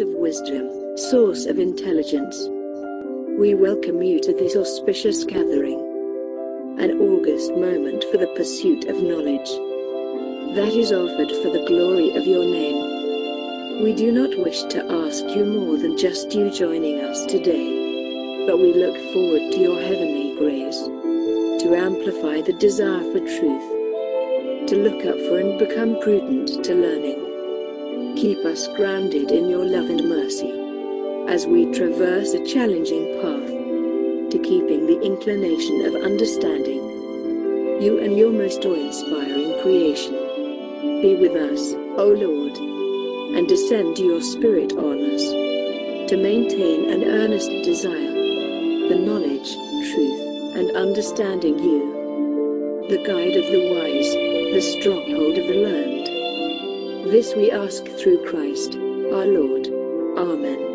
of wisdom, source of intelligence. We welcome you to this auspicious gathering, an august moment for the pursuit of knowledge that is offered for the glory of your name. We do not wish to ask you more than just you joining us today, but we look forward to your heavenly grace, to amplify the desire for truth, to look up for and become prudent to learning. Keep us grounded in your love and mercy, as we traverse a challenging path to keeping the inclination of understanding you and your most awe-inspiring creation. Be with us, O Lord, and descend your Spirit on us, to maintain an earnest desire for knowledge, truth, and understanding you, the guide of the wise, the stronghold of the learned. This we ask through Christ, our Lord. Amen.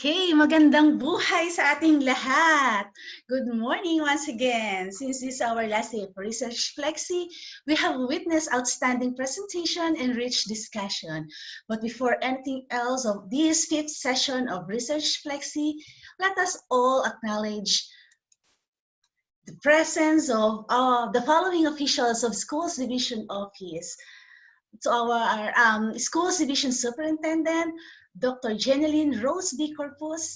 Okay, magandang buhay sa ating lahat. Good morning once again. Since this is our last day of Research FLEXI, we have witnessed outstanding presentation and rich discussion. But before anything else of this fifth session of Research FLEXI, let us all acknowledge the presence of the following officials of Schools Division Office. To our Schools Division Superintendent, Dr. Jeneline Rose B. Corpus,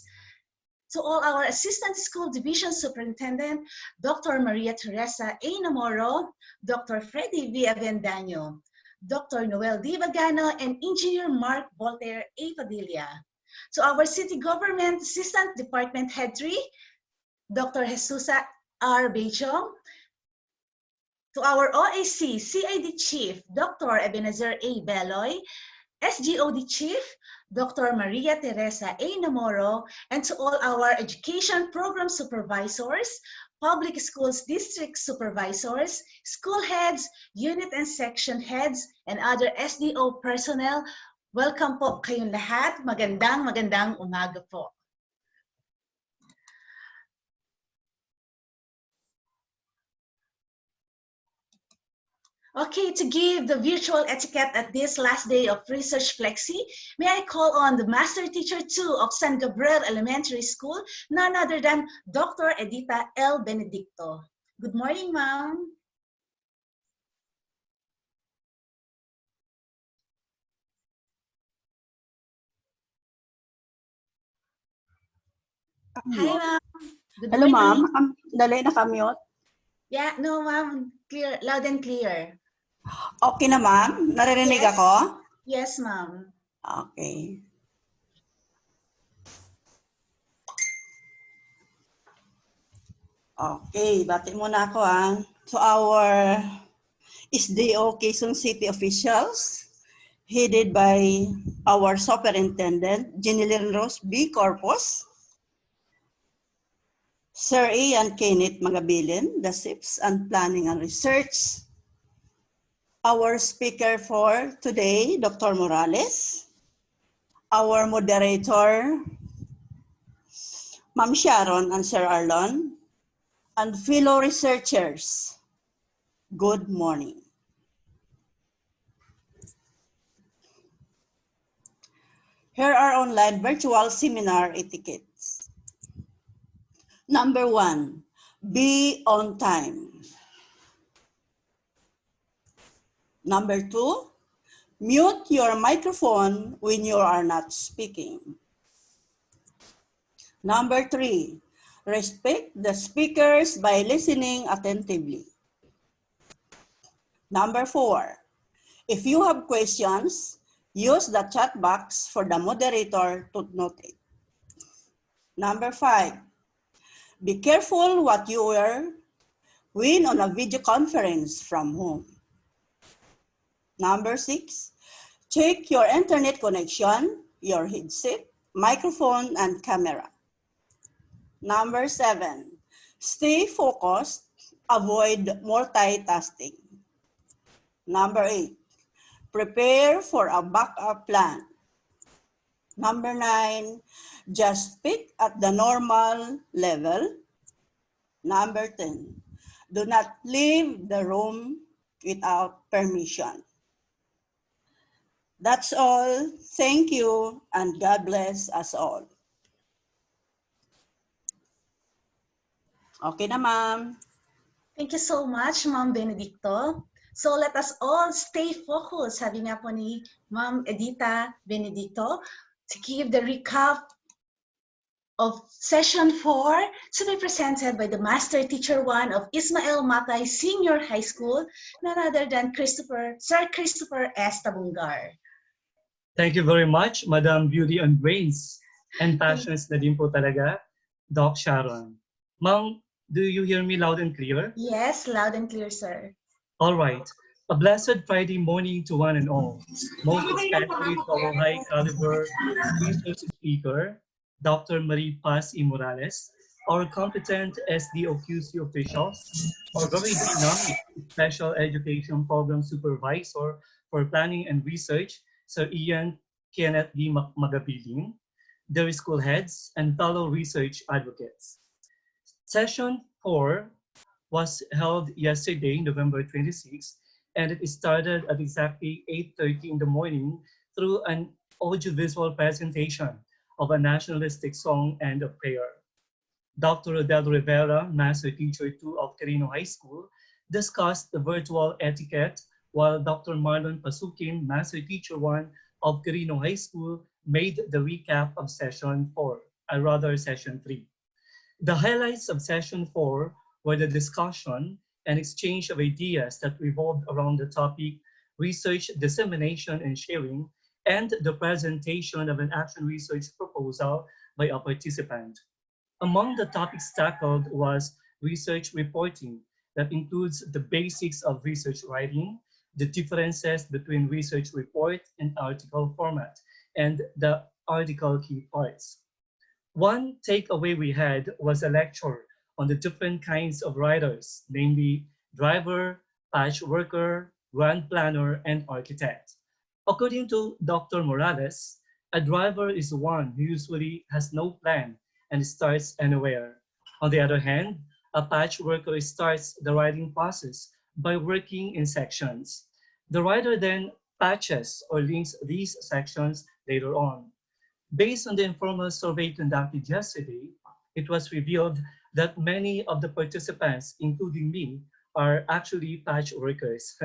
to all our Assistant School Division Superintendent, Dr. Maria Teresa A. Namoro, Dr. Freddy V. Avendaño, Dr. Noel D. Bagano, and Engineer Mark Voltaire A. Padilla. To our City Government Assistant Department Head 3, Dr. Jesusa R. Bechong, to our OAC CID Chief, Dr. Ebenezer A. Beloy, SGOD Chief, Dr. Maria Teresa A. Namoro, and to all our Education Program Supervisors, Public Schools District Supervisors, School Heads, Unit and Section Heads, and other SDO personnel, welcome po kayong lahat. Magandang umaga po. Okay, to give the virtual etiquette at this last day of Research FLEXI, may I call on the Master Teacher 2 of San Gabriel Elementary School, none other than Dr. Edita L. Benedicto. Good morning, ma'am. Hi, ma'am. Hello, ma'am. Dali, naka-mute? Yeah, no, ma'am. Clear, loud and clear. Okay na, ma'am? Naririnig Yes. ako? Yes, ma'am. Okay. Okay, bati muna ako to our SDO Quezon City officials, headed by our Superintendent, Jeneline Rose B. Corpus, Sir Ian Kenneth Magabilin, the SIPS and Planning and Research, our speaker for today, Dr. Morales, our moderator, Ma'am Sharon and Sir Arlon, and fellow researchers, good morning. Here are online virtual seminar etiquettes. Number 1, be on time. Number 2, mute your microphone when you are not speaking. Number 3, respect the speakers by listening attentively. Number 4, if you have questions, use the chat box for the moderator to note it. Number 5, be careful what you wear when on a video conference from home. Number 6, check your internet connection, your headset, microphone, and camera. Number 7, stay focused, avoid multitasking. Number 8, prepare for a backup plan. Number 9, just speak at the normal level. Number 10, do not leave the room without permission. That's all. Thank you, and God bless us all. Okay na, ma'am. Thank you so much, Ma'am Benedicto. So let us all stay focused, sabi nga po ni Ma'am Edita Benedicto, to give the recap of session 4 to be presented by the Master Teacher 1 of Ismael Matay Senior High School, none other than Sir Christopher S. Tabungar. Thank you very much, Madam Beauty and Brains. And passions na din po talaga, Doc Sharon. Ma'am, do you hear me loud and clear? Yes, loud and clear, sir. All right. A blessed Friday morning to one and all. Most especially to our high caliber research speaker, Dr. Marie Paz E. Morales, our competent SDOQC officials, our very dynamic Special Education Program Supervisor for Planning and Research, Sir Ian Kenneth D. Magabilin, their school heads, and fellow research advocates. Session 4 was held yesterday, November 26, and it started at exactly 8:30 in the morning through an audiovisual presentation of a nationalistic song and a prayer. Dr. Rodel Rivera, Master Teacher 2 of Quirino High School, discussed the virtual etiquette, while Dr. Marlon Pasukin, Master Teacher 1 of Quirino High School, made the recap of Session 4, or rather Session 3. The highlights of Session 4 were the discussion and exchange of ideas that revolved around the topic research dissemination and sharing, and the presentation of an action research proposal by a participant. Among the topics tackled was research reporting, that includes the basics of research writing, the differences between research report and article format, and the article key parts. One takeaway we had was a lecture on the different kinds of writers, namely driver, patch worker, grand planner, and architect. According to Dr. Morales, a driver is one who usually has no plan and starts anywhere. On the other hand, a patch worker starts the writing process by working in sections. The writer then patches or links these sections later on. Based on the informal survey conducted yesterday, it was revealed that many of the participants, including me, are actually patch workers.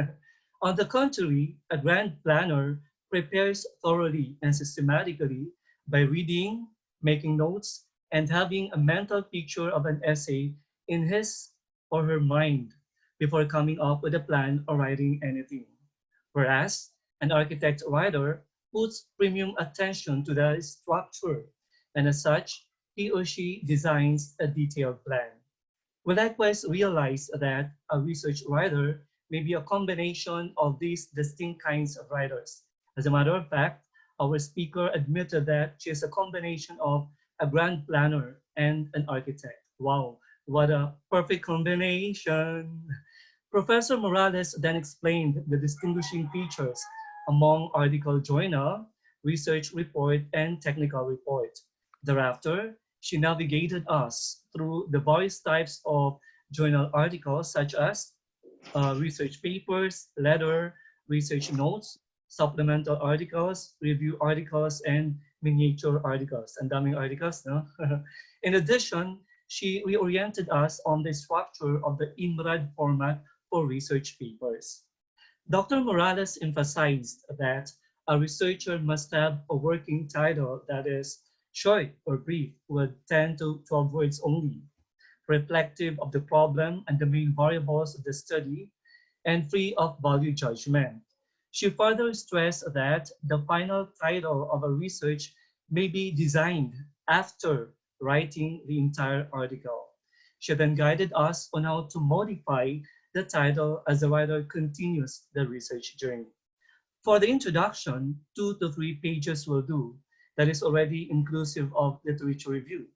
On the contrary, a grand planner prepares thoroughly and systematically by reading, making notes, and having a mental picture of an essay in his or her mind before coming up with a plan or writing anything. Whereas an architect writer puts premium attention to the structure, and as such, he or she designs a detailed plan. We likewise realize that a research writer may be a combination of these distinct kinds of writers. As a matter of fact, our speaker admitted that she is a combination of a grand planner and an architect. Wow, what a perfect combination. Professor Morales then explained the distinguishing features among article journal, research report, and technical report. Thereafter, she navigated us through the various types of journal articles such as research papers, letter, research notes, supplemental articles, review articles, and miniature articles. Ang daming articles, no? In addition, she reoriented us on the structure of the INRAD format for research papers. Dr. Morales emphasized that a researcher must have a working title that is short or brief with 10 to 12 words only, reflective of the problem and the main variables of the study, and free of value judgment. She further stressed that the final title of a research may be designed after writing the entire article. She then guided us on how to modify the title as the writer continues the research journey. For the introduction, 2 to 3 pages will do. That is already inclusive of literature review.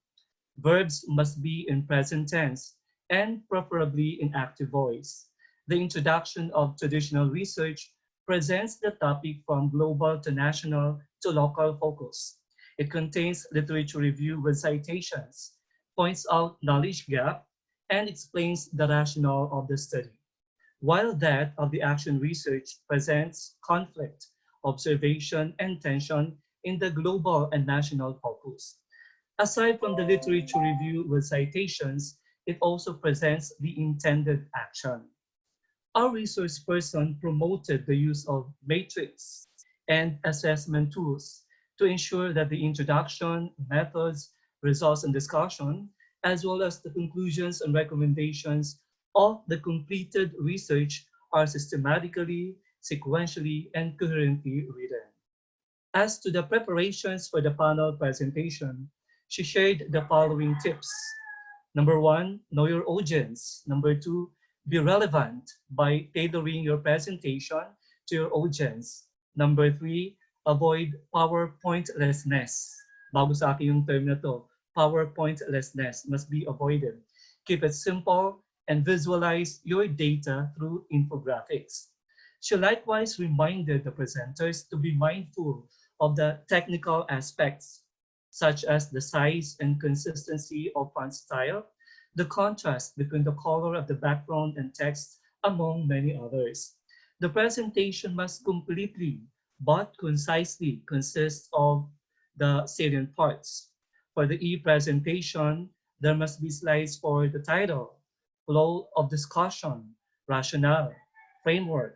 Verbs must be in present tense and preferably in active voice. The introduction of traditional research presents the topic from global to national to local focus. It contains literature review with citations, points out knowledge gap, and explains the rationale of the study, while that of the action research presents conflict, observation, and tension in the global and national focus. Aside from the literature review with citations, it also presents the intended action. Our resource person promoted the use of matrix and assessment tools to ensure that the introduction, methods, results, and discussion, as well as the conclusions and recommendations of the completed research are systematically, sequentially, and coherently written. As to the preparations for the panel presentation, she shared the following tips. Number one, know your audience. Number two, be relevant by tailoring your presentation to your audience. Number three, avoid PowerPointlessness. Bago sa akin yung term na to, PowerPointlessness must be avoided. Keep it simple and visualize your data through infographics. She likewise reminded the presenters to be mindful of the technical aspects, such as the size and consistency of font style, the contrast between the color of the background and text, among many others. The presentation must completely but concisely consist of the salient parts. For the e-presentation, there must be slides for the title, flow of discussion, rationale, framework,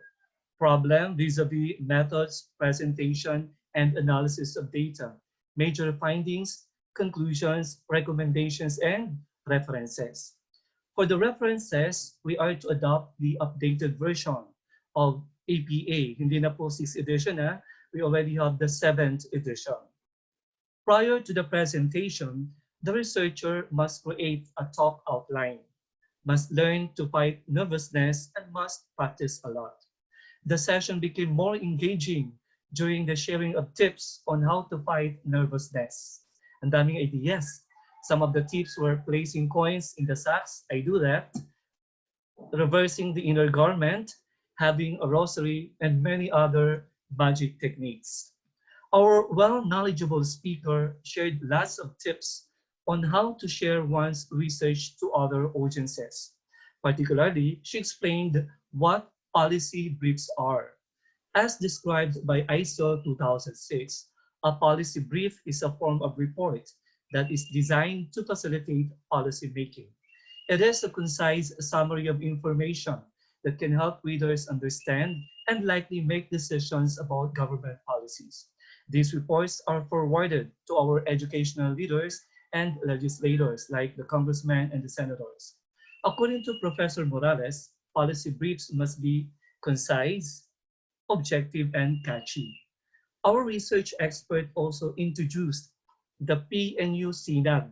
problem vis-a-vis methods, presentation, and analysis of data, major findings, conclusions, recommendations, and references. For the references, we are to adopt the updated version of APA. Hindi na po 6th edition, we already have the 7th edition. Prior to the presentation, the researcher must create a talk outline, must learn to fight nervousness, and must practice a lot. The session became more engaging during the sharing of tips on how to fight nervousness. Ang daming ideas. Some of the tips were placing coins in the sacks. I do that. Reversing the inner garment, having a rosary, and many other magic techniques. Our well-knowledgeable speaker shared lots of tips on how to share one's research to other audiences. Particularly, she explained what policy briefs are. As described by ISO 2006, a policy brief is a form of report that is designed to facilitate policy making. It is a concise summary of information that can help readers understand and likely make decisions about government policies. These reports are forwarded to our educational leaders and legislators like the congressmen and the senators. According to Professor Morales, policy briefs must be concise, objective, and catchy. Our research expert also introduced the PNU CNAG.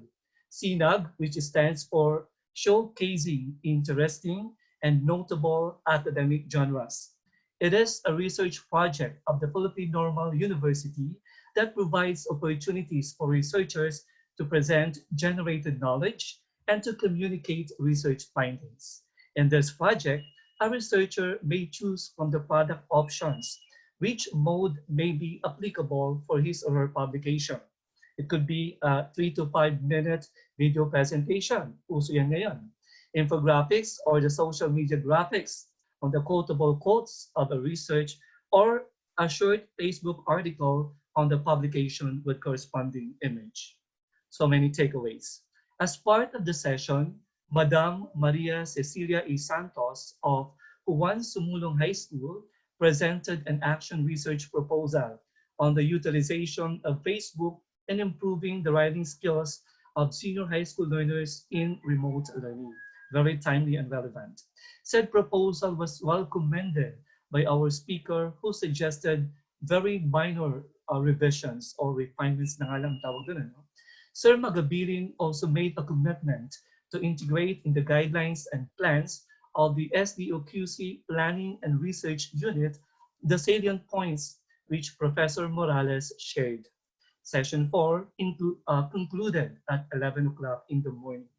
CNAG, which stands for showcasing interesting and notable academic genres. It is a research project of the Philippine Normal University that provides opportunities for researchers to present generated knowledge and to communicate research findings. In this project, a researcher may choose from the product options which mode may be applicable for his or her publication. It could be a 3 to 5 minute video presentation, uso yan ngayon, infographics or the social media graphics on the quotable quotes of a research, or a short Facebook article on the publication with corresponding image. So many takeaways. As part of the session, Madam Maria Cecilia E. Santos of Juan Sumulong High School presented an action research proposal on the utilization of Facebook in improving the writing skills of senior high school learners in remote learning. Very timely and relevant. Said proposal was well commended by our speaker, who suggested very minor revisions or refinements na nga lang tawag dun, ano? Sir Magabilin also made a commitment to integrate in the guidelines and plans of the SDOQC Planning and Research Unit the salient points which Professor Morales shared. Session 4 concluded at 11 o'clock in the morning.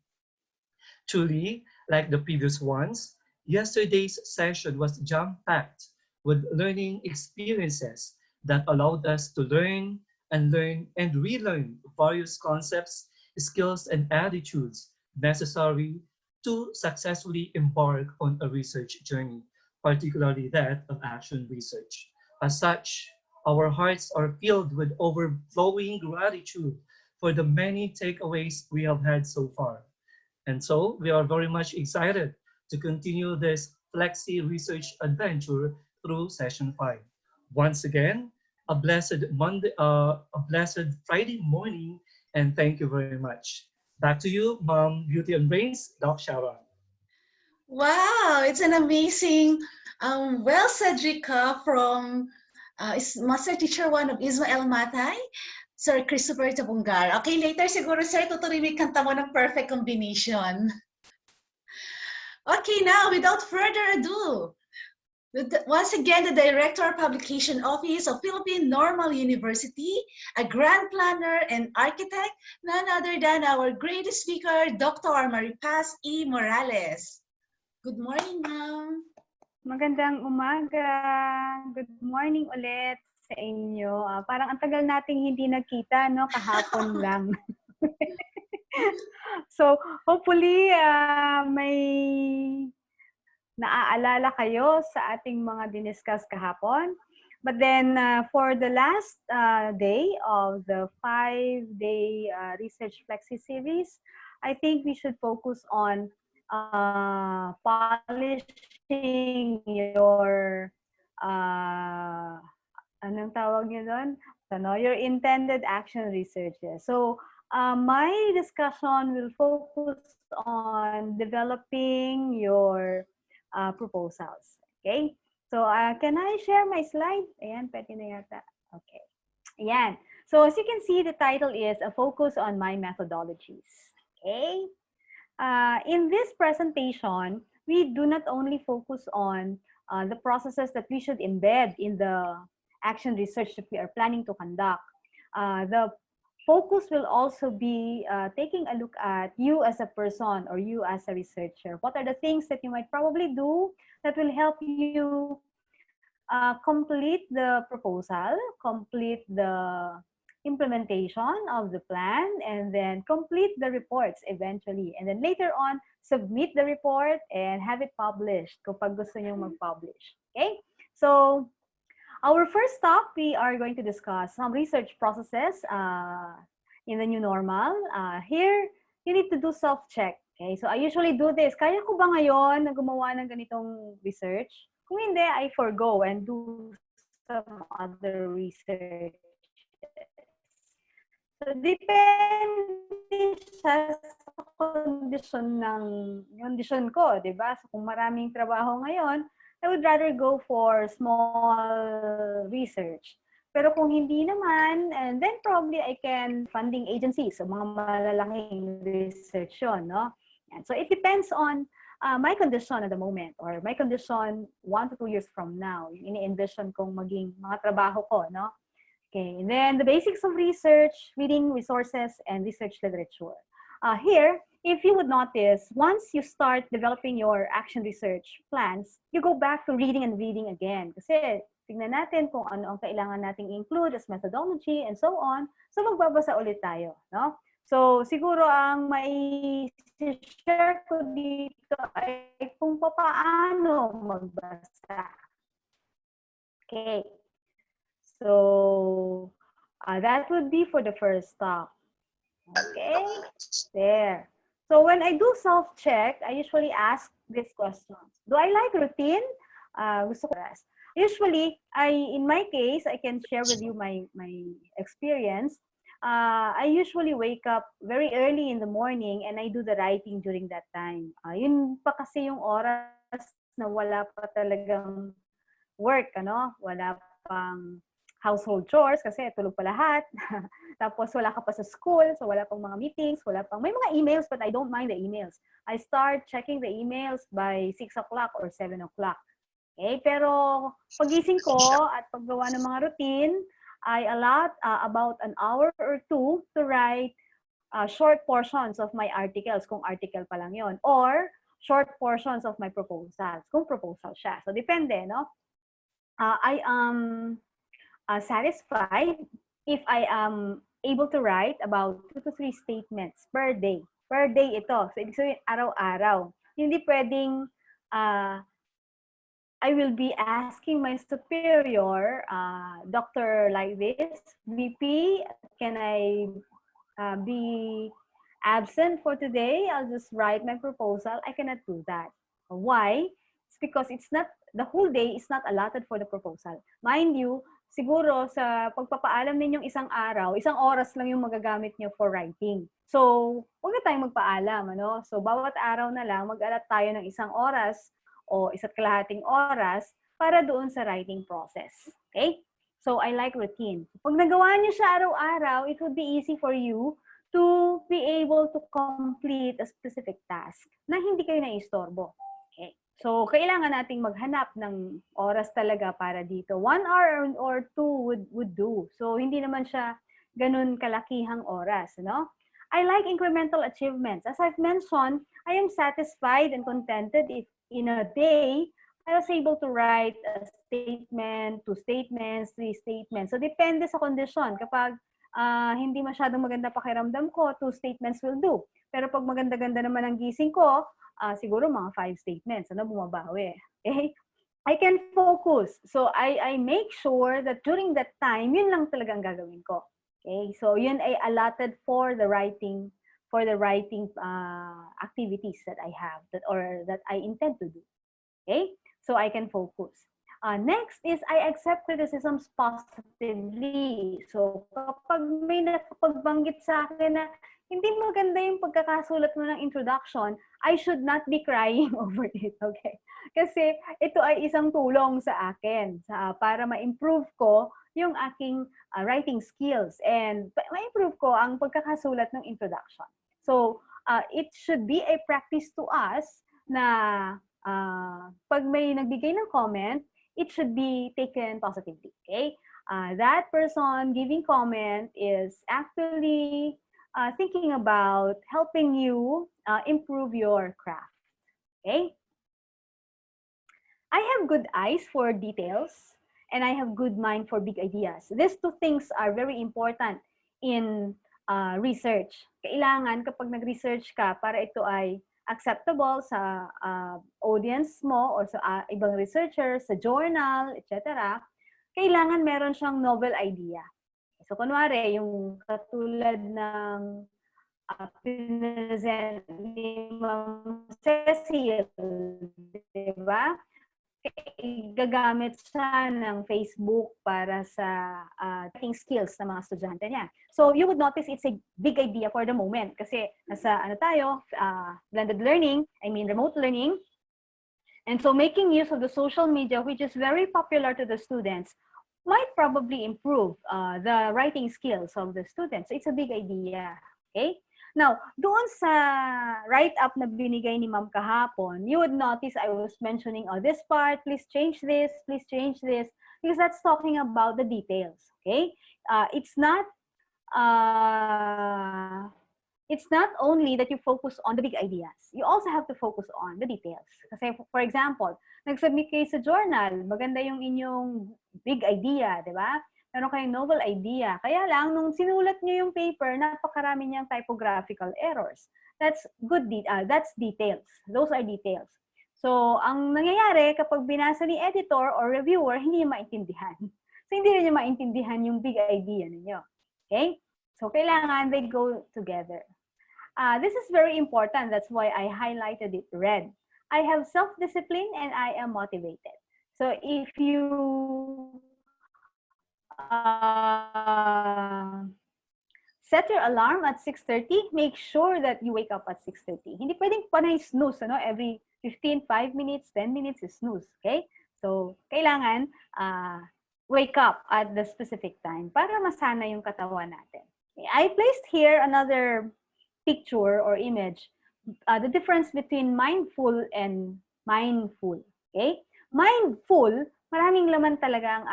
Truly, like the previous ones, yesterday's session was jam-packed with learning experiences that allowed us to learn and relearn various concepts, skills, and attitudes necessary to successfully embark on a research journey, particularly that of action research. As such, our hearts are filled with overflowing gratitude for the many takeaways we have had so far. And so we are very much excited to continue this FLEXI research adventure through session 5. Once again, a blessed Friday morning, and thank you very much. Back to you, Mom Beauty and Brains, Doc Sharon. Wow, it's an amazing, well said, Rika, from Master Teacher 1 of Ismael Matay, Sir Christopher Tabungar. Okay, later siguro, Sir, tutuloy may kanta mo ng perfect combination. Okay, now, without further ado, once again, the Director of Publication Office of Philippine Normal University, a grand planner and architect, none other than our great speaker, Dr. Maripaz E. Morales. Good morning, ma'am. Magandang umaga. Good morning ulit sa inyo. Parang ang tagal nating hindi nagkita, no? Kahapon lang. So, hopefully, may naaalala kayo sa ating mga diniscuss kahapon. But then, for the last day of the 5-day Research Flexi series, I think we should focus on polishing your anong tawag niyo doon? Your intended action researches. So my discussion will focus on developing your proposals. Okay? So can I share my slide? Ayan, pwede na yata. Okay. Ayan. So as you can see, the title is A Focus on My Methodologies. Okay? In this presentation, we do not only focus on the processes that we should embed in the action research that we are planning to conduct. The focus will also be taking a look at you as a person or you as a researcher. What are the things that you might probably do that will help you complete the proposal, complete the implementation of the plan, and then complete the reports eventually. And then later on, submit the report and have it published kapag gusto nyo mag-publish. Okay? So, our first stop, we are going to discuss some research processes in the new normal. Here, you need to do self-check. Okay? So, I usually do this. Kaya ko ba ngayon na gumawa ng ganitong research? Kung hindi, I forgo and do some other research. So, depende siya sa kondisyon ko, di ba? So, kung maraming trabaho ngayon, I would rather go for small research. Pero kung hindi naman, and then probably I can funding agencies, so mga malalaking research yun, no? Yan. So it depends on my condition at the moment or my condition 1 to 2 years from now. Yung ini-envision kong maging mga trabaho ko, no? Okay, and then the basics of research, reading resources, and research literature. Here, if you would notice, once you start developing your action research plans, you go back to reading and reading again. Kasi tignan natin kung ano ang kailangan nating include as methodology and so on. So magbabasa ulit tayo, no? So siguro ang mai-share ko dito ay kung paano magbasa. Okay. So that would be for the first talk. Okay, there. So when I do self-check, I usually ask these questions. Do I like routine? Gusto ko rest. Usually, in my case, I can share with you my experience. I usually wake up very early in the morning and I do the writing during that time. Yun pa kasi yung oras na wala pa talagang work, ano? Wala pang household chores kasi tulog pa lahat. Tapos wala ka pa sa school, so wala pang mga meetings, may mga emails but I don't mind the emails. I start checking the emails by 6 o'clock or 7 o'clock. Okay, pero pagising ko at paggawa ng mga routine, I allot about an hour or two to write short portions of my articles, kung article pa lang yon, or short portions of my proposals, kung proposal siya. So depende, no? I am satisfied if I am able to write about 2 to 3 statements per day. Per day ito. So, ibig sabihin, araw-araw. Hindi pwedeng I will be asking my superior, doctor like this, VP, can I be absent for today? I'll just write my proposal. I cannot do that. Why? It's because the whole day is not allotted for the proposal. Mind you, siguro sa pagpapaalam ninyong isang araw, isang oras lang yung magagamit nyo for writing. So, huwag na tayong magpaalam, ano? So, bawat araw na lang, mag-alat tayo ng isang oras o isa't kalahating oras para doon sa writing process. Okay? So, I like routine. Pag nagawa nyo siya araw-araw, it would be easy for you to be able to complete a specific task na hindi kayo naiistorbo. Okay? So, kailangan nating maghanap ng oras talaga para dito. 1 hour or 2 would do. So, hindi naman siya ganun kalakihang oras, no? I like incremental achievements. As I've mentioned, I am satisfied and contented if in a day, I was able to write a statement, 2 statements, 3 statements. So, depende sa kondisyon. Kapag hindi masyadong maganda pakiramdam ko, 2 statements will do. Pero pag maganda-ganda naman ang gising ko, siguro mga 5 statements, bumabawi. Okay? I can focus. So, I make sure that during that time, yun lang talagang gagawin ko. Okay? So, yun ay allotted for the writing activities that I have that I intend to do. Okay? So, I can focus. Next is I accept criticisms positively. So, kapag may nakapagbanggit sa akin na hindi maganda yung pagkakasulat mo ng introduction, I should not be crying over it, okay? Kasi ito ay isang tulong sa akin para ma-improve ko yung aking writing skills and ma-improve ko ang pagkakasulat ng introduction. So, it should be a practice to us na pag may nagbigay ng comment, it should be taken positively, okay? That person giving comment is actually thinking about helping you improve your craft, okay? I have good eyes for details and I have good mind for big ideas. These 2 things are very important in research. Kailangan kapag nag-research ka para ito ay acceptable sa audience mo or sa ibang researchers, sa journal, etc., kailangan meron siyang novel idea. So, kunwari, yung katulad ng pinresent ni Ma'am Cecil, diba? Gagamit siya ng Facebook para sa writing skills ng mga estudyante niya. So, you would notice it's a big idea for the moment kasi nasa blended learning, remote learning. And so, making use of the social media, which is very popular to the students, might probably improve the writing skills of the students. So, it's a big idea, okay? Now, doon sa write-up na binigay ni Ma'am kahapon, you would notice I was mentioning, oh, this part, please change this, because that's talking about the details, okay? It's not only that you focus on the big ideas. You also have to focus on the details. Kasi, for example, nag-submit kayo sa journal, maganda yung inyong big idea, di ba? Meron kayong novel idea. Kaya lang, nung sinulat nyo yung paper, napakarami niyang typographical errors. That's details. Those are details. So, ang nangyayari, kapag binasa ni editor or reviewer, hindi niya maintindihan. So, hindi rin niya maintindihan yung big idea ninyo. Okay? So, kailangan they go together. This is very important. That's why I highlighted it red. I have self-discipline and I am motivated. So if you set your alarm at 6:30, make sure that you wake up at 6:30. Hindi pwedeng panay snooze, ano? Every 15, 5 minutes, 10 minutes is snooze, okay? So, kailangan wake up at the specific time para masana yung katawan natin. Okay? I placed here another picture or image, the difference between mindful and mindful. Okay? Mindful, maraming laman talaga ang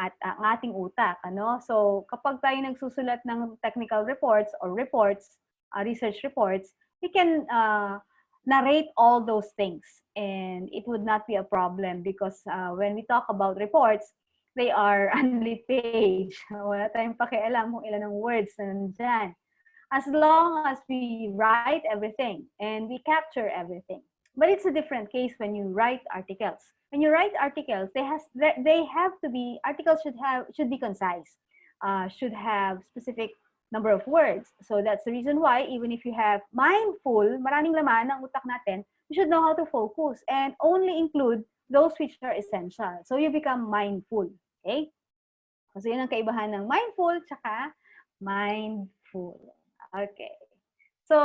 ating utak. Ano? So, kapag tayo nagsusulat ng technical reports or reports, research reports, we can narrate all those things. And it would not be a problem because when we talk about reports, they are unlit page. Wala tayong pakialam kung ilan ang words na nandyan. As long as we write everything and we capture everything. But it's a different case when you write articles. When you write articles, articles should be concise, should have specific number of words. So that's the reason why even if you have mindful, maraming laman ng utak natin, you should know how to focus and only include those which are essential. So you become mindful. Okay? So yun ang kaibahan ng mindful tsaka mindful. Okay. So,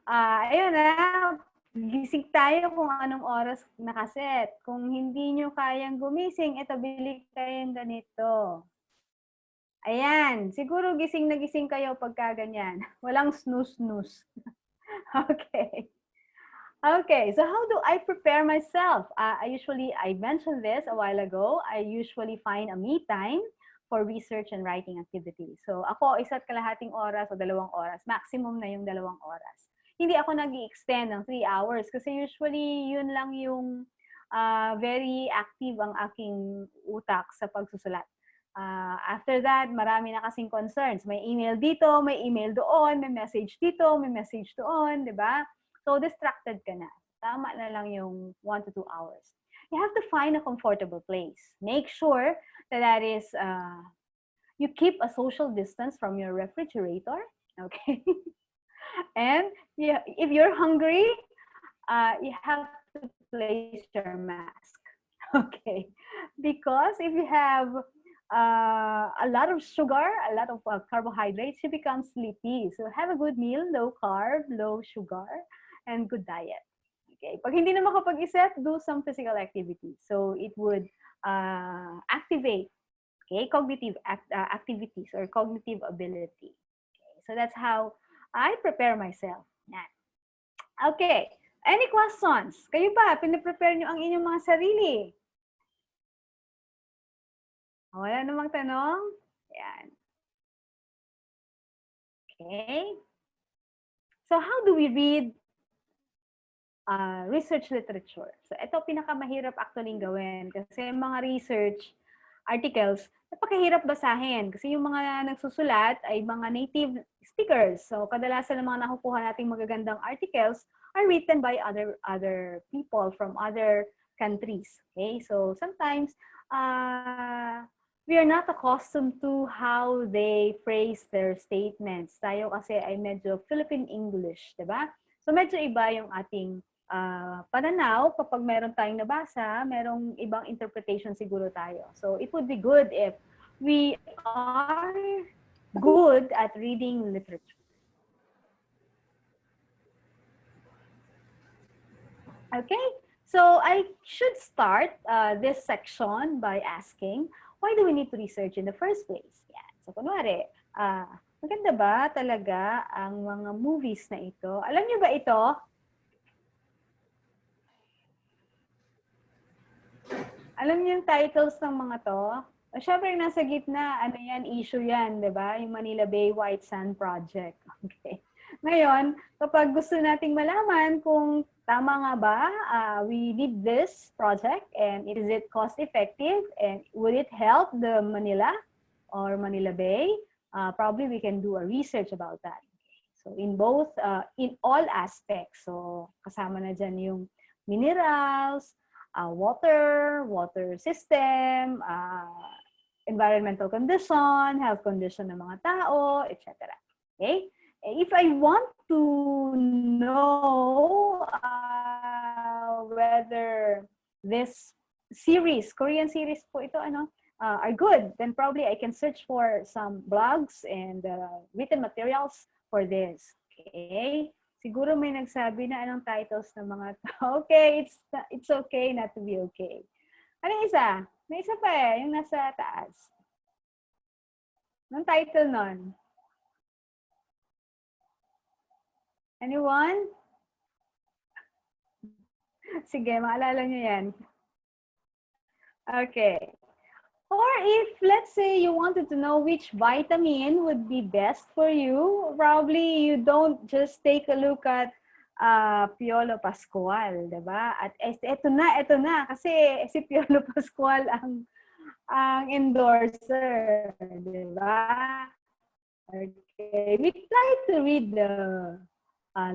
ayun na. Gising tayo kung anong oras nakaset. Kung hindi nyo kayang gumising, ito, bili kayong ganito. Ayan. Siguro gising na gising kayo pagka ganyan. Walang snooze-snooze. Okay. Okay. So, how do I prepare myself? I mentioned this a while ago. I usually find a me time for research and writing activities. So ako, 1.5 oras o 2 oras. Maximum na yung 2 oras. Hindi ako nag-i-extend ng 3 hours kasi usually yun lang yung very active ang aking utak sa pagsusulat. After that, marami na kasing concerns. May email dito, may email doon, may message dito, may message doon, di ba? So distracted ka na. Tama na lang yung 1 to 2 hours. You have to find a comfortable place. Make sure that is, you keep a social distance from your refrigerator, okay? And if you're hungry, you have to place your mask, okay? Because if you have a lot of sugar, a lot of carbohydrates, you become sleepy. So have a good meal, low carb, low sugar, and good diet. Okay. Pag hindi na makapag-isip, do some physical activity. So it would activate, okay, cognitive activities or cognitive ability. Okay. So that's how I prepare myself. Yan. Okay. Any questions? Kayo ba, pinaprepare nyo ang inyong mga sarili? Wala namang tanong? Yan. Okay. So how do we read research literature? So ito pinakamahirap actually gawin kasi mga research articles, napakahirap basahin kasi yung mga nagsusulat ay mga native speakers. So kadalasan ng mga nakukuha nating magagandang articles are written by other people from other countries. Okay? So sometimes we are not accustomed to how they phrase their statements. Tayo kasi ay medyo Philippine English, 'di ba? So medyo iba yung ating pananaw kapag meron tayong nabasa, merong ibang interpretation siguro tayo. So it would be good if we are good at reading literature. Okay, so I should start this section by asking, why do we need to research in the first place? Yeah. So kunwari, Maganda ba talaga ang mga movies na ito? Alam niyo ba ito? Alam niyo yung titles ng mga to? O, syempre, nasa gitna, ano yan, issue yan, di ba? Yung Manila Bay White Sand Project. Okay. Ngayon, kapag gusto nating malaman kung tama nga ba, we need this project and is it cost effective and would it help the Manila or Manila Bay? Probably we can do a research about that. So in both, in all aspects. So kasama na dyan yung minerals, water system, environmental condition, health condition ng mga tao, etc. Okay? If I want to know whether this series, Korean series po ito, are good, then probably I can search for some blogs and written materials for this. Okay? Siguro may nagsabi na anong titles ng mga okay, it's okay not to be okay. Ano isa? May isa pa yung nasa taas. Anong title nun? Anyone? Sige, maalala nyo yan. Okay. Or if, let's say, you wanted to know which vitamin would be best for you, probably you don't just take a look at Piolo Pascual, diba? At ito na, kasi si Piolo Pascual ang endorser, diba? Okay, we try to read the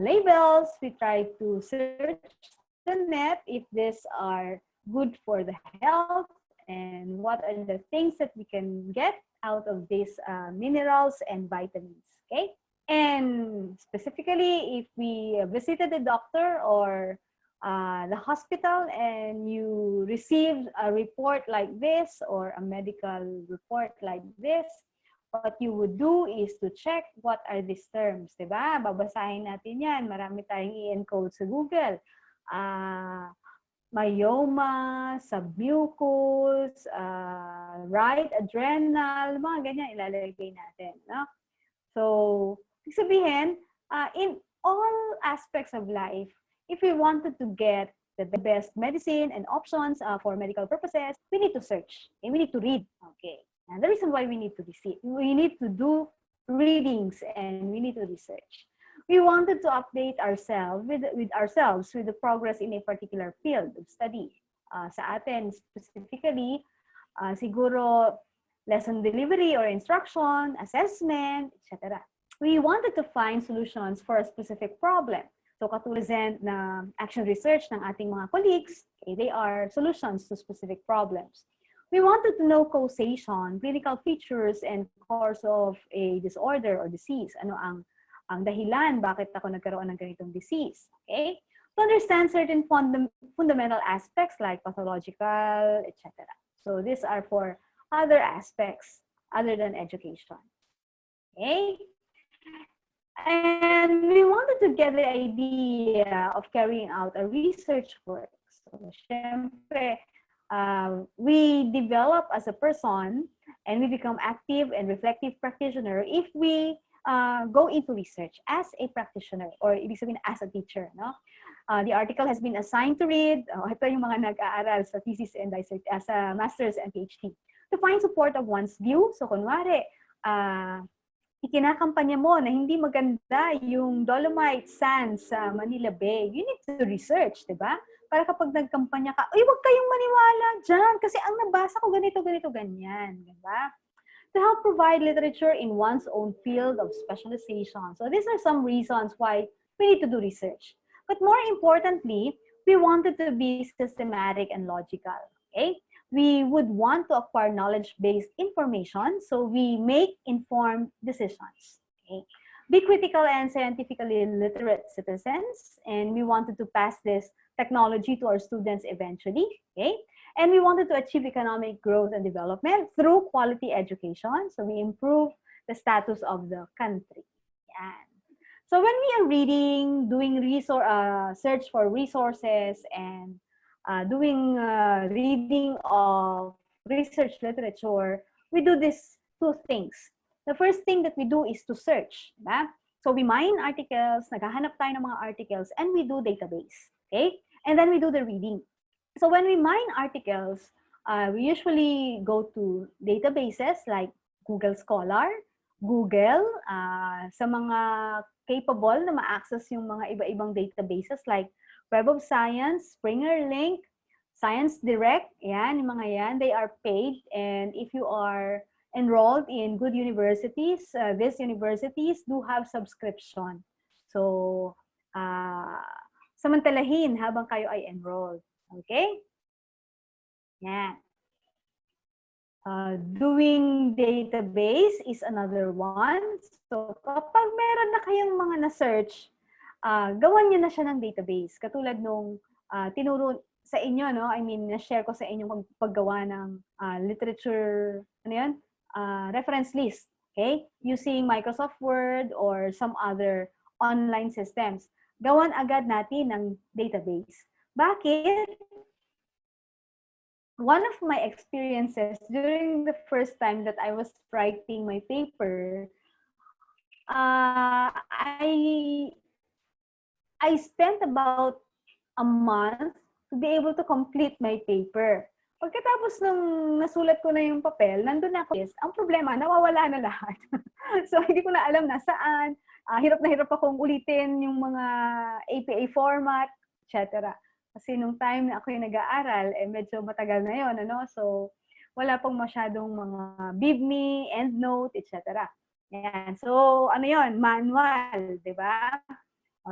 labels, we try to search the net if these are good for the health and what are the things that we can get out of these minerals and vitamins, okay? And specifically, if we visited the doctor or the hospital and you received a report like this or a medical report like this, what you would do is to check what are these terms, diba? Babasahin natin yan. Marami tayong i-encode sa Google. Myoma, submucous, right adrenal, mga ganyan ilalagay natin. No? So, ibig sabihin, in all aspects of life, if we wanted to get the best medicine and options for medical purposes, we need to search and we need to read. Okay. And the reason why we need to receive, we need to do readings and we need to research. We wanted to update ourselves with the progress in a particular field of study. Sa atin specifically, siguro lesson delivery or instruction, assessment, etc. We wanted to find solutions for a specific problem. So katulad na action research ng ating mga colleagues, okay, they are solutions to specific problems. We wanted to know causation, clinical features, and course of a disorder or disease. Ano ang dahilan bakit ako nagkaroon ng ganitong disease. Okay? To understand certain fundamental aspects like pathological, etc. So these are for other aspects other than education. Okay? And we wanted to get the idea of carrying out a research work. So, syempre, we develop as a person and we become active and reflective practitioner if we go into research as a practitioner or ibig sabihin as a teacher. No? The article has been assigned to read. Ito yung mga nag-aaral sa thesis and sa master's and PhD. To find support of one's view. So kunwari, ikinakampanya mo na hindi maganda yung dolomite sands sa Manila Bay, you need to research, di ba? Para kapag nagkampanya ka, uy, wag kayong maniwala dyan kasi ang nabasa ko ganito, ganyan. Di ba? To help provide literature in one's own field of specialization. So these are some reasons why we need to do research. But more importantly, we wanted to be systematic and logical. Okay? We would want to acquire knowledge-based information so we make informed decisions. Okay? Be critical and scientifically literate citizens, and we wanted to pass this technology to our students eventually. Okay? And we wanted to achieve economic growth and development through quality education, so we improve the status of the country. Yan. So when we are reading, doing search for resources, and doing reading of research literature, we do these two things. the first thing that we do is to search. Diba? So we mine articles, naghahanap tayo ng mga articles, and we do database. Okay? And then we do the reading. So when we mine articles, we usually go to databases like Google Scholar, Google, sa mga capable na ma-access yung mga iba-ibang databases like Web of Science, Springer Link, Science Direct, yan, yung mga yan, they are paid. And if you are enrolled in good universities, these universities do have subscription. So, samantalahin habang kayo ay enrolled. Okay? Yan. Doing database is another one. So, kapag meron na kayong mga na-search, gawan nyo na siya ng database. Katulad nung tinuro sa inyo, no? I mean, na-share ko sa inyo paggawa ng literature, ano yun? Reference list. Okay? Using Microsoft Word or some other online systems. Gawan agad natin ng database. Bakit? One of my experiences during the first time that I was writing my paper, I spent about a month to be able to complete my paper. Pagkatapos nung nasulat ko na yung papel, nandun ako. Ang problema, nawawala na lahat. So, hindi ko na alam nasaan. Hirap na hirap akong ulitin yung mga APA format, etc. Kasi nung time na ako yung nag-aaral, medyo matagal na yon, ano? So, wala pang masyadong mga bibme, endnote, etc. Yan. So, ano yon, manual, di ba?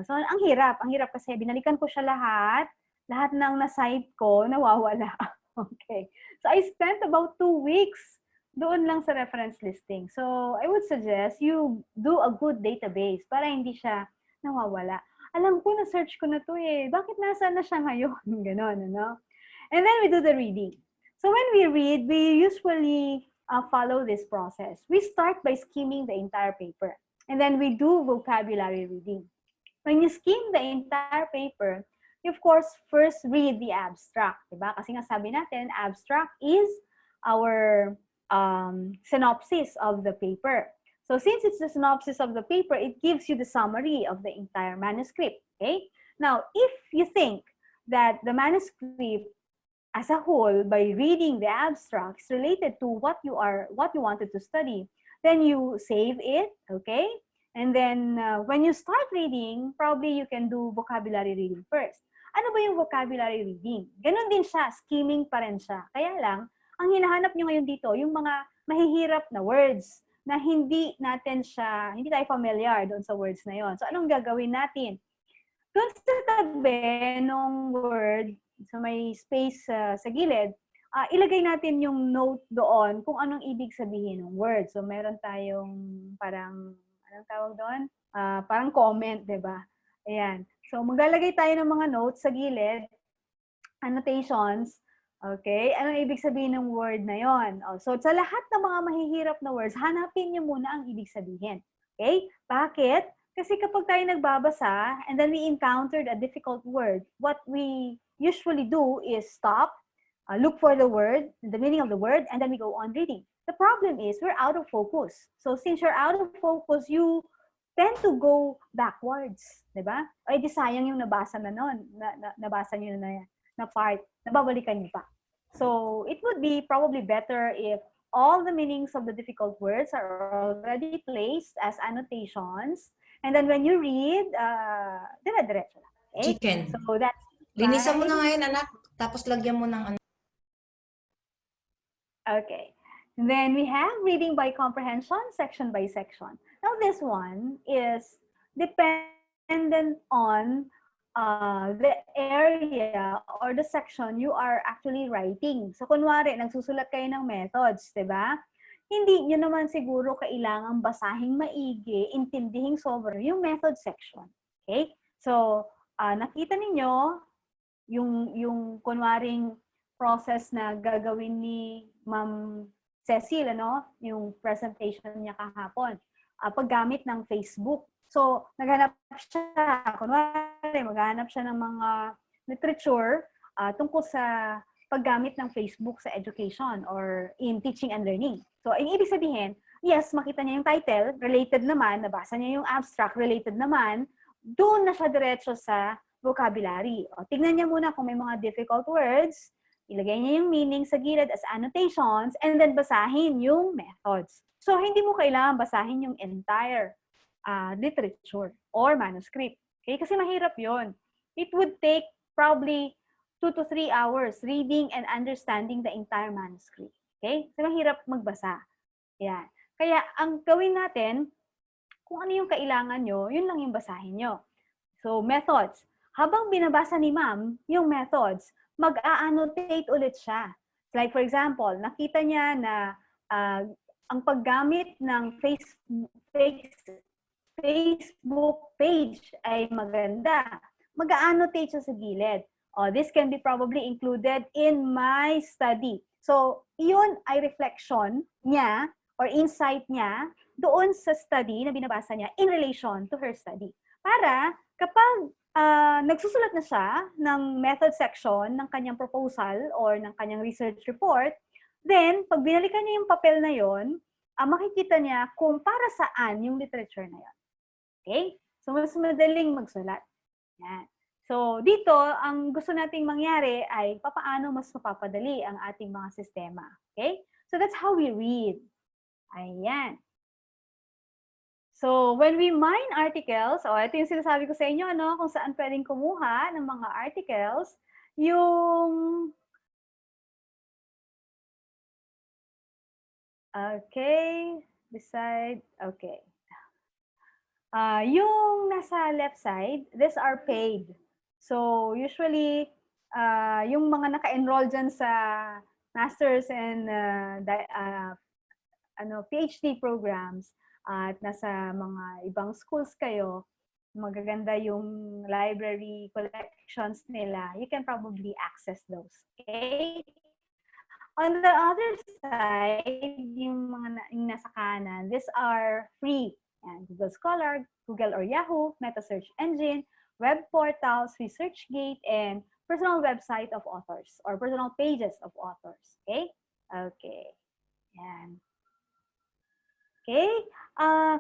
So, ang hirap kasi binalikan ko siya lahat ng na-cite ko, nawawala. Okay. So, I spent about 2 weeks doon lang sa reference listing. So, I would suggest you do a good database para hindi siya nawawala. Alam ko, na-search ko na to eh. Bakit nasa na siya ngayon? Ganon, ano? And then we do the reading. So when we read, we usually follow this process. We start by skimming the entire paper. And then we do vocabulary reading. When you skim the entire paper, you of course first read the abstract. Diba? Kasi nga sabi natin, abstract is our synopsis of the paper. So since it's the synopsis of the paper, it gives you the summary of the entire manuscript, okay? Now, if you think that the manuscript as a whole, by reading the abstracts related to what you wanted to study, then you save it, okay? And then when you start reading, probably you can do vocabulary reading first. Ano ba yung vocabulary reading? Ganon din siya, skimming pa rin siya. Kaya lang, ang hinahanap nyo ngayon dito, yung mga mahihirap na words, na hindi tayo familiar doon sa words na yon. So, anong gagawin natin? Doon sa tabi nung word, sa may space sa gilid, ilagay natin yung note doon kung anong ibig sabihin ng word. So, meron tayong parang, anong tawag doon? Parang comment, diba? Ayan. So, maglalagay tayo ng mga notes sa gilid, annotations. Okay? Anong ibig sabihin ng word na yon? So, sa lahat ng mga mahihirap na words, hanapin niyo muna ang ibig sabihin. Okay? Bakit? Kasi kapag tayo nagbabasa, and then we encountered a difficult word, what we usually do is stop, look for the word, the meaning of the word, and then we go on reading. The problem is, we're out of focus. So, since you're out of focus, you tend to go backwards. Diba? Ay, di sayang yung nabasa na nun. Nabasa nyo na part, nababalikan niyo pa. So, it would be probably better if all the meanings of the difficult words are already placed as annotations. And then when you read, dire-diretso lang. Okay? Chicken. So, that's Linisan mo na ngayon, anak. Tapos lagyan mo ng ano. Okay. And then we have reading by comprehension, section by section. Now, this one is dependent on the area or the section you are actually writing. So, kunwari, nagsusulat kayo ng methods, diba? Hindi nyo naman siguro kailangan basahing maigi, intindihing sobra yung method section. Okay? So, nakita ninyo yung kunwaring process na gagawin ni Ma'am Cecil, ano? Yung presentation niya kahapon. Paggamit ng Facebook. So, naghanap siya, kunwari, maghanap siya ng mga literature tungkol sa paggamit ng Facebook sa education or in teaching and learning. So, ang ibig sabihin, yes, makita niya yung title, related naman, nabasa niya yung abstract, related naman, doon na siya diretso sa vocabulary. O, tignan niya muna kung may mga difficult words, ilagay niya yung meaning sa gilid as annotations, and then basahin yung methods. So, hindi mo kailangan basahin yung entire literature or manuscript. Okay? Kasi mahirap yon. It would take probably 2 to 3 hours reading and understanding the entire manuscript. Okay? So, mahirap magbasa. Yan. Kaya, ang gawin natin, kung ano yung kailangan nyo, yun lang yung basahin nyo. So, methods. Habang binabasa ni ma'am yung methods, mag-a-annotate ulit siya. Like for example, nakita niya na ang paggamit ng Facebook page ay maganda. Mag-a-annotate siya sa gilid. This can be probably included in my study. So, yun ay reflection niya or insight niya doon sa study na binabasa niya in relation to her study. Para kapag nagsusulat na siya ng method section ng kanyang proposal or ng kanyang research report, then pag binalikan niya yung papel na yon, makikita niya kung para saan yung literature na yon. Okay? So, mas madaling magsulat. Yan. So, dito, ang gusto nating mangyari ay papaano mas mapapadali ang ating mga sistema. Okay? So, that's how we read. Ayan. So, when we mine articles, ito yung sinasabi ko sa inyo, kung saan pwedeng kumuha ng mga articles, yung yung nasa left side, these are paid. So, usually, yung mga naka-enroll dyan sa masters and PhD programs, at nasa mga ibang schools kayo, magaganda yung library collections nila, you can probably access those. Okay? On the other side, yung mga yung nasa kanan, these are free. And Google Scholar, Google or Yahoo, Meta Search Engine, web portals, ResearchGate, and personal website of authors or personal pages of authors. Okay? Okay. Yan. Okay?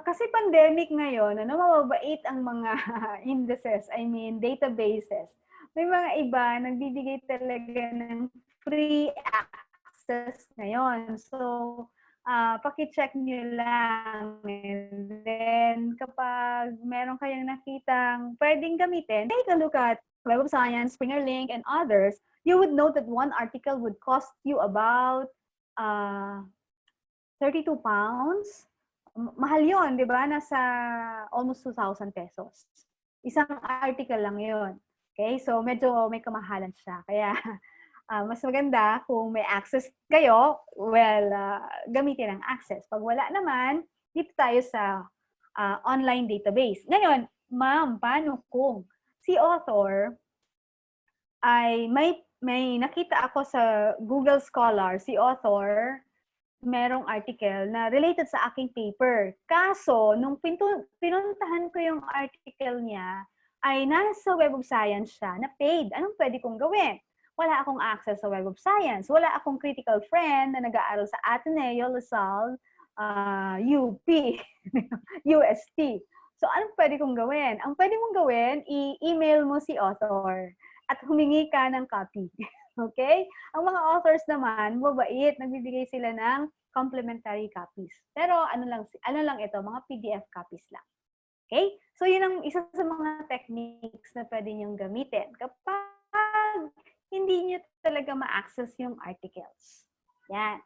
Kasi pandemic ngayon, mababait ang mga indices, databases. May mga iba, nagbibigay talaga ng free access ngayon. So, paki-check nyo lang. And then, kapag meron kayong nakitang pwedeng gamitin, take a look at Web of Science, Springer Link, and others, you would note that one article would cost you about 32 pounds. Mahal yun, di ba? Nasa almost 2,000 pesos. Isang article lang yun. Okay? So, medyo may kamahalan siya. Kaya, mas maganda kung may access kayo, gamitin ang access. Pag wala naman, dito tayo sa online database. Ngayon, ma'am, paano kung si author ay may nakita ako sa Google Scholar, si author, merong article na related sa aking paper. Kaso, nung pinuntahan ko yung article niya, ay nasa Web of Science siya na paid. Anong pwede kong gawin? Wala akong access sa Web of Science. Wala akong critical friend na nag-aaral sa Ateneo, Lasal, UP, UST. So, anong pwede kong gawin? Ang pwede mong gawin, i-email mo si author at humingi ka ng copy. Okay? Ang mga authors naman, mabait, nagbibigay sila ng complimentary copies. Pero ano lang ito, mga PDF copies lang. Okay? So yun ang isa sa mga techniques na pwede niyong gamitin kapag hindi niyo talaga ma-access yung articles. Yan.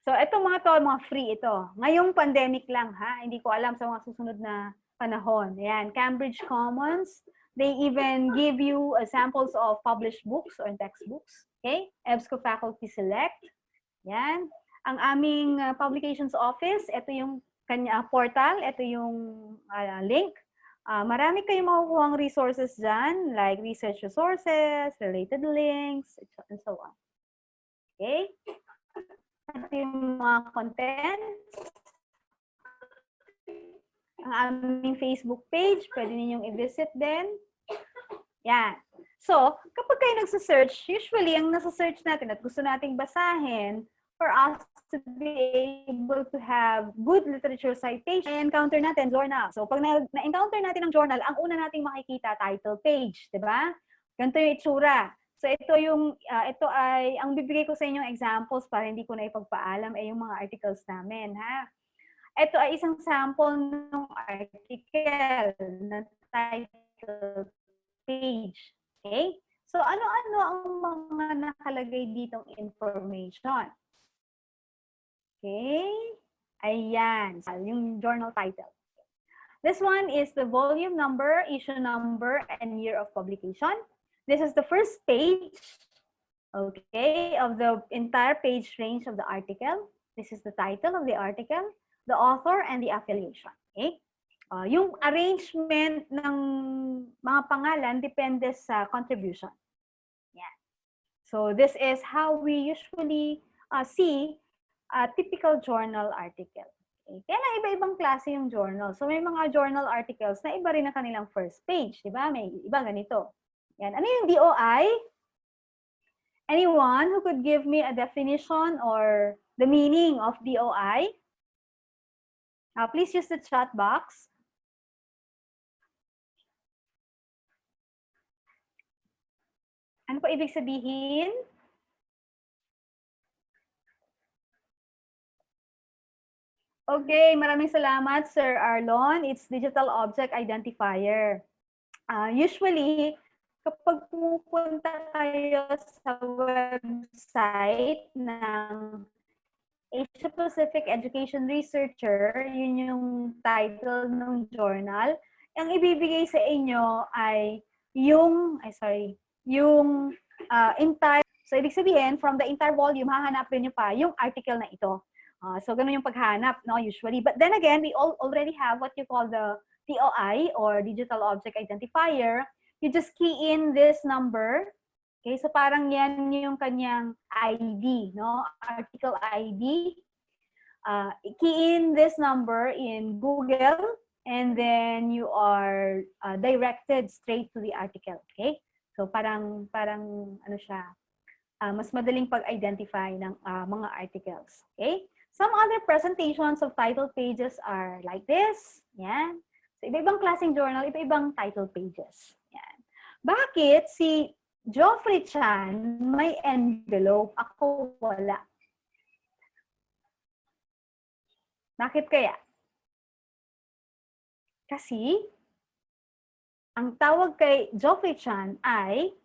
So ito mga free ito. Ngayong pandemic lang ha, hindi ko alam sa mga susunod na panahon. Yan, Cambridge Commons. They even give you samples of published books or textbooks. Okay? EBSCO Faculty Select. Yan. Ang aming publications office, ito yung kanya portal, ito yung link. Marami kayong makukuhang resources dyan, like research resources, related links, and so on. Okay? Ito yung mga contents. Ang aming Facebook page, pwede ninyong i-visit din. Yan. So, kapag kayo nagsa-search, usually ang nasa-search natin at gusto nating basahin for us to be able to have good literature citation, encounter natin journal. So pag na-encounter natin ang journal, ang una nating makikita, title page, di ba? Ganito yung itsura. So ito ay, ang bibigay ko sa inyong examples para hindi ko na ipagpaalam ay yung mga articles namin, ha? Ito ay isang sample ng article na title page. Okay? So ano-ano ang mga nakalagay ditong information? Okay? Ayan. Yung journal title. This one is the volume number, issue number, and year of publication. This is the first page, okay, of the entire page range of the article. This is the title of the article, the author, and the affiliation. Okay? Yung arrangement ng mga pangalan depende sa contribution. Yeah. So this is how we usually see a typical journal article. Okay? Kaya lang iba-ibang klase yung journal. So may mga journal articles na iba rin na kanilang first page. Diba? May iba ganito. Yan. Ano yung DOI? Anyone who could give me a definition or the meaning of DOI? Please use the chat box. Ano po ibig sabihin? Okay, maraming salamat, Sir Arlon. It's Digital Object Identifier. Usually, kapag pupunta kayo sa website ng Asia Pacific Education Researcher, yun yung title ng journal, ang ibibigay sa inyo ay yung entire, so ibig sabihin, from the entire volume, hahanapin nyo pa yung article na ito. So, ganun yung paghanap, no, usually. But then again, we already have what you call the DOI, or Digital Object Identifier. You just key in this number. Okay, so parang yan yung kanyang ID, no? Article ID. Key in this number in Google, and then you are directed straight to the article. Okay? So parang ano siya, mas madaling pag-identify ng mga articles. Okay? Some other presentations of title pages are like this. Yan. So iba-ibang klaseng journal, iba-ibang title pages. Yan. Bakit si Geoffrey Chan may envelope, ako wala? Bakit kaya? Kasi ang tawag kay Geoffrey Chan ay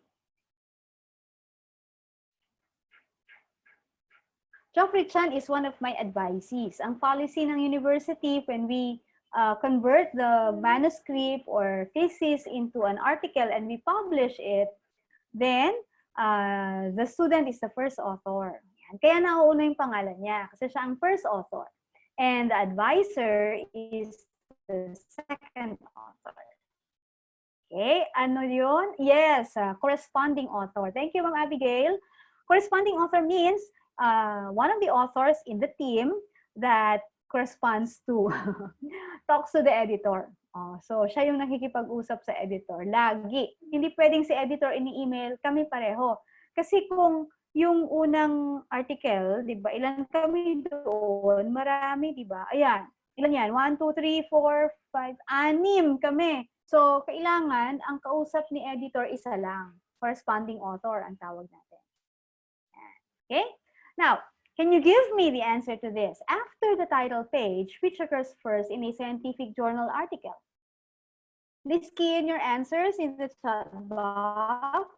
Geoffrey Chan is one of my advisees. Ang policy ng university when we convert the manuscript or thesis into an article and we publish it, then the student is the first author. Kaya nauuna yung pangalan niya kasi siya ang first author. And the advisor is the second author. Okay, ano yun? Yes, corresponding author. Thank you, Ma'am Abigail. Corresponding author means one of the authors in the team that corresponds to, talks to the editor. So, siya yung nakikipag-usap sa editor. Lagi. Hindi pwedeng si editor ini-email, kami pareho. Kasi kung yung unang article, di ba, ilan kami doon, marami, di ba? Ayan, ilan yan? 1, 2, 3, 4, 5, 6 kami. So, kailangan, ang kausap ni editor, isa lang. Corresponding author ang tawag natin. Okay? Now, can you give me the answer to this? After the title page, which occurs first in a scientific journal article? Please key in your answers in the chat box.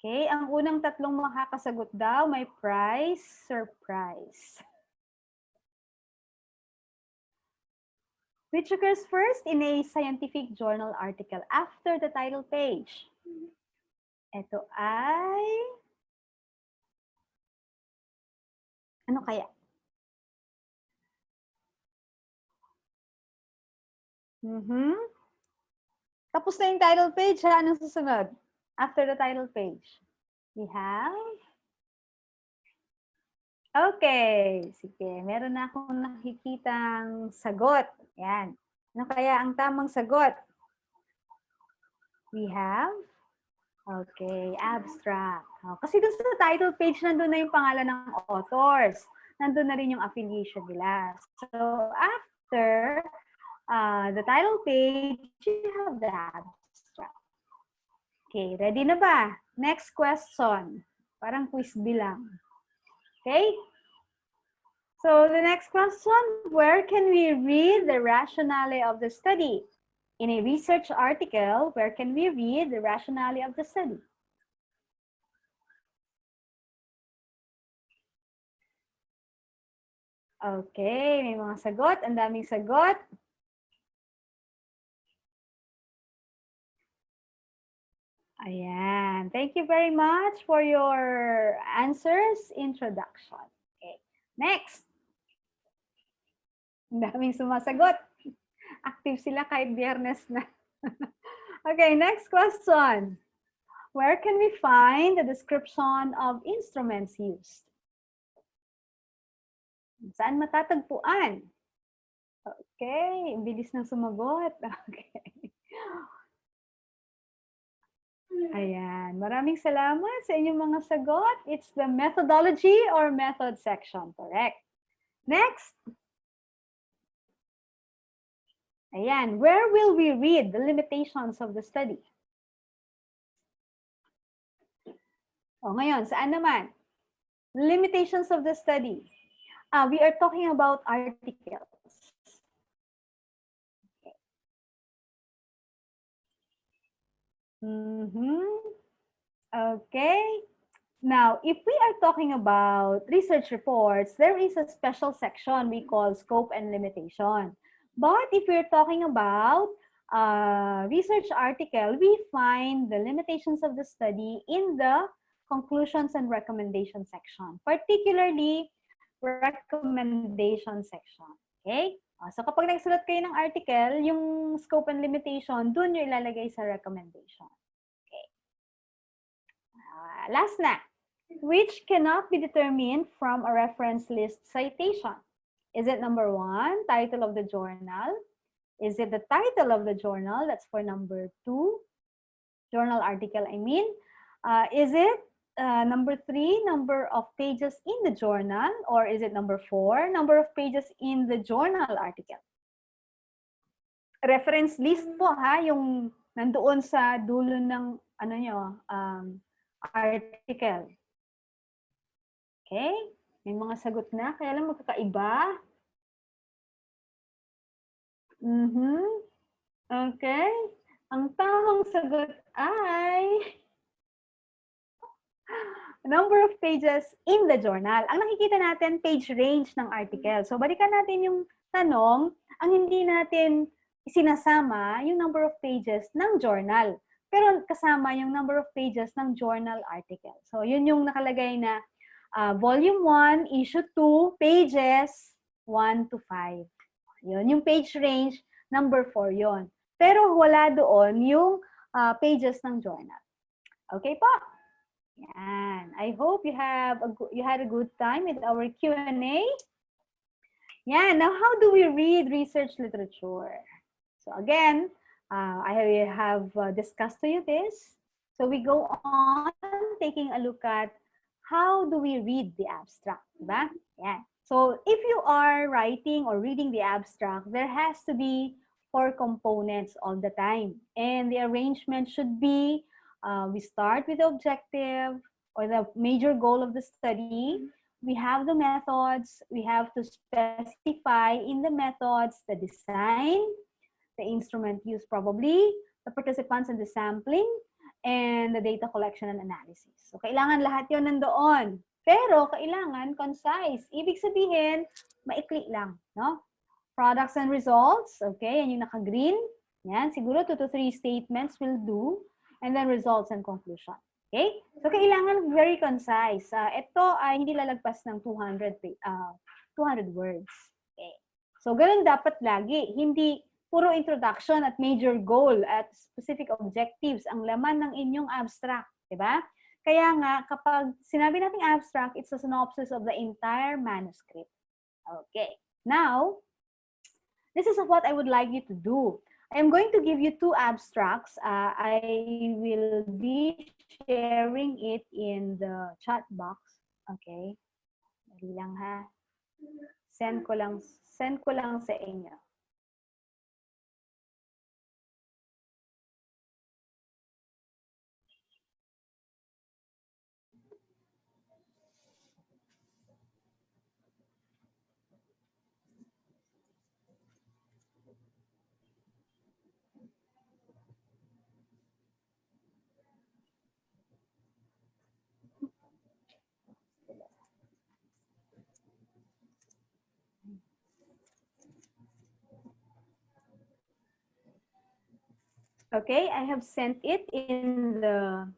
Okay, ang unang tatlong makakasagot daw, may prize, surprise. Which occurs first in a scientific journal article after the title page? Ito ay... Ano kaya? Tapos na yung title page, ha? Anong susunod? After the title page, we have... Okay, sige. Meron na akong nakikitang sagot. Yan. Ano kaya ang tamang sagot? We have, okay, abstract. Kasi dun sa title page, nandun na yung pangalan ng authors. Nandun na rin yung affiliation nila. So after the title page, you have the abstract. Okay, ready na ba? Next question. Parang quiz bilang. Okay? So the next question, where can we read the rationale of the study? In a research article, where can we read the rationale of the study? Okay, may mga sagot. Ang daming sagot. Ayan. Thank you very much for your answers. Introduction. Okay. Next. Ang daming sumasagot. Active sila kahit biyernes na. Okay, next question. Where can we find the description of instruments used? Saan matatagpuan? Okay, bilis ng sumagot. Okay. Ayan, maraming salamat sa inyong mga sagot. It's the methodology or method section, correct? Next. Ayan, where will we read the limitations of the study? O ngayon, saan naman? Limitations of the study. We are talking about articles. Okay. Now, if we are talking about research reports, there is a special section we call scope and limitation. But if we're talking about research article, we find the limitations of the study in the conclusions and recommendation section, particularly recommendation section. Okay? So kapag nagsulat kayo ng article, yung scope and limitation, dun yung ilalagay sa recommendation. Okay. Last na. Which cannot be determined from a reference list citation? Is it number 1, title of the journal? Is it the title of the journal? That's for number 2, journal article, I mean. Is it number 3, number of pages in the journal? Or is it number 4, number of pages in the journal article? Reference list po ha, yung nandoon sa dulo ng ano nyo, article. Okay? May mga sagot na, kaya lang magkakaiba. Okay. Ang tamang sagot ay number of pages in the journal. Ang nakikita natin, page range ng article. So, balikan natin yung tanong, ang hindi natin sinasama yung number of pages ng journal. Pero kasama yung number of pages ng journal article. So, yun yung nakalagay na Volume 1, Issue 2, pages 1 to 5. Yun, yung page range, number 4 yon. Pero wala doon yung pages ng journal. Okay po? Yan. I hope you had a good time with our Q&A. Yan. Now, how do we read research literature? So again, I have discussed to you this. So we go on taking a look at how do we read the abstract, diba? Yeah. So if you are writing or reading the abstract, there has to be 4 components all the time. And the arrangement should be, we start with the objective or the major goal of the study. We have the methods. We have to specify in the methods the design, the instrument used probably, the participants and the sampling, and the data collection and analysis. So, kailangan lahat yun nandoon. Pero, kailangan concise. Ibig sabihin, maikli lang, no? Products and results, okay, yan yung naka-green. Yan, siguro 2 to 3 statements will do. And then results and conclusion. Okay? So, kailangan very concise. Ito ay hindi lalagpas ng 200 words. Okay? So, ganun dapat lagi. Hindi puro introduction at major goal at specific objectives ang laman ng inyong abstract, di ba? Kaya nga, kapag sinabi nating abstract, it's a synopsis of the entire manuscript. Okay. Now, this is what I would like you to do. I'm going to give you 2 abstracts. I will be sharing it in the chat box. Okay. Dali lang ha. Send ko lang sa inyo. Okay, I have sent it in the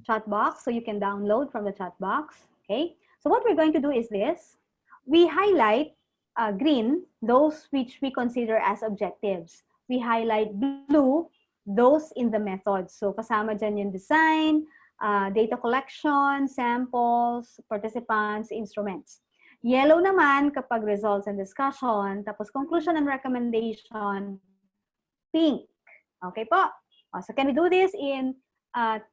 chat box, so you can download from the chat box. Okay, so what we're going to do is this. We highlight green those which we consider as objectives. We highlight blue those in the methods. So kasama dyan yung design, data collection, samples, participants, instruments. Yellow naman kapag results and discussion, tapos conclusion and recommendation, pink. Okay po? So can we do this in 10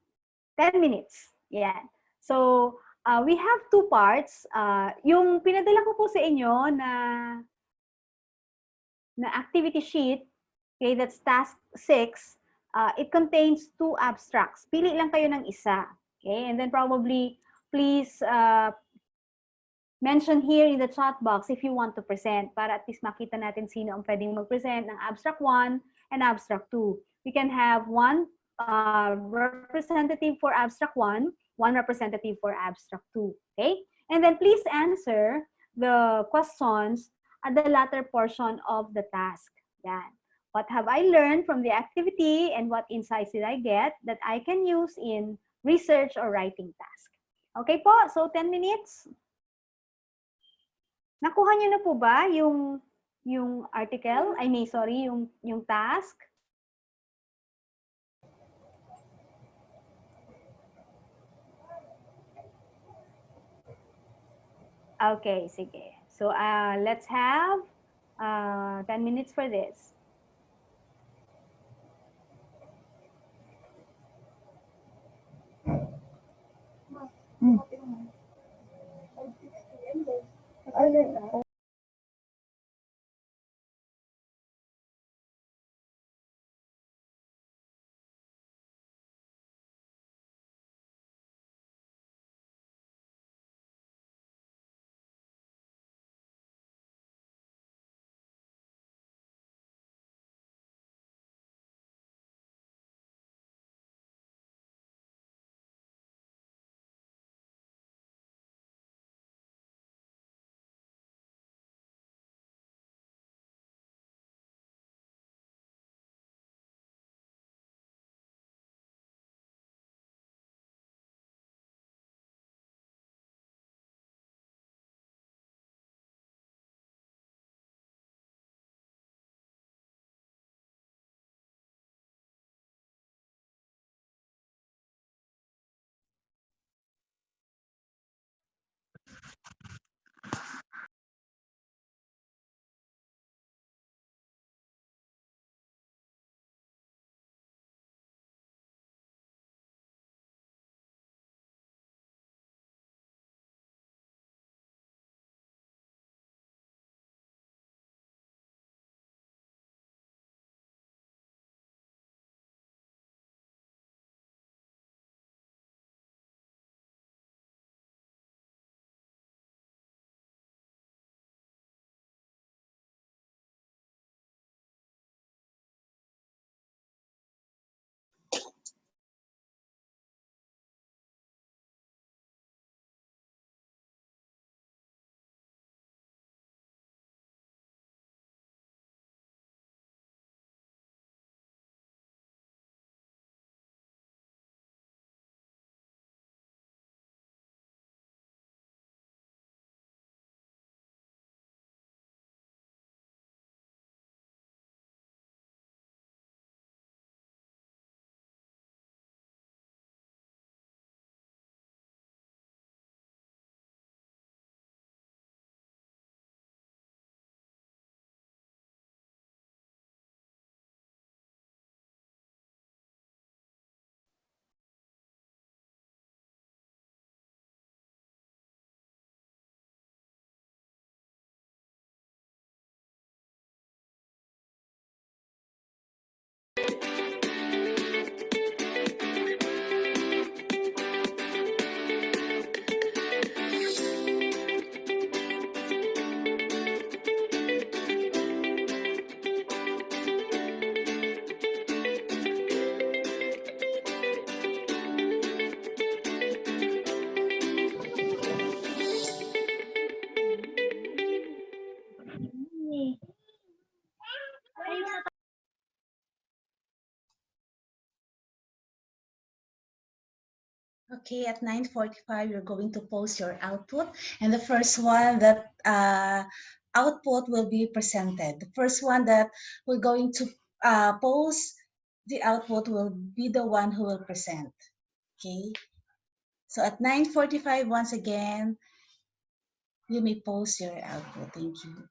minutes? Yan. So we have 2 parts. Yung pinadala ko po sa inyo na activity sheet, okay, that's task 6, it contains 2 abstracts. Pili lang kayo ng isa. Okay? And then probably, please mention here in the chat box if you want to present para at least makita natin sino ang pwedeng mag-present ng abstract 1 and abstract 2. We can have 1 representative for abstract 1, 1 representative for abstract 2. Okay? And then please answer the questions at the latter portion of the task. Yan. What have I learned from the activity and what insights did I get that I can use in research or writing task? Okay po? So 10 minutes. Nakuha niyo na po ba yung article? I mean, sorry, yung task? Okay, sige. So let's have 10 minutes for this. Okay, at 9:45, you're going to post your output. And the first one that output will be presented. The first one that we're going to post the output will be the one who will present. Okay. So at 9:45, once again, you may post your output. Thank you.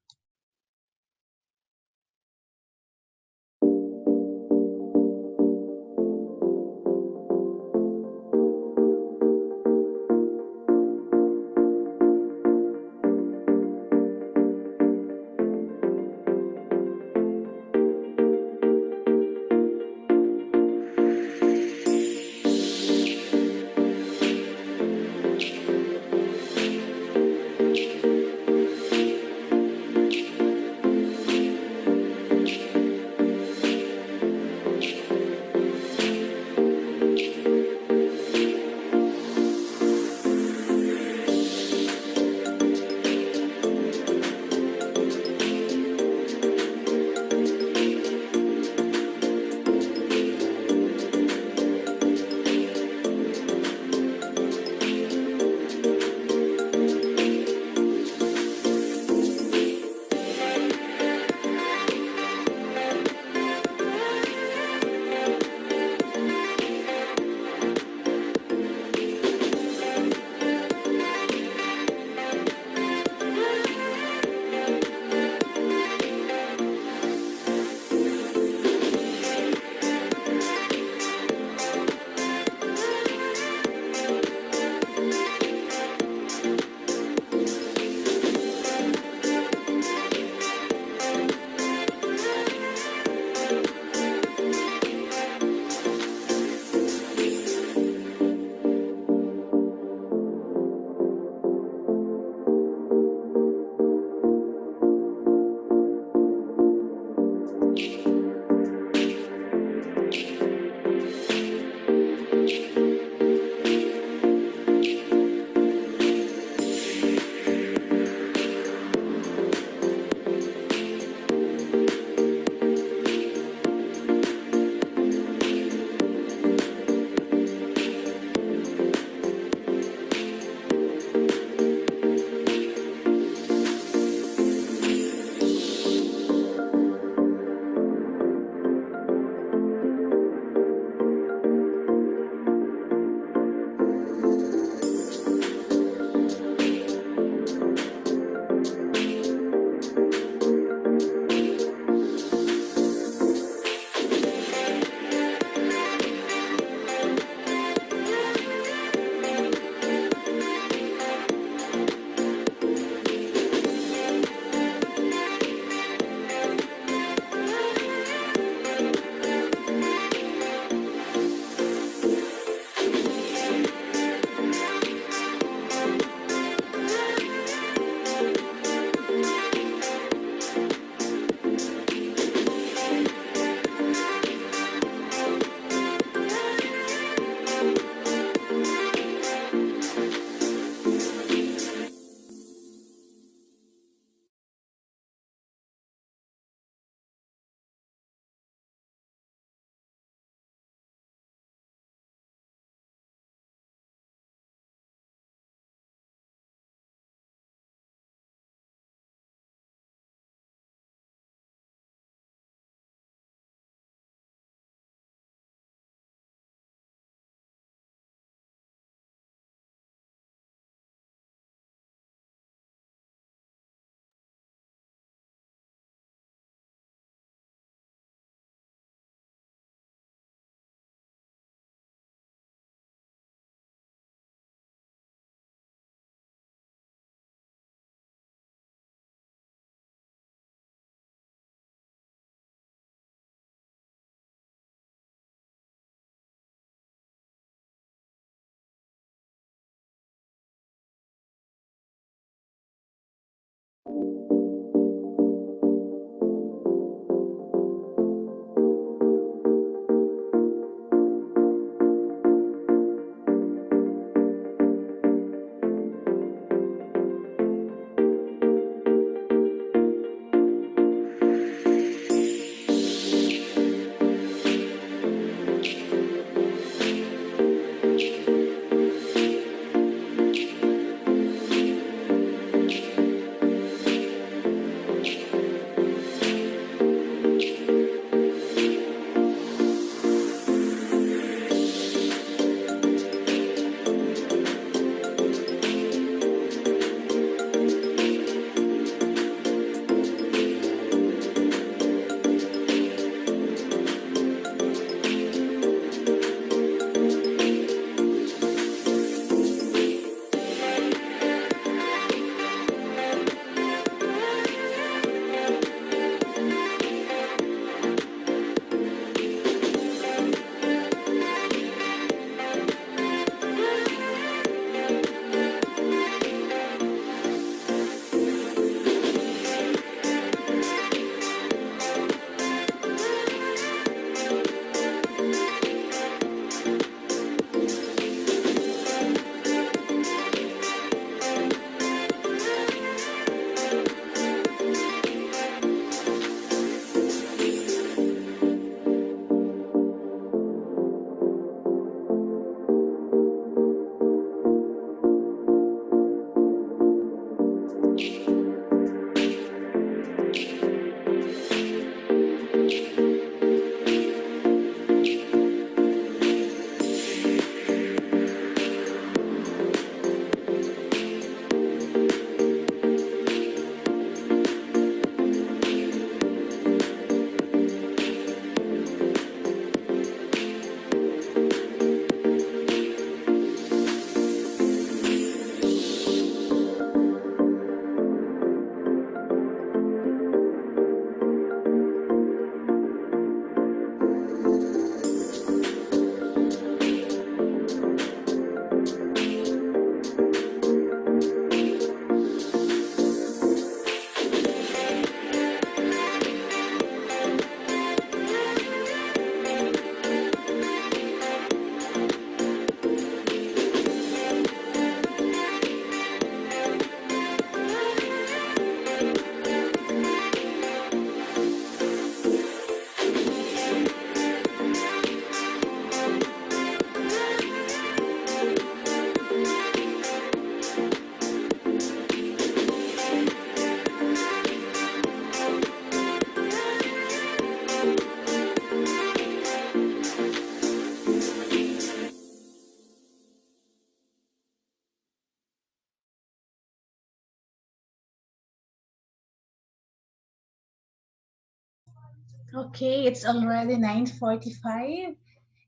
Okay, it's already 9:45.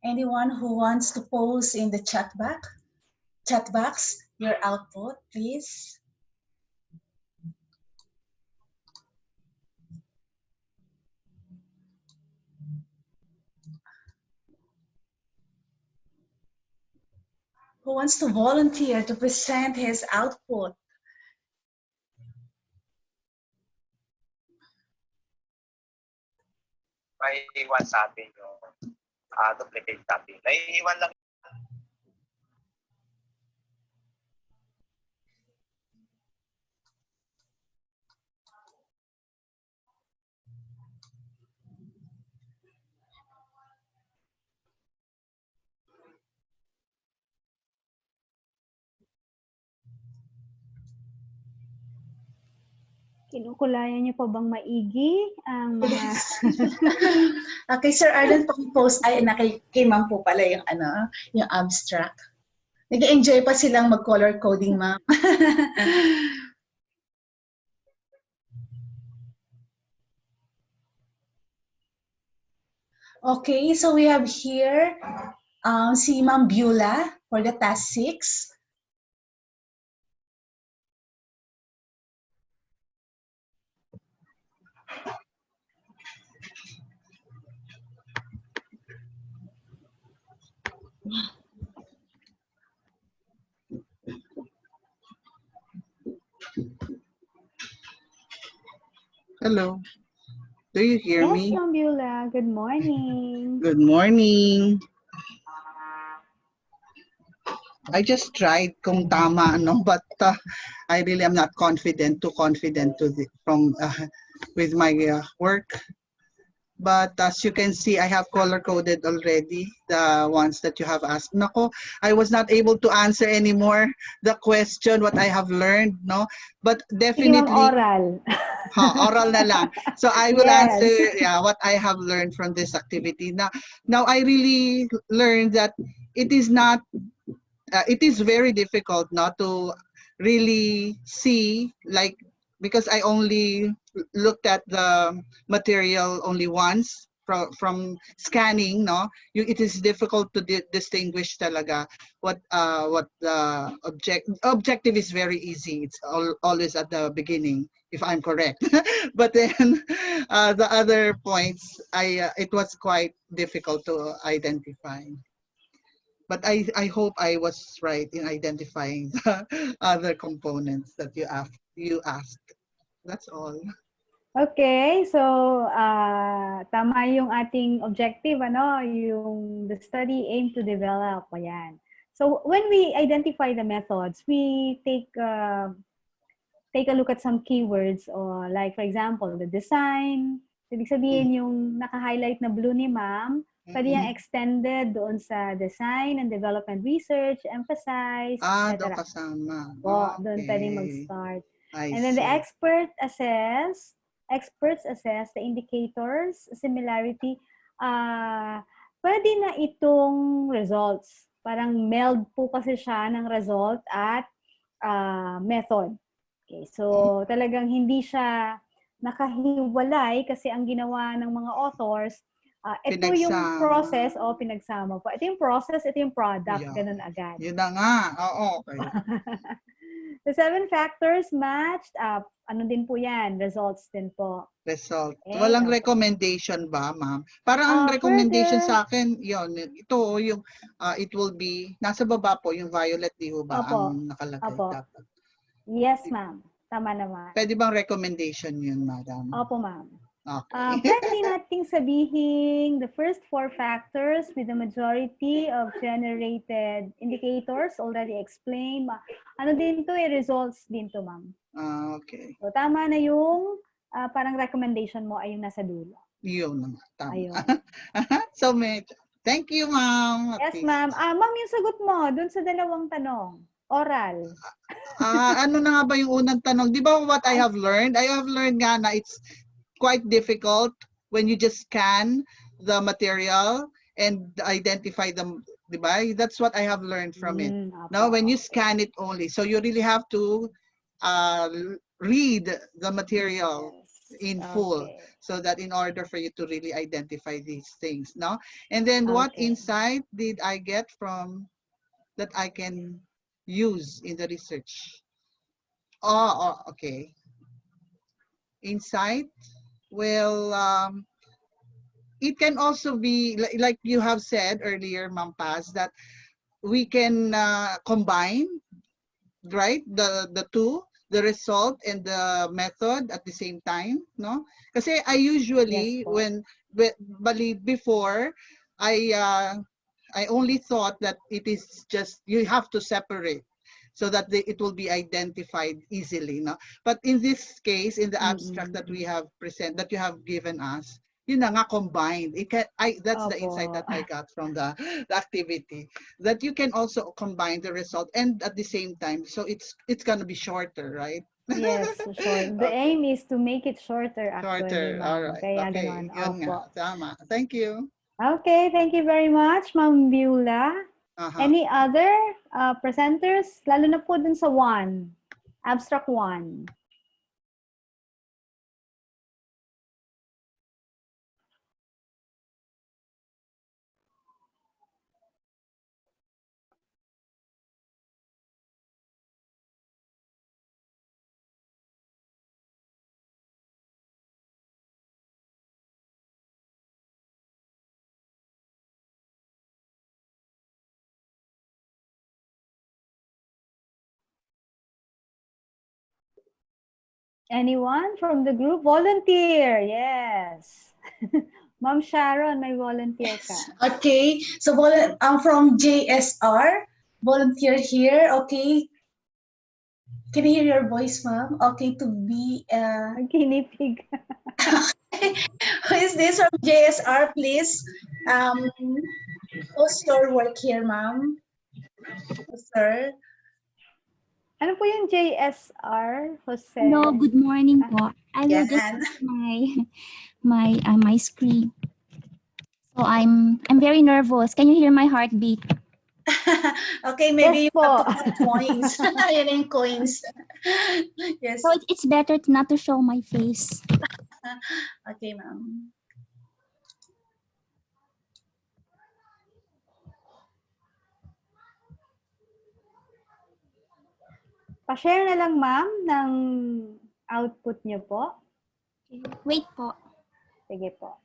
Anyone who wants to post in the chat box your output, please. Who wants to volunteer to present his output? May iwan sa atin yung duplicate copy. Naiiwan lang. Kinukulayan niyo pa bang maigi ang mga... Yes. Okay, Sir Arlen, pag-post ay kay ma'am po pala yung yung abstract. Nag-enjoy pa silang mag-color coding, ma'am. Okay, so we have here si Ma'am Beulah for the task 6. Hello. Do you hear Yes, me? Ma'am Beulah. Good morning. Good morning. I just tried kung tama, no? But I really am not too confident with my work. But as you can see, I have color-coded already the ones that you have asked. Nako, I was not able to answer anymore the question, what I have learned, no? But Sige, Ma'am, definitely... oral. Oral na lang. So I will Yes. answer what I have learned from this activity. Now I really learned that it is not, it is very difficult not to really see, like, because I only looked at the material only once from scanning, no? It is difficult to distinguish talaga what the objective is very easy. It's always at the beginning, if I'm correct. But then the other points, it was quite difficult to identify. But I hope I was right in identifying the other components that you asked. That's all. Okay, so tama yung ating objective, yung the study aim to develop. Ayan. So when we identify the methods, we take a look at some keywords, or like for example, the design. Ibig sabihin yung naka-highlight na blue ni Ma'am, pwede yung extended doon sa design and development research, emphasize, etc. Doon kasama. Doon pwede mag-start. I And then the see. experts assess the indicators, similarity. Pwede na itong results. Parang meld po kasi siya ng result at method. Okay, so talagang hindi siya nakahiwalay kasi ang ginawa ng mga authors, ito yung process o pinagsama po. Ito yung process, ito yung product, ganun agad. Yun na nga. Oo, okay. The 7 factors matched up. Ano din po yan? Results din po. Result. Okay, Walang recommendation ba, ma'am? Parang ang recommendation sa akin, ito yung it will be, nasa baba po, yung violet, di ho ba, ang nakalagay dapat? Yes, ma'am. Tama naman. Pwede bang recommendation yun, madam? Opo, ma'am. Okay. Pwede nating sabihin the first 4 factors with the majority of generated indicators already explained. Ano din to, results din to, ma'am. Okay. So, tama na yung parang recommendation mo ay yung nasa dulo. Yun naman. Tama. Ayun. So, thank you, ma'am. Yes, ma'am. Ma'am, yung sagot mo dun sa 2 tanong. Oral. Ano na nga ba yung unang tanong? Di ba what I have learned? I have learned nga na it's quite difficult when you just scan the material and identify them, di ba? That's what I have learned from it. Now, when you scan it only, so you really have to read the material in full, Okay. so that in order for you to really identify these things, no? And then what Okay. insight did I get from that I can use in the research? Oh, okay. Insight. Well, it can also be like you have said earlier, Ma'am Paz, that we can combine, right, the two, the result and the method at the same time, no? Kasi I usually, Yes po. bali before, I only thought that it is just you have to separate so that it will be identified easily, no? But in this case, in the abstract that we have that you have given us, yun na nga, combined. That's the insight that I got from the activity, that you can also combine the result and at the same time, so it's gonna be shorter, right? Yes, short. The Okay. aim is to make it shorter actually, Shorter. All ma'am. right. Kaya Okay. ganon. Yun nga. Opo. Tama. Thank you. Okay, thank you very much, Ma'am Beulah. Any other presenters? Lalo na po dun sa one, abstract one. Anyone from the group? Volunteer, yes. Ma'am Sharon, may volunteer ka. Okay, so I'm from JSR, volunteer here. Okay, can you hear your voice, ma'am? Okay, to be Kinipig. who is this from JSR, please? What's your work here, ma'am? Sir? Ano po yung JSR, Jose? Hello, good morning po. I will just Yan. share my screen. So I'm very nervous. Can you hear my heartbeat? Okay, maybe Yes you have po. to put coins. Yan yung coins. Yes. So it's better not to show my face. Okay, ma'am. Pa-share na lang, ma'am, ng output niyo po. Wait po. Sige po.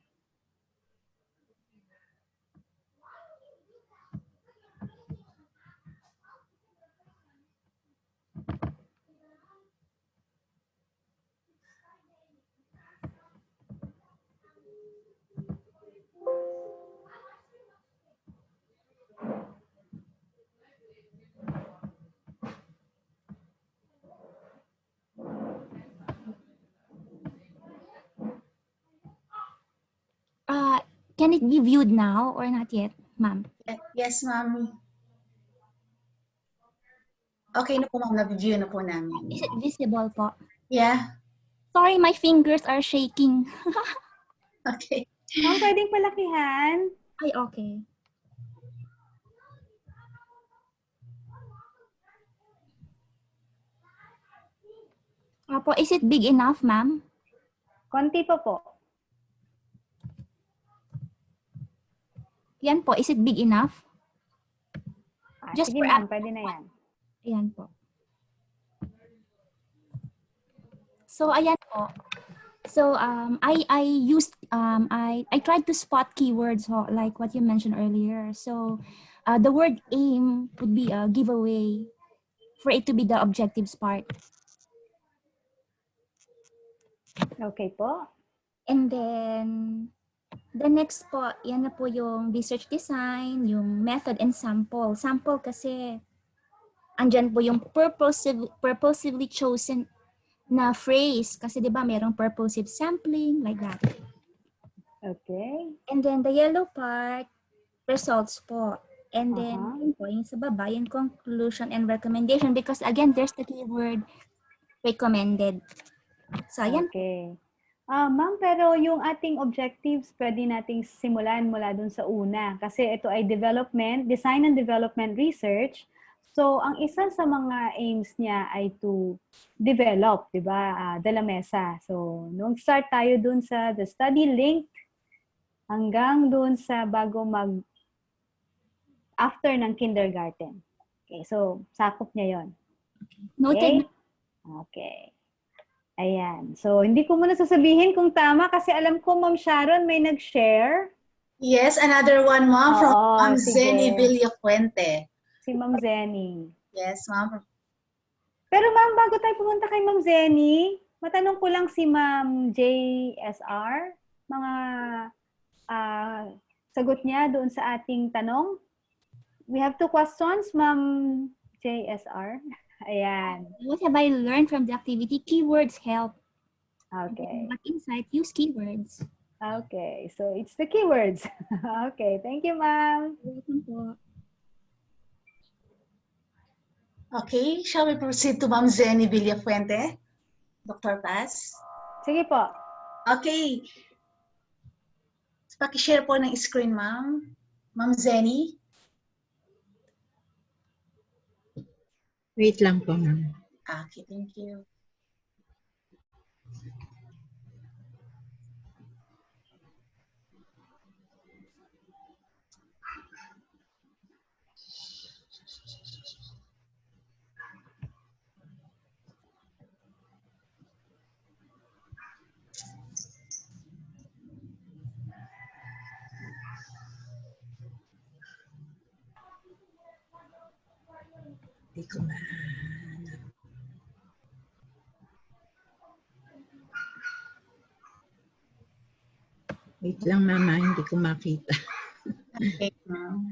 Can it be viewed now or not yet, ma'am? Yes, ma'am. Okay na po, ma'am. Na-view na po namin. Is it visible po? Yeah. Sorry, my fingers are shaking. Okay. Ma'am, pwedeng palakihan? Ay, okay. Apo, is it big enough, ma'am? Konti pa po. Yan po, is it big enough? Just sige for ma'am, pwede na yan. Ayan po. So, ayan po. So, I used, I tried to spot keywords, like what you mentioned earlier. So, the word aim would be a giveaway for it to be the objectives part. Okay po. And then, the next po, yan na po yung research design, yung method and sample. Sample kasi, andyan po yung purposively chosen na phrase. Kasi di ba merong purposive sampling, like that. Okay. And then the yellow part, results po. And then, yun po, yung sa baba, yung conclusion and recommendation. Because again, there's the keyword recommended. So, ayan. Okay. Ma'am, pero yung ating objectives, pwede nating simulan mula dun sa una. Kasi ito ay design and development research. So, ang isa sa mga aims niya ay to develop, di ba, de la mesa. So, nung start tayo dun sa the study link hanggang dun sa bago after ng kindergarten. Okay, so, sakop niya yon. Noted. Okay? Okay. Ayan. So, hindi ko muna sasabihin kung tama kasi alam ko, Ma'am Sharon, may nag-share. Yes, another one, Ma'am, from Oo, Ma'am sige. Zenny Villafuente. Si Ma'am Zenny. Yes, Ma'am. Pero Ma'am, bago tayo pumunta kay Ma'am Zenny, matanong ko lang si Ma'am JSR, mga sagot niya doon sa ating tanong. We have 2 questions, Ma'am JSR. Ayan. What have I learned from the activity? Keywords help. Okay. But insight, use keywords. Okay. So, it's the keywords. Okay. Thank you, Ma'am. Welcome po. Okay, shall we proceed to Ma'am Zenny Villafuente? Dr. Paz? Sige po. Okay. Paki-share po ng screen, Ma'am. Ma'am Zenny? Wait lang po, ma'am. Okay, thank you. Hindi ko mahanap. Wait lang, mama. Hindi ko makita. Okay, Ma'am.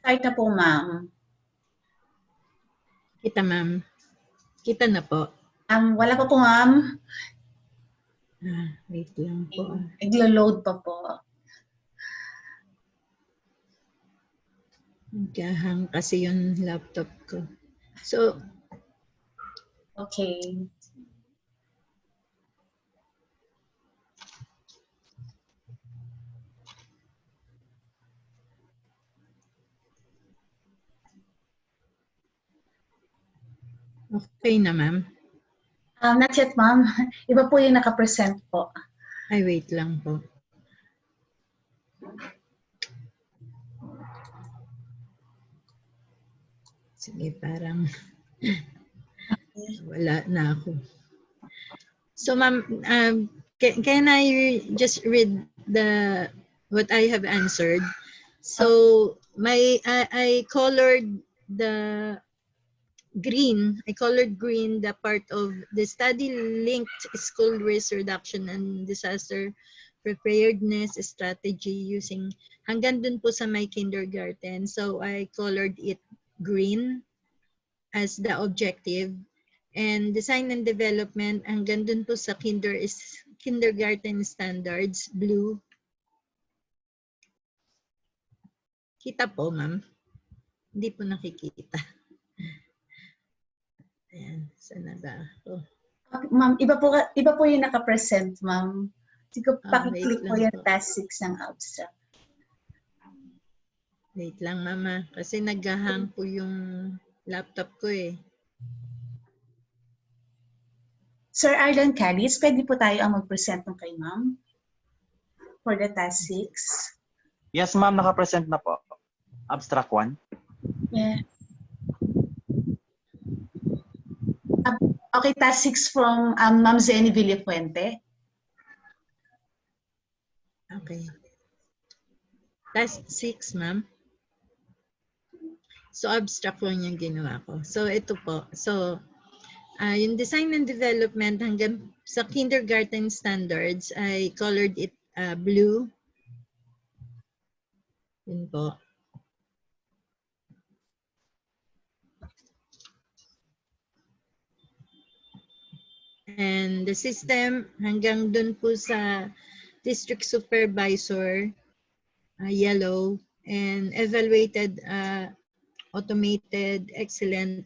Start na po, Ma'am. Kita, ma'am. Kita na po. Wala pa po, Ma'am. Wait lang po. Naglo-load pa po. Nagkahang kasi yung laptop ko. So, okay. Okay na, ma'am. Not yet, Ma'am. Iba po yung nakapresent po. Ay, wait lang po. Sige, parang wala na ako. So, ma'am, can I just read what I have answered? So, I colored the green. I colored green the part of the study-linked school risk reduction and disaster preparedness strategy using hanggang dun po sa my kindergarten. So, I colored it green as the objective. And design and development, hanggang dun po sa kindergarten standards, blue. Kita po, ma'am. Hindi po nakikita. Ayan, sana ba ako? Ma'am, iba po yung nakapresent, Ma'am. Sige, pakiclick po yung task 6 ng abstract. Wait lang, mama. Kasi naghahang po yung laptop ko eh. Sir Arlan Callis, pwede po tayo ang mag-present ng kay Ma'am for the task 6. Yes, ma'am. Naka-present na po. Abstract 1. Yeah. Okay, task 6 from Ma'am Zenny Villafuente. Okay. Task 6, ma'am. So, abstract lang yung ginawa ko. So, ito po. So, yung design and development hanggang sa kindergarten standards, I colored it blue. Yun po. And the system, hanggang dun po sa district supervisor, yellow, and evaluated automated, excellent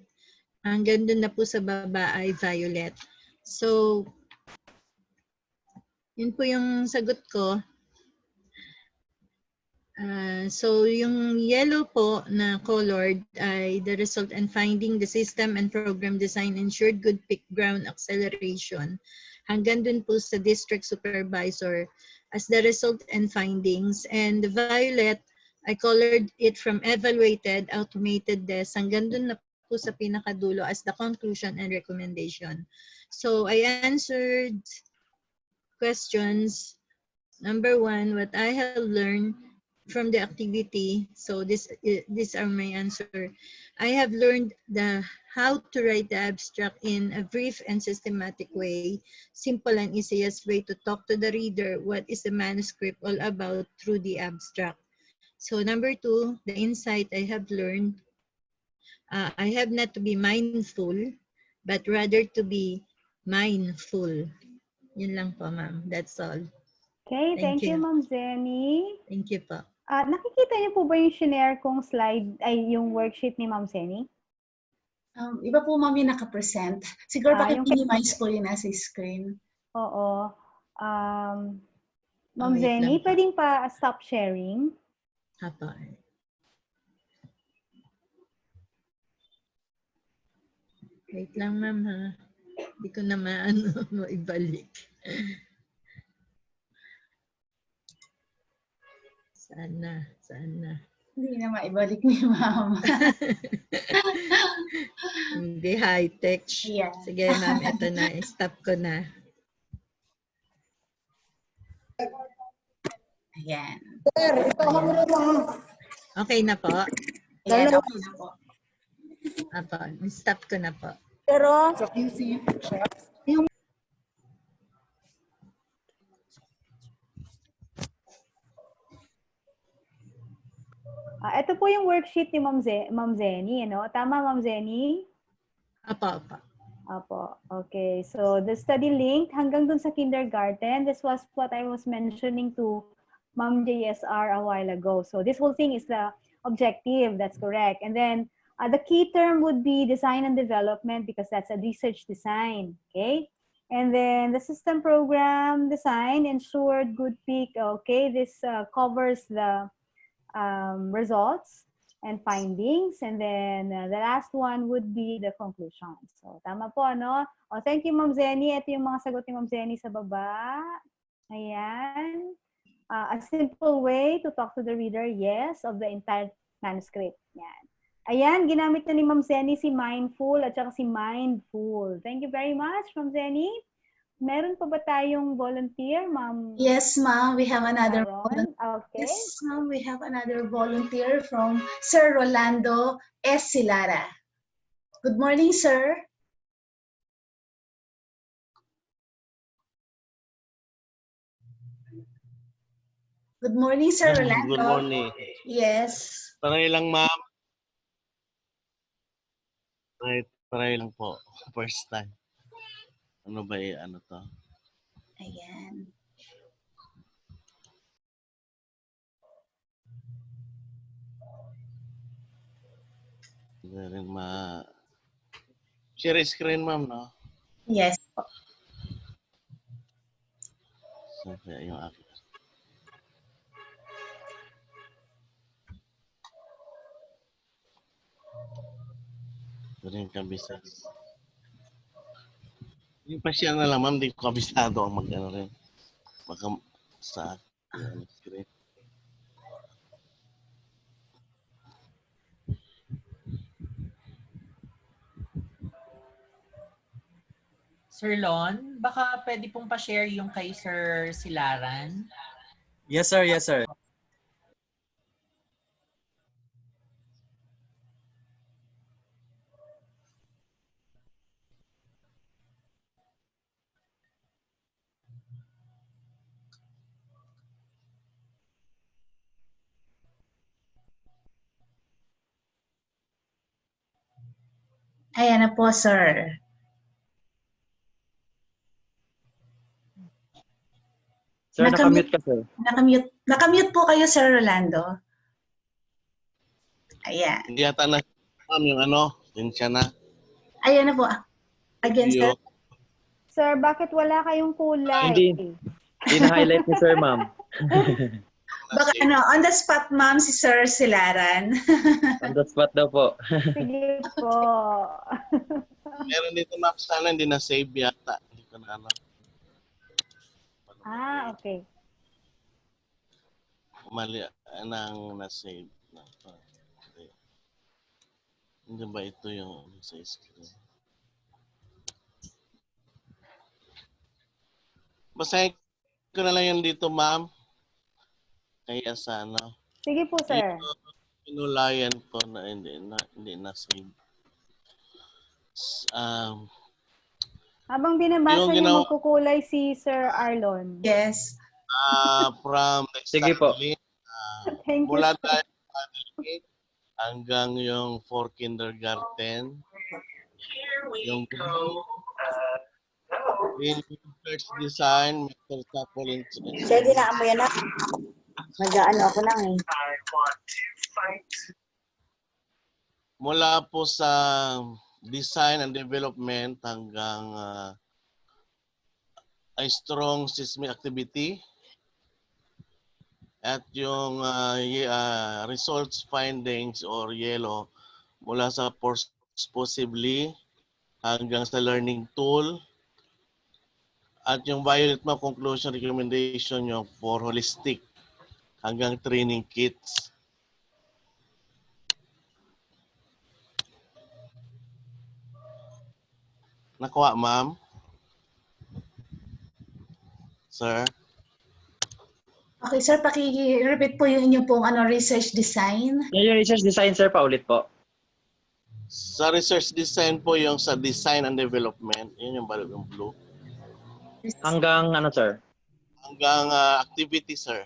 Hanggang dun na po sa baba ay violet. So, yun po yung sagot ko. So, yung yellow po na colored ay the result and finding the system and program design ensured good peak ground acceleration. Hanggang dun po sa district supervisor as the result and findings. And the violet, I colored it from evaluated, automated desk. Hanggang dun na po sa pinakadulo as the conclusion and recommendation. So, I answered questions. Number 1, what I have learned from the activity. So these are my answer. I have learned how to write the abstract in a brief and systematic way, simple and easiest way to talk to the reader what is the manuscript all about through the abstract. So number 2, the insight I have learned, I have not to be mindful, but rather to be mindful. Yun lang po, ma'am. That's all. Okay, thank you, Ma'am Zenny. Thank you po. Nakikita niyo po ba yung shinare kong slide, ay yung worksheet ni Ma'am Zenny? Iba po, ma'am, yung nakapresent. Siguro pakipinimize po yun nasa screen. Oo. Ma'am Zenny, pwedeng pa stop sharing? Apa. Wait lang, ma'am, ha? Hindi ko na maibalik. Sana. Hindi na maibalik ni ma'am. Hindi, high-tech. Yeah. Sige, ma'am, ito na. Stop ko na. Ayan. Okay na po? Ayan, okay na po. Apo, stop ko na po. Pero, Ito po yung worksheet ni Ma'am Zenny, no? Tama, Ma'am Zenny? Apo. Apo. Okay. So, the study link hanggang dun sa kindergarten, this was what I was mentioning to Ma'am JSR a while ago. So, this whole thing is the objective. That's correct. And then, the key term would be design and development because that's a research design. Okay? And then, the system program design ensured good peak. Okay? This covers the results and findings, and then the last one would be the conclusion. So, tama po, no? Thank you, Ma'am Zenny. Ito yung mga sagot ni Ma'am Zenny sa baba. Ayan. A simple way to talk to the reader, yes, of the entire manuscript. Ayan. Ayan, ginamit na ni Ma'am Zenny si mindful at saka si mindful. Thank you very much, Ma'am Zenny. Meron pa ba tayong volunteer, Ma'am? Yes, ma'am. We have another volunteer. Okay. Yes, ma'am. We have another volunteer from Sir Rolando S. Silara. Good morning, sir. Good morning, Sir Rolando. Good morning. Yes. Paray lang, ma'am. Paray lang po. First time. Ano ba ano to? Ayan. Hindi rin share screen, ma'am, no? Yes. So, kaya yung akin. Ito rin kabisa. Yung pa siya na lang, ma'am, di ko kabisado ang mag-ano rin. Baka sa screen. Sir Lon, baka pwede pong pa-share yung kay Sir Silaran? Yes, sir. Yes, sir. Ayan na po, sir. Sir, nakamute ka, sir. Nakamute po kayo, Sir Rolando. Ayan. Hindi yata na, ma'am, yung ano, yun siya na. Ayan na po. Again, sir. Sir, bakit wala kayong kulay? Hindi na-highlight ni sir, ma'am. Baka on the spot, ma'am, si Sir Silaran. On the spot daw po. Sige po. Meron dito ma'am, sana hindi na-save yata. Hindi ko na ano. Okay. Mali nang na-save. Hindi ba ito yung sa screen? Basahin ko na lang yan dito, ma'am. Kaya sana. Sige po, sir. Pinulayan ko na hindi na-save. Habang binabasa Yung niyo, magkukulay si Sir Arlon. Yes. From next Sige po. Thank you, mula sir. tayo hanggang yung 4 kindergarten. Yung research design, method couple. Sige na, mo yan na. Mag-ano ako lang eh. Mula po sa design and development hanggang a strong seismic activity at yung results findings or yellow mula sa possibly hanggang sa learning tool at yung violet mo conclusion recommendation yung for holistic hanggang training kits. Nakuha, ma'am? Sir? Okay, sir, paki-repeat po yung inyong pong research design. Yung research design, sir, paulit po. Sa research design po yung sa design and development. Yun yung balot ng blue. Hanggang ano, sir? Hanggang activity, sir.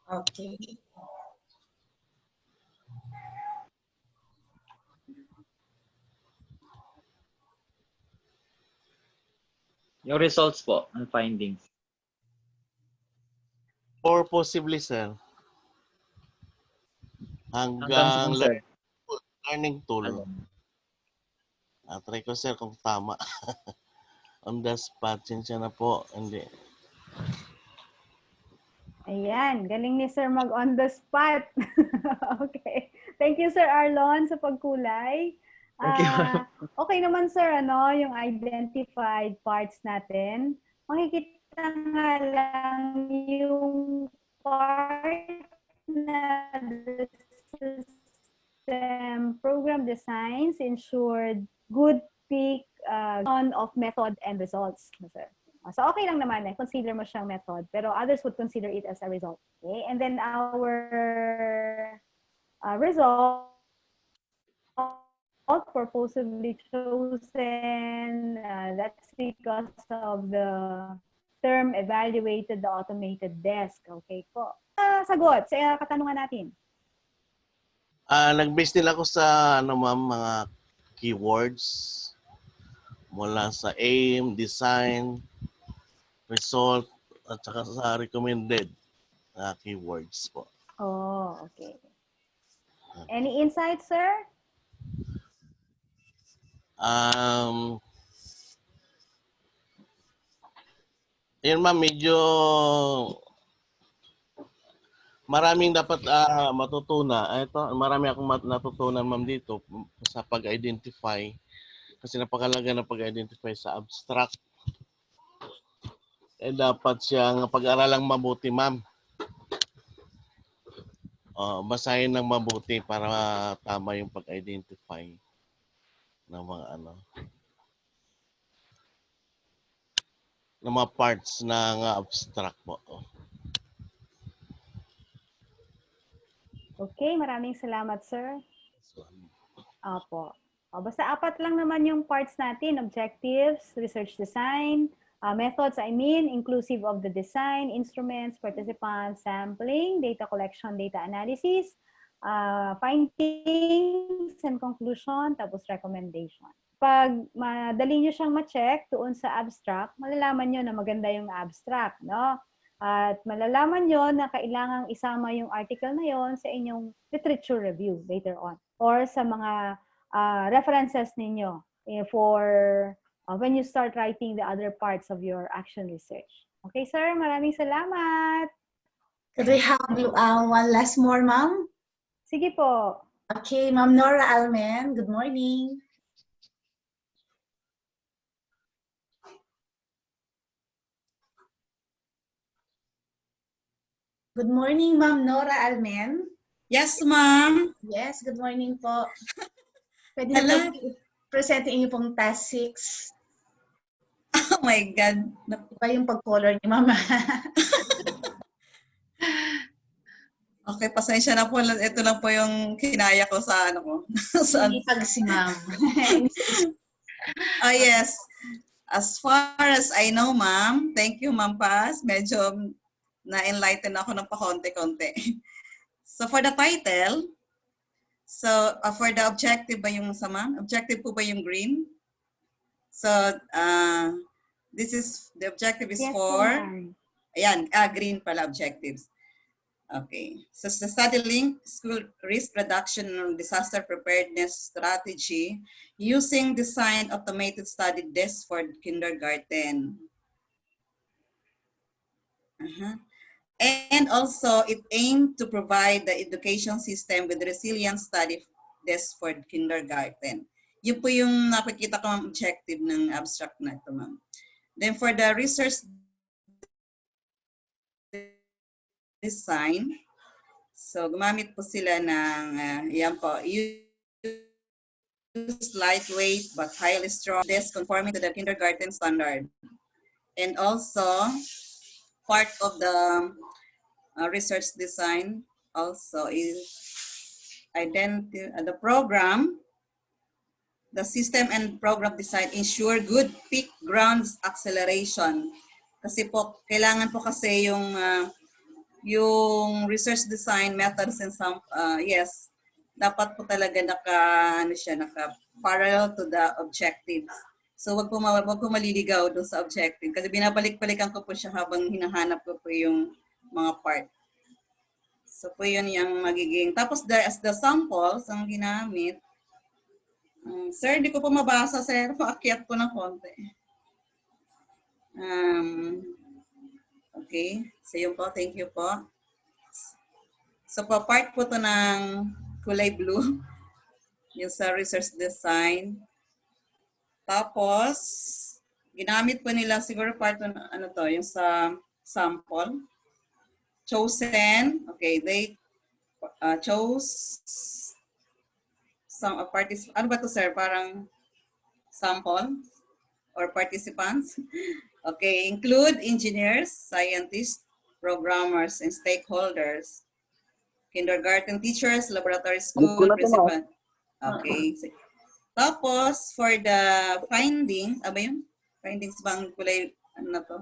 Okay. Yung results po, and findings. Or possibly, sir. Hanggang learning tool. Try ko, sir, kung tama. On the spot, siya na po. Hindi. Ayan, galing ni Sir mag on the spot. Okay. Thank you, Sir Arlon, sa pagkulay. Thank you. Okay naman, sir, yung identified parts natin. Makikita nga lang yung part na the system program designs ensured good peak of method and results, sir. So okay lang naman, consider mo siyang method, pero others would consider it as a result. Okay? And then our result purposefully chosen, that's because of the term evaluated the automated desk. Okay po. Sagot sa katanungan natin. Nag-base din ako sa ma'am, mga keywords mula sa aim, design, result, at saka sa recommended keywords po. Oh, okay. Any insights, sir? Yun ma'am, medyo maraming dapat matutunan. Ito, marami akong natutunan ma'am dito sa pag-identify. Kasi napakalaga na pag-identify sa abstract. Dapat siyang pag-aralang mabuti ma'am. Basahin ng mabuti para tama yung pag-identify ng mga ng mga parts ng abstract po. Okay, maraming salamat, sir. Opo. Basta 4 lang naman yung parts natin, objectives, research design, methods, inclusive of the design, instruments, participants, sampling, data collection, data analysis, findings and conclusion, tapos recommendation. Pag madali nyo siyang ma-check doon sa abstract, malalaman nyo na maganda yung abstract, no? At malalaman nyo na kailangang isama yung article na yon sa inyong literature review later on. Or sa mga references ninyo for when you start writing the other parts of your action research. Okay, sir. Maraming salamat. Could we have one last more, ma'am? Sige po. Okay, Ma'am Nora Almen, good morning. Good morning, Ma'am Nora Almen. Yes, ma'am. Yes, good morning po. Pwede na po present inyo pong task 6. Oh my God. Iba yung pag-color ni Mama. Okay, pasensya na po. Ito lang po yung kinaya ko sa ano ko. Hindi pag si Ma'am. Yes. As far as I know, ma'am, thank you, Ma'am Paz. Medyo na-enlighten ako ng pakonti-konti. So for the title, so for the objective ba yung sa ma'am? Objective po ba yung green? So this is, the objective is yes, for, ayan, green pala objectives. Okay, so the study link, school risk reduction and disaster preparedness strategy using design automated study desk for kindergarten. And also, it aimed to provide the education system with resilient study desk for kindergarten. Yun po yung napakita ko ang objective ng abstract na ito, ma'am. Then for the research design, so gumamit po sila ng, yan po, use lightweight but highly strong desk conforming to the kindergarten standard. And also, part of the research design also is the program, the system and program design ensure good peak grounds acceleration. Kasi po, kailangan po kasi yung research design methods and some, yes, dapat po talaga naka-parallel to the objectives. So wag po maliligaw doon sa objective kasi binabalik-balikan ko po siya habang hinahanap ko po yung mga part. So po yun yung magiging. Tapos as the samples ang ginamit, sir, di ko po mabasa, sir. Paakyat po ng konti. Okay. So yun po. Thank you po. So po, part po to ng kulay blue. Yung sa research design. Tapos, ginamit po nila siguro part po na, ano to, yung sa sample. Chosen. Okay. They chose some participants. Ano ba to, sir? Parang sample or participants. Okay, include engineers, scientists, programmers, and stakeholders, kindergarten teachers, laboratory school, principal. Okay. Tapos, for the findings, ba yun? Findings bang kulay, ano na to?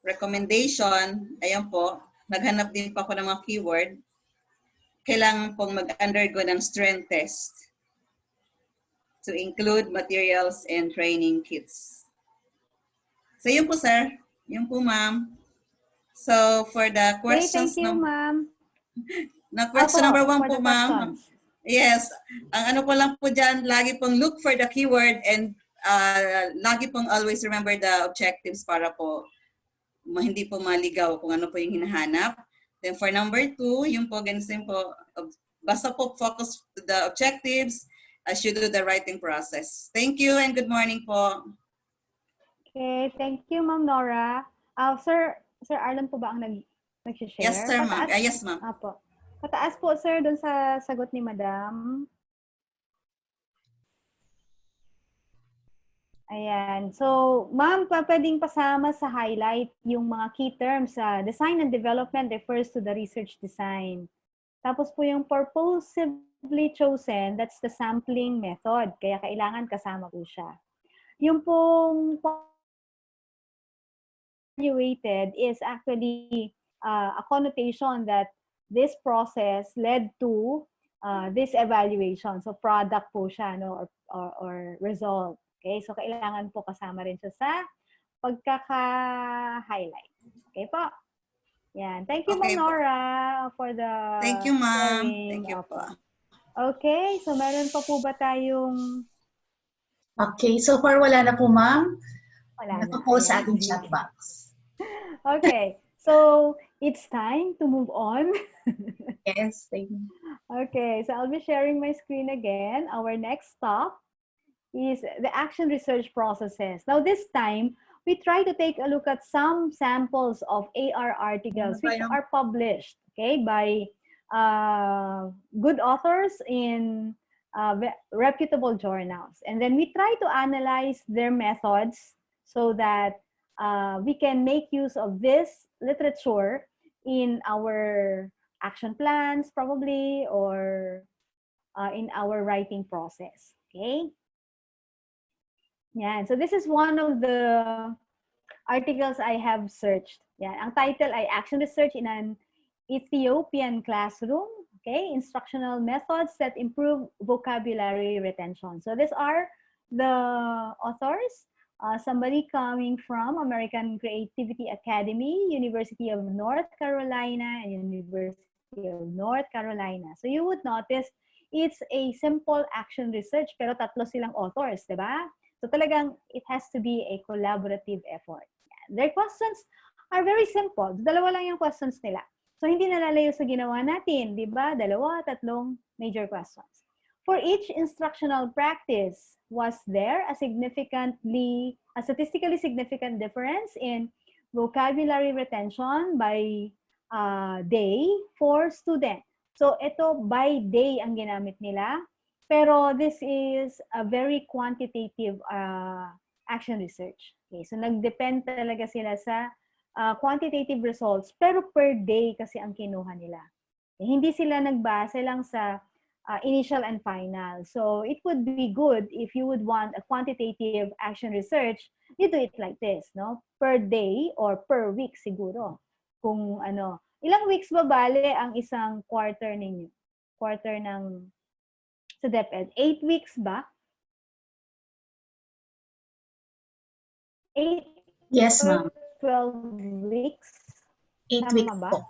Recommendation, ayan po, naghanap din pa ako ng mga keyword. Kailangan pong mag-undergo ng strength test to include materials and training kits. So yun po, sir. Yun po, ma'am. So for the questions, thank you, ma'am. Na question number 1 po, ma'am. Yes. Ang ano po lang po dyan, lagi pong look for the keyword and lagi pong always remember the objectives para po hindi po maligaw kung ano po yung hinahanap. Then for number 2, yung po, ganun po, basta po focus to the objectives as you do the writing process. Thank you and good morning po. Okay, thank you, Ma'am Nora. Sir Arlan po ba ang nag-share? Yes, sir, ma'am. Yes, ma'am. Apo. Pataas po, sir, doon sa sagot ni Madam. Ayan. So, ma'am, pwedeng pasama sa highlight yung mga key terms. Design and development refers to the research design. Tapos po yung purposefully chosen, that's the sampling method. Kaya kailangan kasama po siya. Yung pong evaluated is actually a connotation that this process led to this evaluation. So, product po siya, no? or result. Okay, so kailangan po kasama rin siya sa pagkaka-highlight. Okay po. Yan. Thank you, Ma'am Nora, for the Thank you, ma'am. sharing. Thank you po. Okay, so meron pa po ba tayong... Okay, so far wala na po, ma'am. Wala na. Nakapost sa Ayan, ating sige. chat box. Okay, so it's time to move on. Yes, thank you. Okay, so I'll be sharing my screen again. Our next stop is the action research processes. Now this time, we try to take a look at some samples of AR articles which are published, okay, by good authors in reputable journals. And then we try to analyze their methods so that we can make use of this literature in our action plans, probably, or in our writing process, okay? Yeah, so this is one of the articles I have searched. Yeah, ang title ay Action Research in an Ethiopian Classroom, okay? Instructional methods that improve vocabulary retention. So these are the authors. Somebody coming from American Creativity Academy, University of North Carolina, and University of North Carolina. So you would notice it's a simple action research pero tatlo silang authors, di ba? So talagang it has to be a collaborative effort. Their questions are very simple. Dalawa lang yung questions nila. So hindi nalalayo sa ginawa natin, di ba? Dalawa, tatlong major questions. For each instructional practice, was there a statistically significant difference in vocabulary retention by day for student? So ito by day ang ginamit nila. Pero this is a very quantitative action research. Okay, so nag-depend talaga sila sa quantitative results, pero per day kasi ang kinuha nila. Okay, hindi sila nagbase lang sa initial and final. So it would be good if you would want a quantitative action research, you do it like this, no? Per day or per week siguro. Kung ano, ilang weeks ba bale ang isang quarter ninyo? Quarter ng sa DepEd. 8 weeks ba? 8 Yes, ma'am. 12 weeks? 8 Tama weeks ba? po.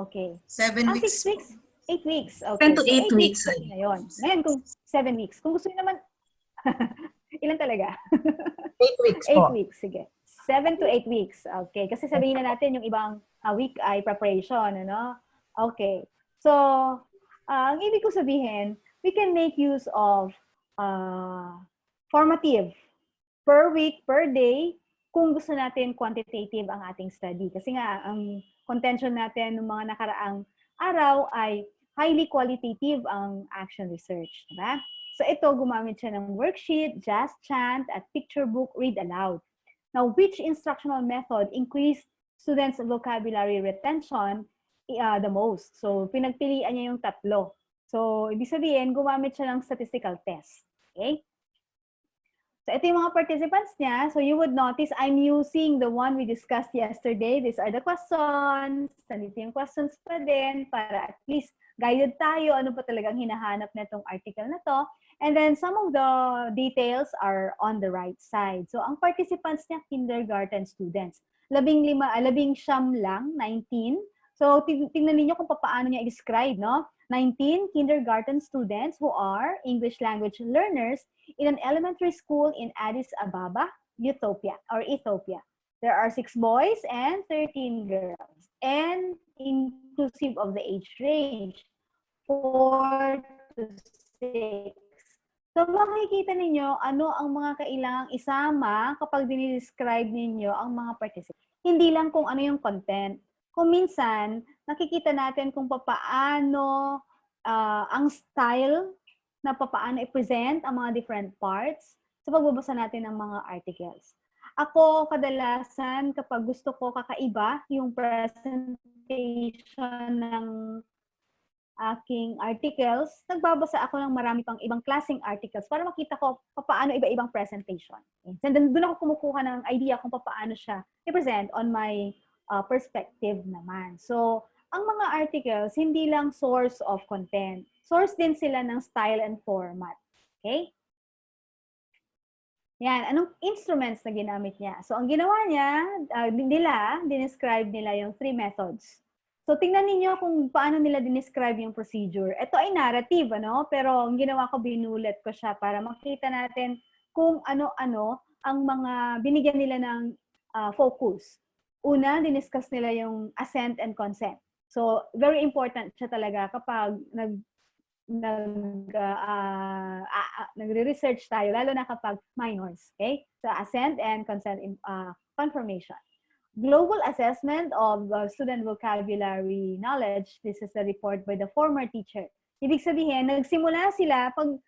Okay. 7 weeks. 6 weeks? 8 weeks. Okay. 10 to 8 so 8 weeks. Na yun. Ngayon, kung 7 weeks. Kung gusto niyo naman, ilan talaga? 8 weeks 8 po. weeks, sige. 7 to 8 weeks. Okay. Kasi sabihin na natin yung ibang week ay preparation, ano? Okay. So, ang ibig ko sabihin, we can make use of formative per week, per day, kung gusto natin quantitative ang ating study. Kasi nga, ang contention natin ng mga nakaraang araw ay highly qualitative ang action research. Diba? So ito, gumamit siya ng worksheet, just chant, at picture book, read aloud. Now, which instructional method increased students' vocabulary retention the most? So, pinagpilian niya yung tatlo. So, ibig sabihin, gumamit siya ng statistical test. Okay? So, ito yung mga participants niya. So, you would notice I'm using the one we discussed yesterday. These are the questions. Nandito yung questions pa din para at least guided tayo. Ano pa talagang hinahanap na itong article na to. And then, some of the details are on the right side. So, ang participants niya, kindergarten students. 19 lang, 19. So, tingnan niyo kung paano niya i-describe, no? 19 kindergarten students who are English language learners in an elementary school in Addis Ababa, Ethiopia. There are 6 boys and 13 girls, and inclusive of the age range, 4 to 6. So makikita ninyo ano ang mga kailangang isama kapag dinidescribe ninyo ang mga participants. Hindi lang kung ano yung content. Kung minsan, nakikita natin kung paano ang style na paano i-present ang mga different parts sa pagbabasa natin ng mga articles. Ako, kadalasan, kapag gusto ko kakaiba yung presentation ng aking articles, nagbabasa ako ng marami pang ibang klaseng articles para makita ko paano iba-ibang presentation. And then, doon ako kumukuha ng idea kung paano siya i-present on my perspective naman. So, ang mga articles, hindi lang source of content. Source din sila ng style and format. Okay? Yan. Anong instruments na ginamit niya? So, ang ginawa niya, dinescribe nila yung 3 methods. So, tingnan ninyo kung paano nila dinescribe yung procedure. Ito ay narrative, ano? Pero ang ginawa ko, binulat ko siya para makita natin kung ano-ano ang mga binigyan nila ng focus. Una, diniscuss nila yung assent and consent. So, very important siya talaga kapag nagre-research tayo, lalo na kapag minors. Okay? So, assent and consent confirmation. Global assessment of student vocabulary knowledge. This is a report by the former teacher. Ibig sabihin, nagsimula sila, kung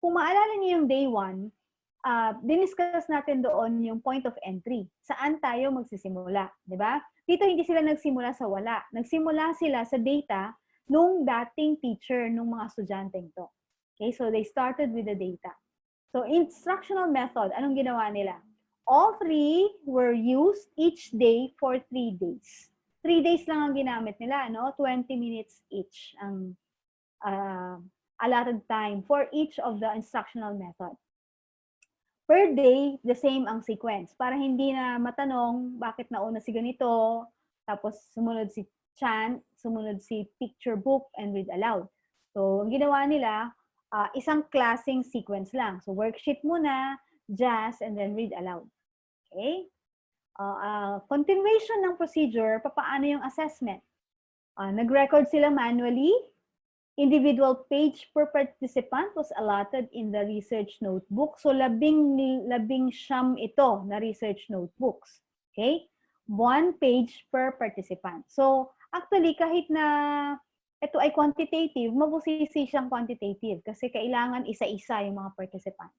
maalala niyo yung day 1, diniscuss natin doon yung point of entry. Saan tayo magsisimula, di ba? Dito hindi sila nagsimula sa wala. Nagsimula sila sa data nung dating teacher, nung mga estudyanteng to. Okay, so they started with the data. So instructional method, anong ginawa nila? All 3 were used each day for 3 days. 3 days lang ang ginamit nila, no? 20 minutes each ang allotted time for each of the instructional method. Per day, the same ang sequence. Para hindi na matanong bakit nauna si ganito, tapos sumunod si chant, sumunod si picture book, and read aloud. So, ang ginawa nila, isang klaseng sequence lang. So, worksheet muna, jazz, and then read aloud. Okay? Continuation ng procedure, papaano yung assessment? Nag-record sila manually. Individual page per participant was allotted in the research notebook. So, labing siyam ito na research notebooks. Okay? 1 page per participant. So, actually, kahit na ito ay quantitative, mabusisi siyang quantitative kasi kailangan isa-isa yung mga participants.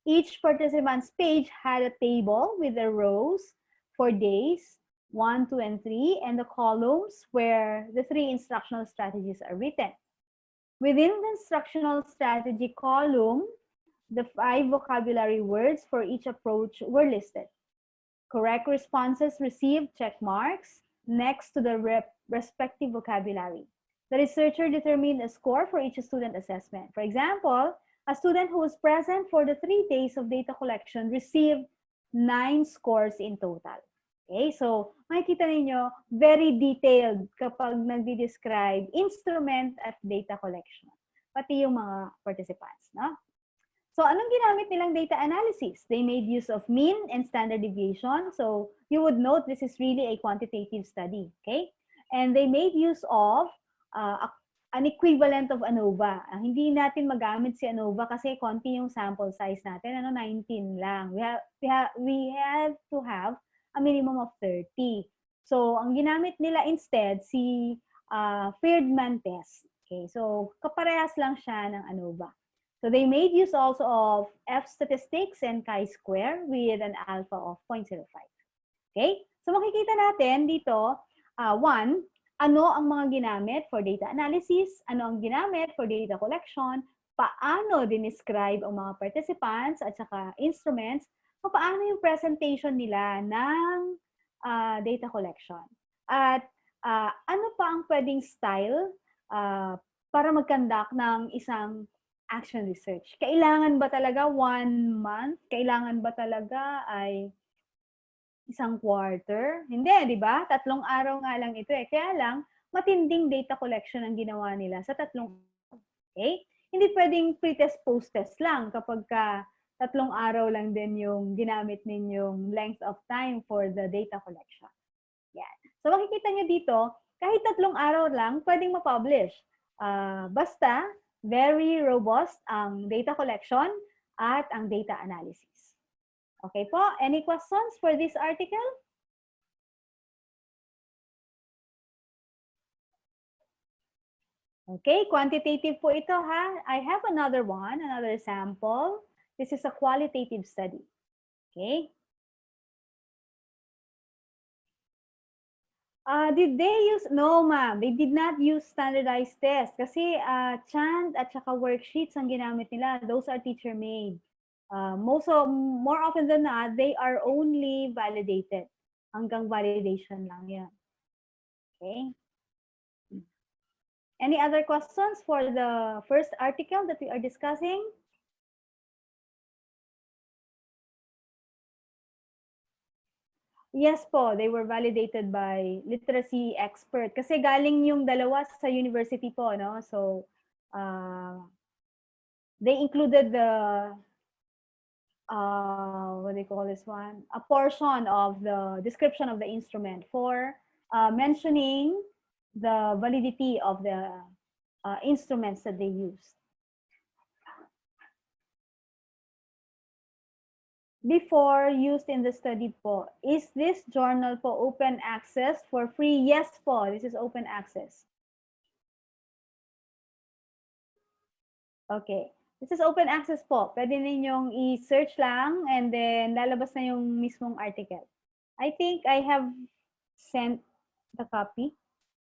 Each participant's page had a table with the rows for days 1, 2, and 3, and the columns where the 3 instructional strategies are written. Within the instructional strategy column, the 5 vocabulary words for each approach were listed. Correct responses received check marks next to the respective vocabulary. The researcher determined a score for each student assessment. For example, a student who was present for the 3 days of data collection received 9 scores in total. Okay, so makikita ninyo, very detailed kapag nagdi-describe instrument at data collection, pati yung mga participants. No? So anong ginamit nilang data analysis? They made use of mean and standard deviation. So you would note this is really a quantitative study. Okay? And they made use of an equivalent of ANOVA. Hindi natin magamit si ANOVA kasi konti yung sample size natin. 19 lang. We have to have a minimum of 30. So, ang ginamit nila instead, si Friedman test. Okay, so kaparehas lang siya ng ANOVA. So, they made use also of F statistics and chi-square with an alpha of 0.05. Okay, so makikita natin dito, 1, ano ang mga ginamit for data analysis, ano ang ginamit for data collection, paano dinescribe ang mga participants at saka instruments, paano yung presentation nila ng data collection. At ano pa ang pwedeng style para mag-conduct ng isang action research. Kailangan ba talaga 1 month? Kailangan ba talaga ay isang quarter? Hindi, di ba? 3 araw nga lang ito eh. Kaya lang, matinding data collection ang ginawa nila sa 3 araw. Okay? Hindi pwedeng pre-test, post-test lang kapag 3 araw lang din yung ginamit ninyong length of time for the data collection. Yan. So makikita nyo dito, kahit 3 araw lang, pwedeng ma-publish. Basta, very robust ang data collection at ang data analysis. Okay po, any questions for this article? Okay, quantitative po ito ha. I have another one, another sample. This is a qualitative study. Okay. Did they use, no ma'am, they did not use standardized tests kasi chant at saka worksheets ang ginamit nila. Those are teacher-made. More often than not, they are only validated. Hanggang validation lang yan. Okay. Any other questions for the first article that we are discussing? Yes po, they were validated by literacy expert. Kasi galing yung dalawa sa university po, no? So, they included the, what do you call this one? A portion of the description of the instrument for mentioning the validity of the instruments that they used. Before used in the study po, is this journal po open access for free? Yes po, this is open access. Okay, this is open access po. Pwede ninyong i-search lang and then lalabas na yung mismong article. I think I have sent the copy.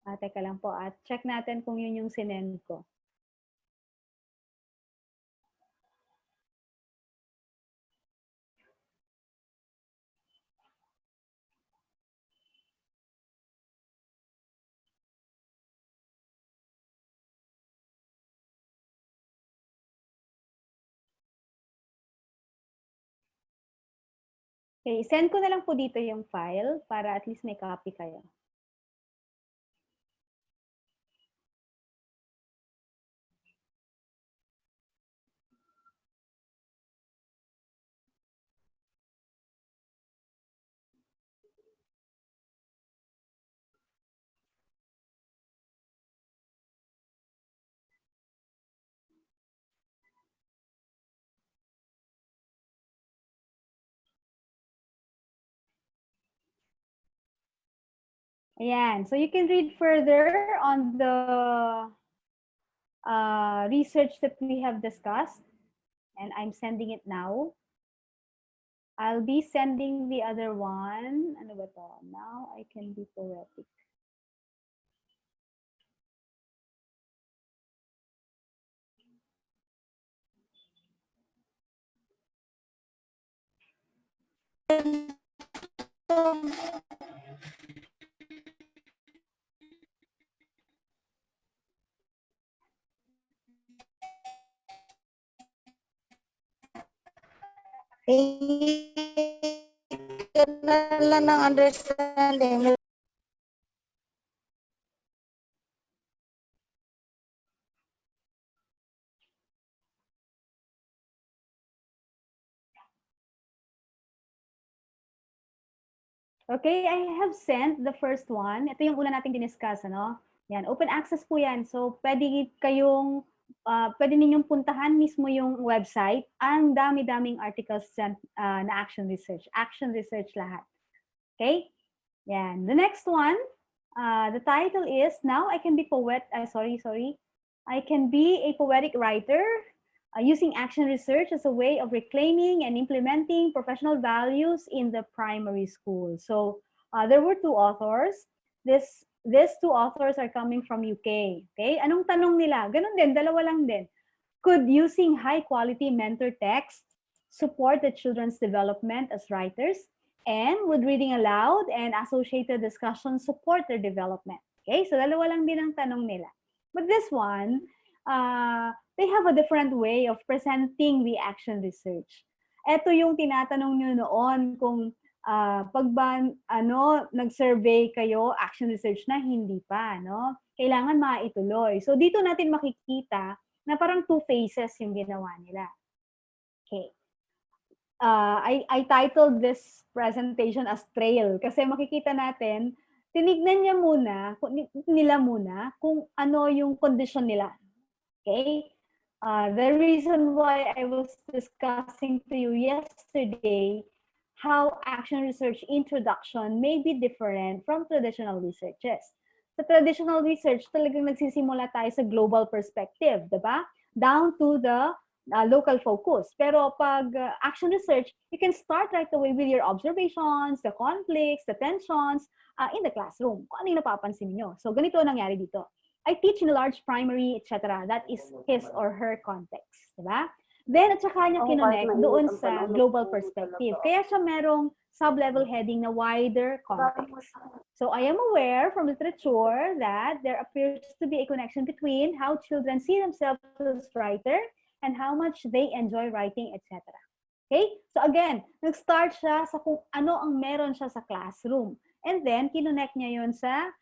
Teka lang po at check natin kung yun yung sinend ko. Okay, send ko na lang po dito yung file para at least may copy kayo. Ayan. So you can read further on the research that we have discussed. And I'm sending it now. I'll be sending the other one. Ano ba to? Now I can be poetic. Lang ng understanding. Okay, I have sent the first one. Ito yung una nating diniscuss, ano? Yan, open access po yan. So, pwede kayong, pwede ninyong puntahan mismo yung website. Ang dami-daming articles dyan, na action research. Action research lahat. Okay? Yan. The next one, the title is, Now I Can Be I Can Be a Poetic Writer using action research as a way of reclaiming and implementing professional values in the primary school. So there were two authors. These two authors are coming from UK. Okay? Anong tanong nila? Ganun din, dalawa lang din. Could using high-quality mentor text support the children's development as writers? And would reading aloud and associated discussion support their development? Okay? So dalawa lang din ang tanong nila. But this one, they have a different way of presenting the action research. Ito yung tinatanong nyo noon kung pag ba nag-survey kayo, action research na, hindi pa, no? Kailangan maituloy. So dito natin makikita na parang two phases yung ginawa nila. Okay. I titled this presentation as Trail kasi makikita natin, tinignan nila muna kung ano yung condition nila. Okay? The reason why I was discussing to you yesterday how action research introduction may be different from traditional researches. Sa traditional research, talagang nagsisimula tayo sa global perspective, diba? Down to the local focus. Pero pag action research, you can start right away with your observations, the conflicts, the tensions in the classroom. Kung ano yung napapansin niyo. So ganito ang nangyari dito. I teach in a large primary, etc. That is his or her context. Diba? Then, at saka niya kinonect doon sa global perspective. Kaya siya merong sub-level heading na wider context. So, I am aware from literature that there appears to be a connection between how children see themselves as writer and how much they enjoy writing, etc. Okay? So again, nag-start siya sa kung ano ang meron siya sa classroom. And then, kinonect niya yun sa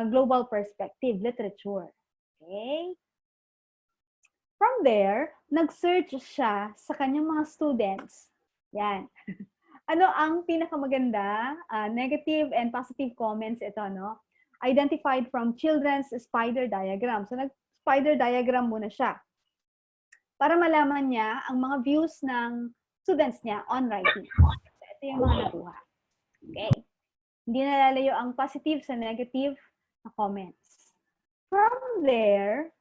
global perspective, literature. Okay? From there, nag-search siya sa kanyang mga students. Yan. Ano ang pinakamaganda? Negative and positive comments ito, no? Identified from children's spider diagram. So, nag-spider diagram muna siya para malaman niya ang mga views ng students niya on writing. So, ito yung mga nakuha. Okay. Hindi nalalayo ang positive sa negative na comments. From there,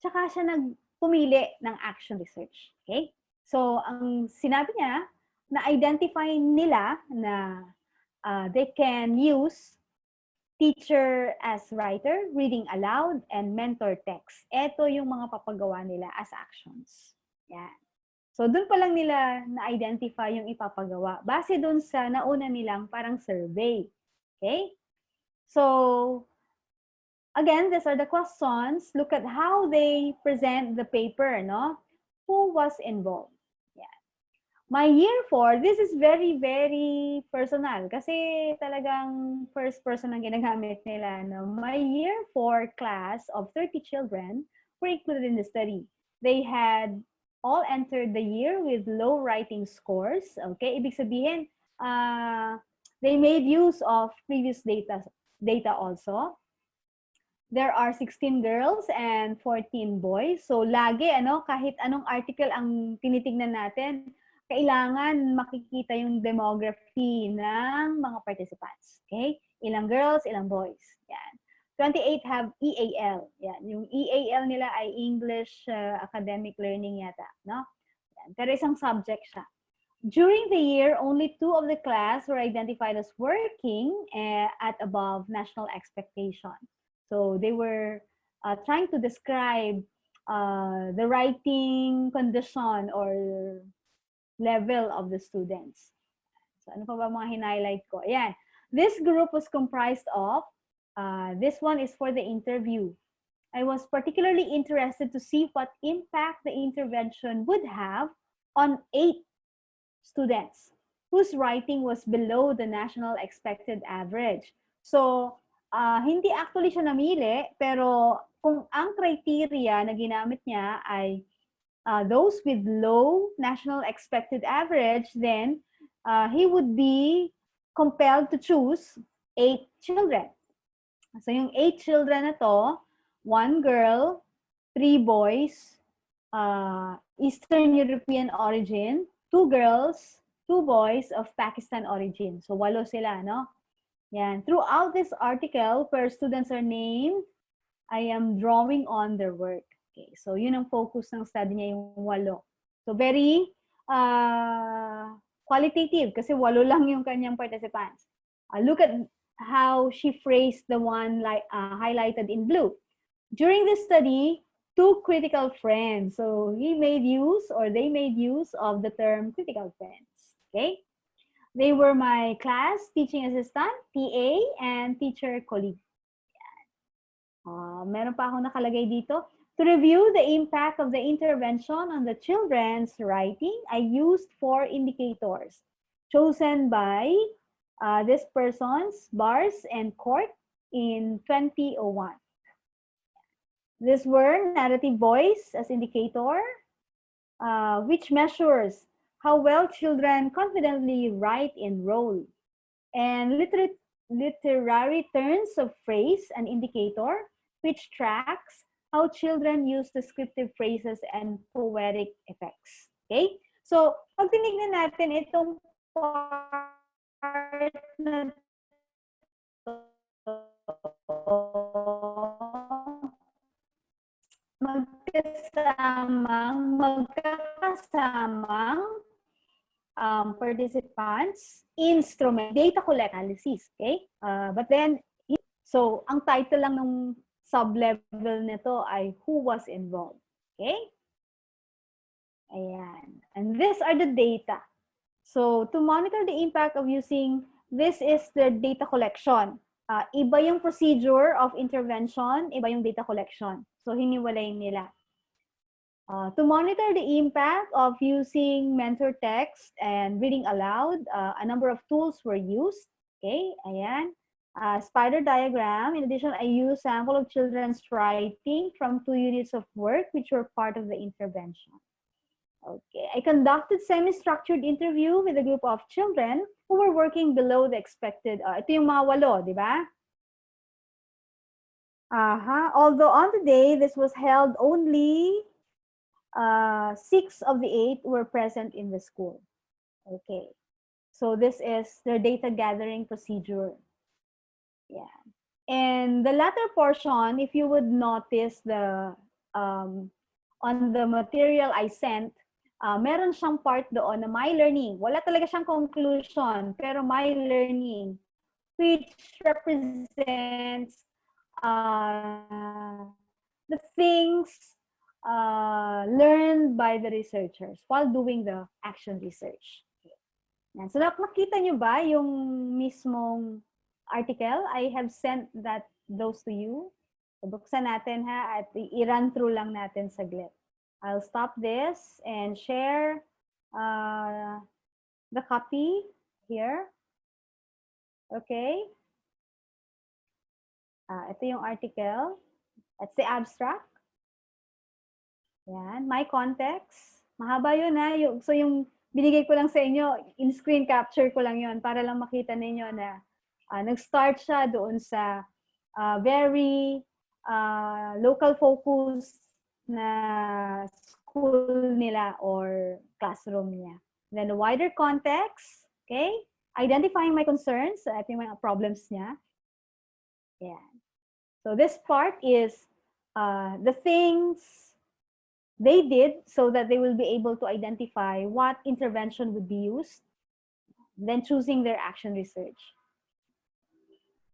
tsaka siya nagpumili ng action research. Okay? So, ang sinabi niya, na-identify nila na they can use teacher as writer, reading aloud, and mentor text. Ito yung mga papagawa nila as actions. Yan. So, dun pa lang nila na-identify yung ipapagawa. Base dun sa nauna nilang parang survey. Okay? So, again, these are the questions. Look at how they present the paper, no? Who was involved? Yeah. My year 4, this is very, very personal kasi talagang first person ang ginagamit nila, no? My year 4 class of 30 children were included in the study. They had all entered the year with low writing scores. Okay, ibig sabihin, they made use of previous data also. There are 16 girls and 14 boys. So lagi kahit anong article ang tinitingnan natin, kailangan makikita yung demography ng mga participants. Okay? Ilang girls, ilang boys. Yan. 28 have EAL. Yan. Yung EAL nila ay English Academic Learning yata, no? Yan. Pero isang subject siya. During the year, only 2 of the class were identified as working at above national expectation. So they were trying to describe the writing condition or level of the students. So ano pa ba mga hinighlight ko? Ayan. This group was comprised of, this one is for the interview. I was particularly interested to see what impact the intervention would have on 8 students whose writing was below the national expected average. So, hindi actually siya namili, pero kung ang criteria na ginamit niya ay those with low national expected average, then he would be compelled to choose 8 children. So yung 8 children na to, 1 girl, 3 boys, Eastern European origin, 2 girls, 2 boys of Pakistan origin. So 8 sila, no? Yan. Throughout this article, where students are named, I am drawing on their work. Okay, so yun ang focus ng study niya, yung 8. So very qualitative kasi 8 lang yung kanyang participants. Look at how she phrased the one highlighted in blue. During this study, 2 critical friends. So he made use or they made use of the term critical friends. Okay? They were my class teaching assistant, TA, and teacher colleague. Meron pa akong nakalagay dito. To review the impact of the intervention on the children's writing, I used 4 indicators chosen by this persons, Bars and Court in 2001. These were narrative voice as indicator, which measures how well children confidently write and roll, and literary turns of phrase, an indicator, which tracks how children use descriptive phrases and poetic effects. Okay? So, pag tinignan natin itong part na magkakasamang participants, instrument, data collect analysis. Okay? But then, so, ang title lang ng sub-level nito ay who was involved. Okay? Ayan. And these are the data. So, to monitor the impact of using, this is the data collection. Iba yung procedure of intervention, iba yung data collection. So, hiniwalay nila. To monitor the impact of using mentor text and reading aloud, a number of tools were used. Okay, ayan. Spider diagram. In addition, I used sample of children's writing from 2 units of work, which were part of the intervention. Okay, I conducted semi-structured interview with a group of children who were working below the expected. Ito yung mga 8, di ba? Although on the day this was held, only 6 of the 8 were present in the school. Okay, so this is their data gathering procedure. Yeah, and the latter portion, if you would notice the on the material I sent, meron siyang part doon na my learning. Wala talaga siyang conclusion, pero my learning, which represents the things learned by the researchers while doing the action research. Yan. So nakita nyo ba yung mismong article? I have sent those to you. So buksan natin ha at i-run through lang natin saglit. I'll stop this and share the copy here. Okay. Ito yung article. That's the abstract. Yan. My context. Mahaba yun ha. So yung binigay ko lang sa inyo, in-screen capture ko lang yun para lang makita ninyo na nag-start siya doon sa very local focus na school nila or classroom niya. Then the wider context, okay? Identifying my concerns, ito yung mga problems niya. Yeah. So this part is the things they did so that they will be able to identify what intervention would be used, then choosing their action research.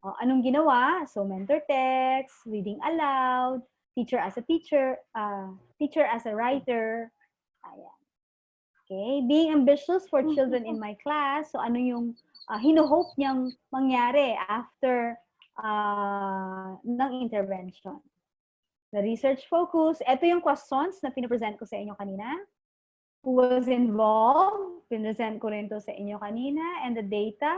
Anong ginawa? So mentor text, reading aloud, teacher as a teacher, teacher as a writer. Ayan. Okay, being ambitious for children in my class. So ano yung hino-hope niyang mangyari after ng intervention. The research focus, ito yung questions na pinapresent ko sa inyo kanina. Who was involved? Pinresent ko rin to sa inyo kanina. And the data,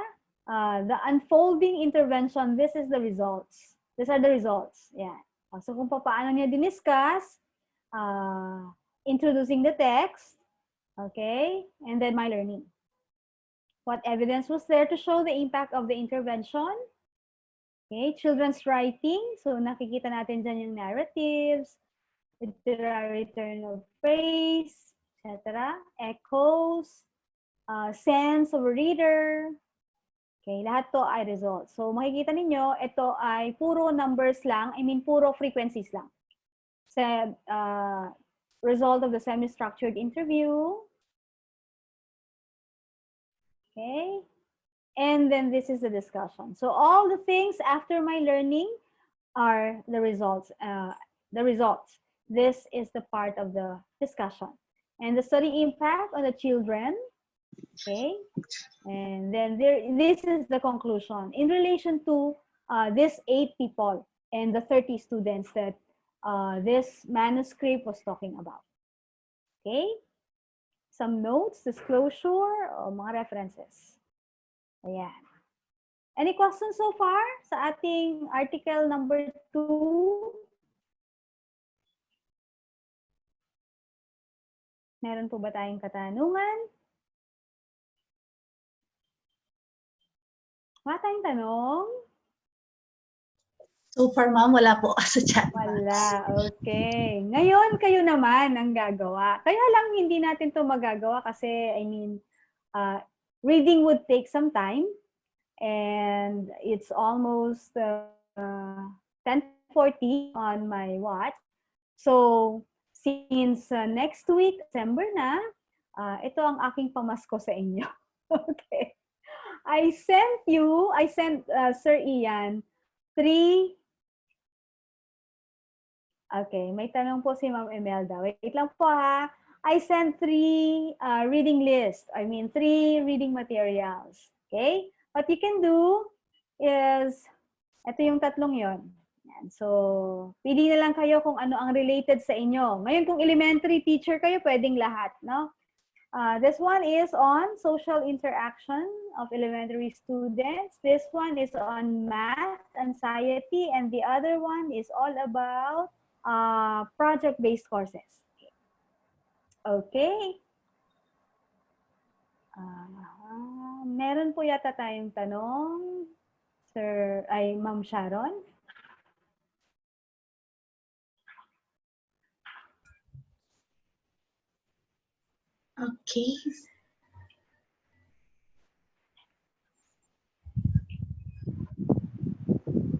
the unfolding intervention, this is the results. These are the results. Yeah. So kung paano niya diniscuss, introducing the text, okay, and then my learning. What evidence was there to show the impact of the intervention? Okay, children's writing. So nakikita natin dyan yung narratives, literary turn of phrase, etc. Echoes, sense of a reader. Okay, lahat to ay results. So makikita ninyo, ito ay puro numbers lang, I mean puro frequencies lang. Sa result of the semi-structured interview. Okay. And then this is the discussion. So all the things after my learning are the results. This is the part of the discussion. And the study impact on the children. Okay. And then this is the conclusion. In relation to these 8 people and the 30 students that this manuscript was talking about. Okay. Some notes, disclosure, o mga references. Ayan. Any questions so far sa ating article number 2? Meron po ba tayong katanungan? Wala tayong tanong? So far, ma'am, wala po sa chat box. Wala. Okay. Ngayon, kayo naman ang gagawa. Kaya lang hindi natin to magagawa kasi, I mean, reading would take some time. And it's almost 10:40 on my watch. So, since next week, December na, ito ang aking pamasko sa inyo. Okay. I sent Sir Ian 3. Okay, may tanong po si Ma'am Imelda. Wait lang po ha. I sent 3 reading list. I mean 3 reading materials. Okay? What you can do is, ito yung tatlong yon. Yan. So, pili na lang kayo kung ano ang related sa inyo. Ngayon, kung elementary teacher kayo, pwedeng lahat, no? This one is on social interaction of elementary students. This one is on math, anxiety, and the other one is all about project-based courses. Okay. Meron po yata tayong tanong, Ma'am Sharon. Okay.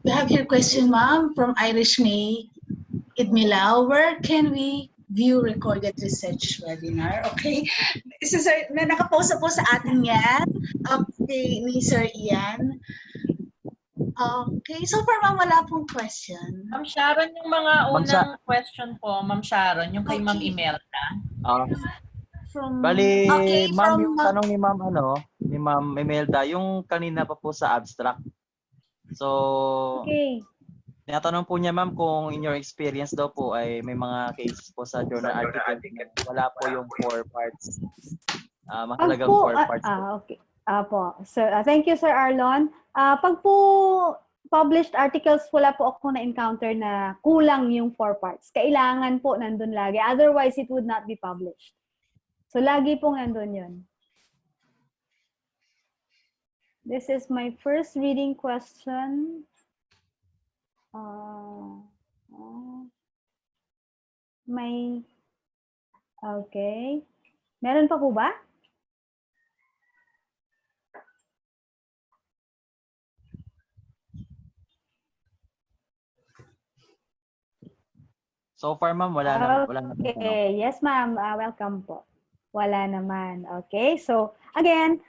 We have here question, ma'am, from Irish May Idmilaw. Where can we view recorded research webinar? Okay. Si Sir, na nakapost na po sa atin yan. Okay, ni Sir Ian. Okay, so far ma'am, wala pong question. Ma'am Sharon, yung mga unang question po, Ma'am Sharon, yung kay Ma'am Imelda. Bali, okay, ma'am, yung tanong ni ma'am, ni Ma'am Imelda, yung kanina pa po sa abstract. So, tinatanong po niya, ma'am, kung in your experience daw po ay may mga cases po sa journal article na wala po yung 4 parts. Mahalagang 4 parts. Okay. Po. Sir, thank you, Sir Arlon. Pag po published articles, wala po ako na-encounter na kulang yung 4 parts. Kailangan po nandun lagi. Otherwise, it would not be published. So, lagi pong nandun yun. This is my first reading question. Okay. Meron pa po ba? So far, ma'am, wala na. Okay. Yes, ma'am. Welcome po. Wala naman. Okay. So, again,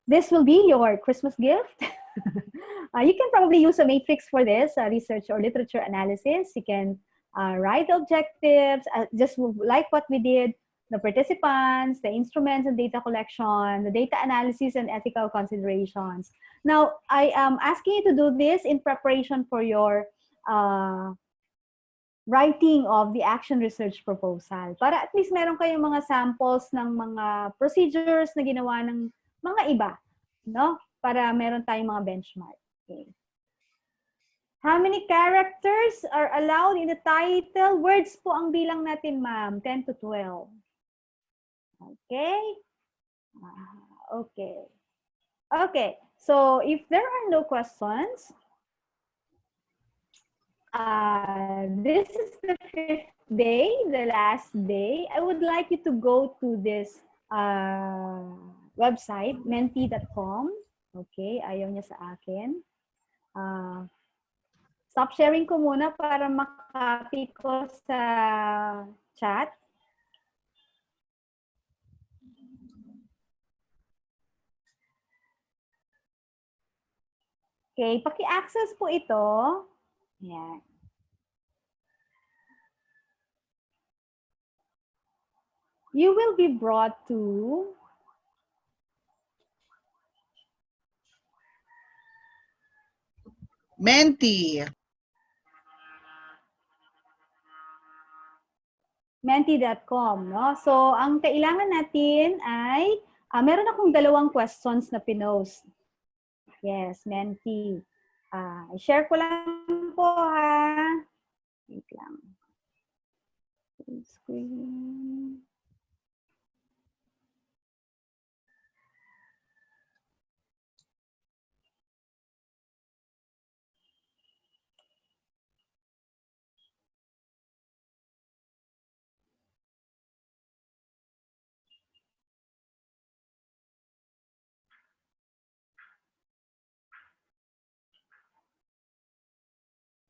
this will be your Christmas gift. You can probably use a matrix for this, research or literature analysis. You can write objectives, just like what we did, the participants, the instruments and data collection, the data analysis and ethical considerations. Now, I am asking you to do this in preparation for your writing of the action research proposal. Para at least meron kayong mga samples ng mga procedures na ginawa ng mga iba, no? Para meron tayong mga benchmark. Okay. How many characters are allowed in the title? Words po ang bilang natin, ma'am. 10 to 12. Okay? Okay. Okay. So, if there are no questions, this is the 5th day, the last day. I would like you to go to this website, menti.com. Okay, ayaw niya sa akin. Stop sharing ko muna para makapit ko sa chat. Okay, paki-access po ito. Yan. You will be brought to Menti. menti.com, no? So, ang kailangan natin ay, meron akong 2 questions na pinost. Yes, Menti. I-share ko lang po, ha? Wait lang. Screen.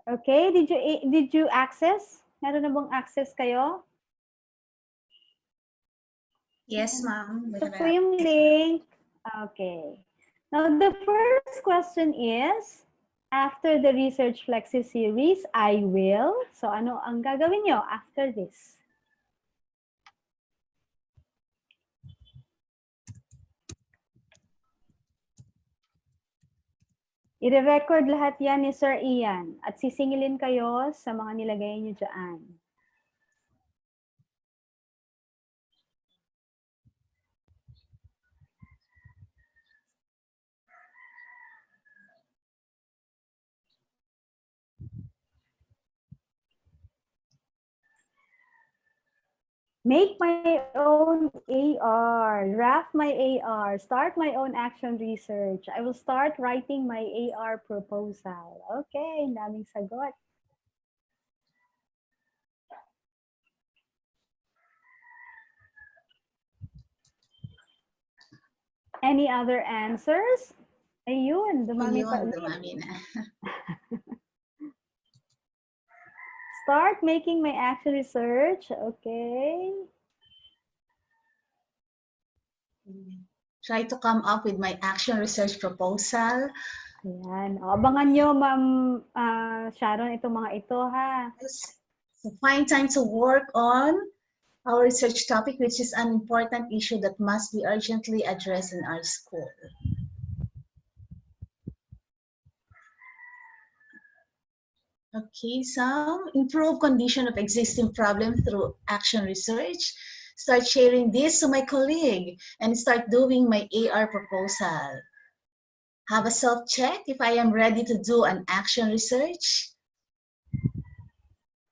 Okay, did you access? Meron na bang access kayo? Yes, ma'am. Ito po yung link. Okay. Now, the first question is, after the Research Flexi series, I will. So, ano ang gagawin nyo after this? I-record lahat yan ni Sir Ian at sisingilin kayo sa mga nilagay niyo dyan. Make my own AR, draft my AR, start my own action research. I will start writing my AR proposal. Okay, daming sagot. Any other answers? Ayun, dumami pa. Ayun, dumami na. Start making my action research. Okay. Try to come up with my action research proposal. Ayan. O, abangan nyo, Ma'am Sharon, itong mga ito, ha? So find time to work on our research topic, which is an important issue that must be urgently addressed in our school. Okay, some improve condition of existing problem through action research. Start sharing this to my colleague and start doing my AR proposal. Have a self-check if I am ready to do an action research.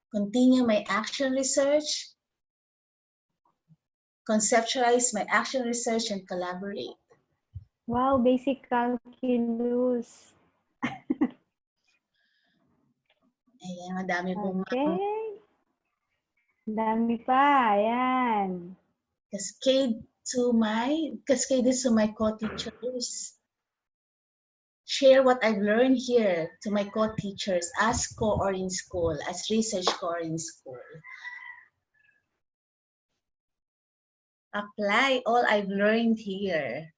Continue my action research. Conceptualize my action research and collaborate. Wow, basic calculus. Ayan, madami pong Okay. Dami pa, ayan. Cascade this to my co-teachers. Share what I've learned here to my co-teachers as co or in school, as research co or in school. Apply all I've learned here.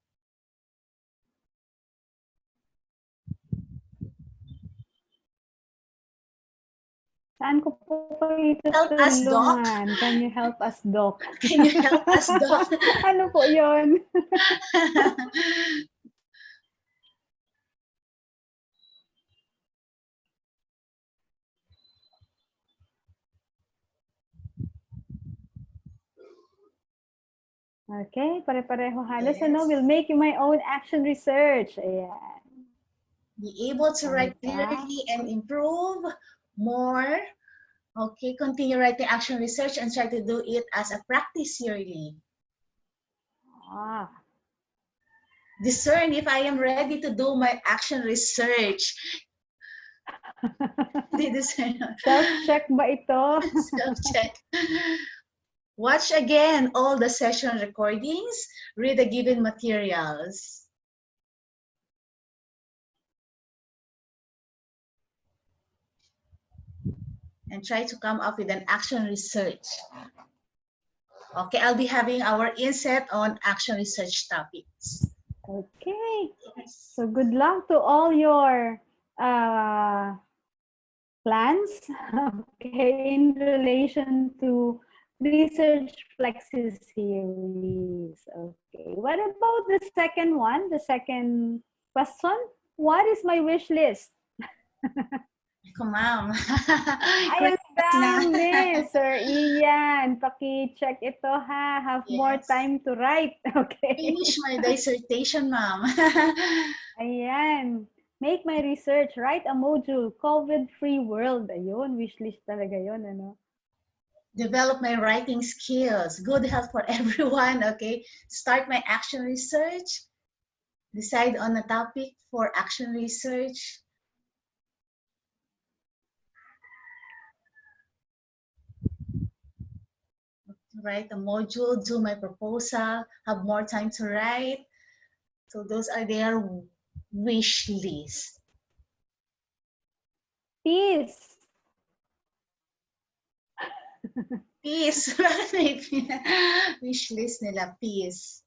Saan ko po kayo Help us, Doc. tutulungan? Can you help us, Doc? Can you help us, Doc? Ano po yun? Okay, pare-pareho halos. Yes. Ano, will make my own action research. Ayan. Be able to write clearly and improve more. Okay, continue writing action research and try to do it as a practice yearly. Discern if I am ready to do my action research. Self-check ba ito? Self-check. Watch again all the session recordings. Read the given materials. And try to come up with an action research. Okay, I'll be having our inset on action research topics. Okay. So good luck to all your plans, okay, in relation to research FLEXI series. Okay. What about the second one? The second question? What is my wish list? Ma'am. Ay, ang dami, Sir Ian. Paki-check ito, ha. Have more time to write. Okay. Finish my dissertation, ma'am. Ayan. Make my research. Write a module. COVID-free world. Ayun, wish list talaga yun, ano? Develop my writing skills. Good health for everyone, okay? Start my action research. Decide on a topic for action research. Write a module, do my proposal, have more time to write. So those are their wish list. Peace. Peace. Wish list nila, peace.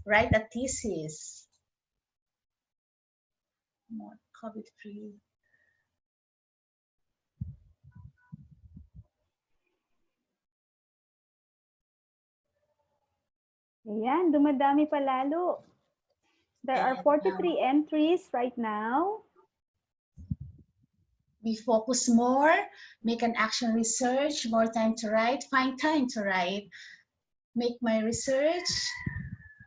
Write a thesis. More COVID-free. Ayan, dumadami pa lalo. There are 43 entries right now. We focus more, make an action research, more time to write, find time to write, make my research.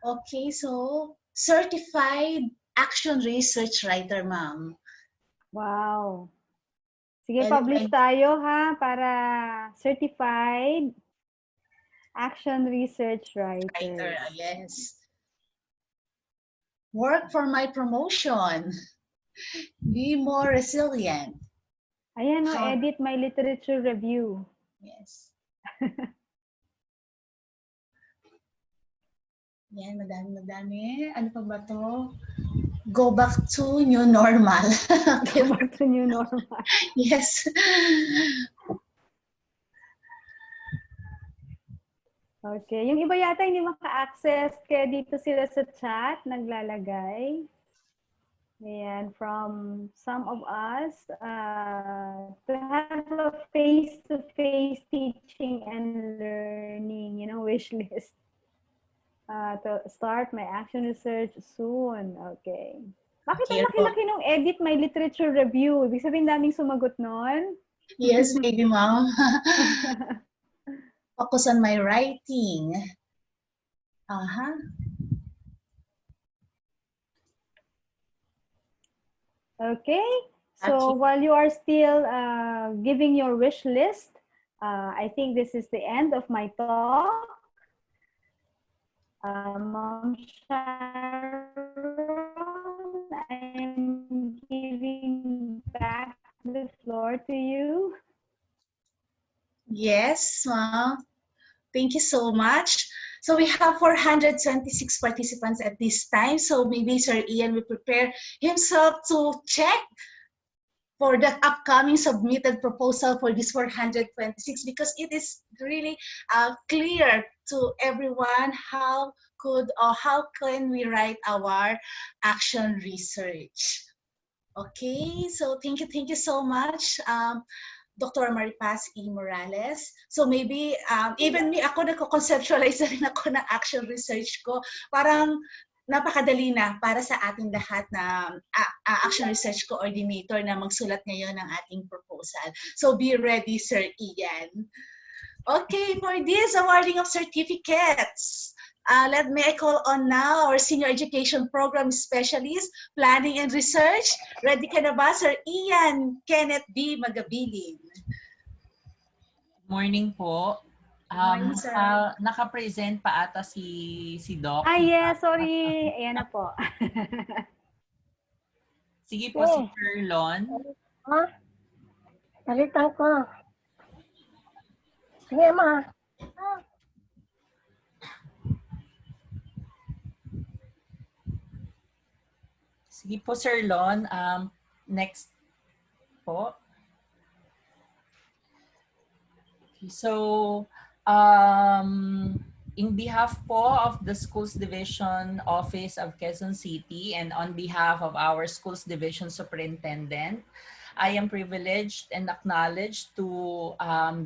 Okay, so certified action research writer, ma'am. Wow. Sige, publish tayo ha para certified action research writer. Yes. Work for my promotion. Be more resilient. Ayan o, edit my literature review. Yes. Yan, madami. Ano pa ba to? Go back to new normal. Go back to new normal. Yes. Okay. Yung iba yata hindi maka-access kaya dito sila sa chat naglalagay. Ayan, from some of us, to have a face-to-face teaching and learning, wish list. To start my action research soon. Okay. Bakit ang laki-laki nung edit my literature review? Ibig sabihin daming sumagot nun? Yes, maybe, ma'am. Focus on my writing. Okay, so while you are still giving your wish list, I think this is the end of my talk. Ma'am Sharon, I'm giving back the floor to you. Yes, ma'am. Thank you so much. So we have 426 participants at this time. So maybe Sir Ian will prepare himself to check for the upcoming submitted proposal for this 426 because it is really clear to everyone how can we write our action research. Okay, so thank you so much. Dr. Maripaz E. Morales. So maybe, even me, ako nagko-conceptualize na rin ako ng action research ko. Parang napakadali na para sa ating lahat na action research coordinator na magsulat ngayon ng ating proposal. So be ready, Sir Ian. Okay, for this awarding of certificates, may I call on now our Senior Education Program Specialist, Planning and Research. Ready ka na ba, Sir Ian Kenneth B. Magabilin? Morning po. Morning, sir. Naka-present pa ata si Doc. Yes, sorry. Ayan na po. Sige po, si Sir Lon. Palitan ko. Sige, ma. Sige po, Sir Lon. Next po. Okay, so, in behalf po of the Schools Division Office of Quezon City and on behalf of our Schools Division Superintendent, I am privileged and acknowledged to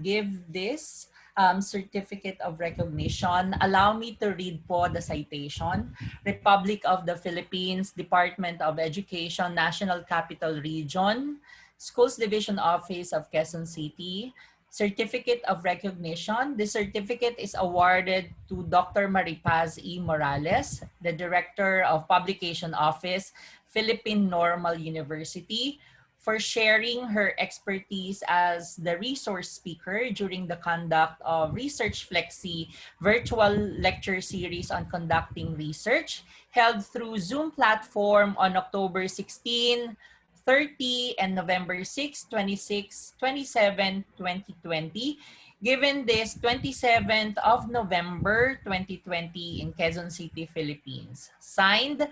give this certificate of recognition. Allow me to read po the citation. Republic of the Philippines, Department of Education, National Capital Region, Schools Division Office of Quezon City, Certificate of Recognition. The certificate is awarded to Dr. Maripaz E. Morales, the Director of Publication Office, Philippine Normal University, for sharing her expertise as the resource speaker during the conduct of Research FLEXI virtual lecture series on conducting research held through Zoom platform on October 16, 30, and November 6, 26, 27, 2020, given this 27th of November 2020 in Quezon City, Philippines. Signed,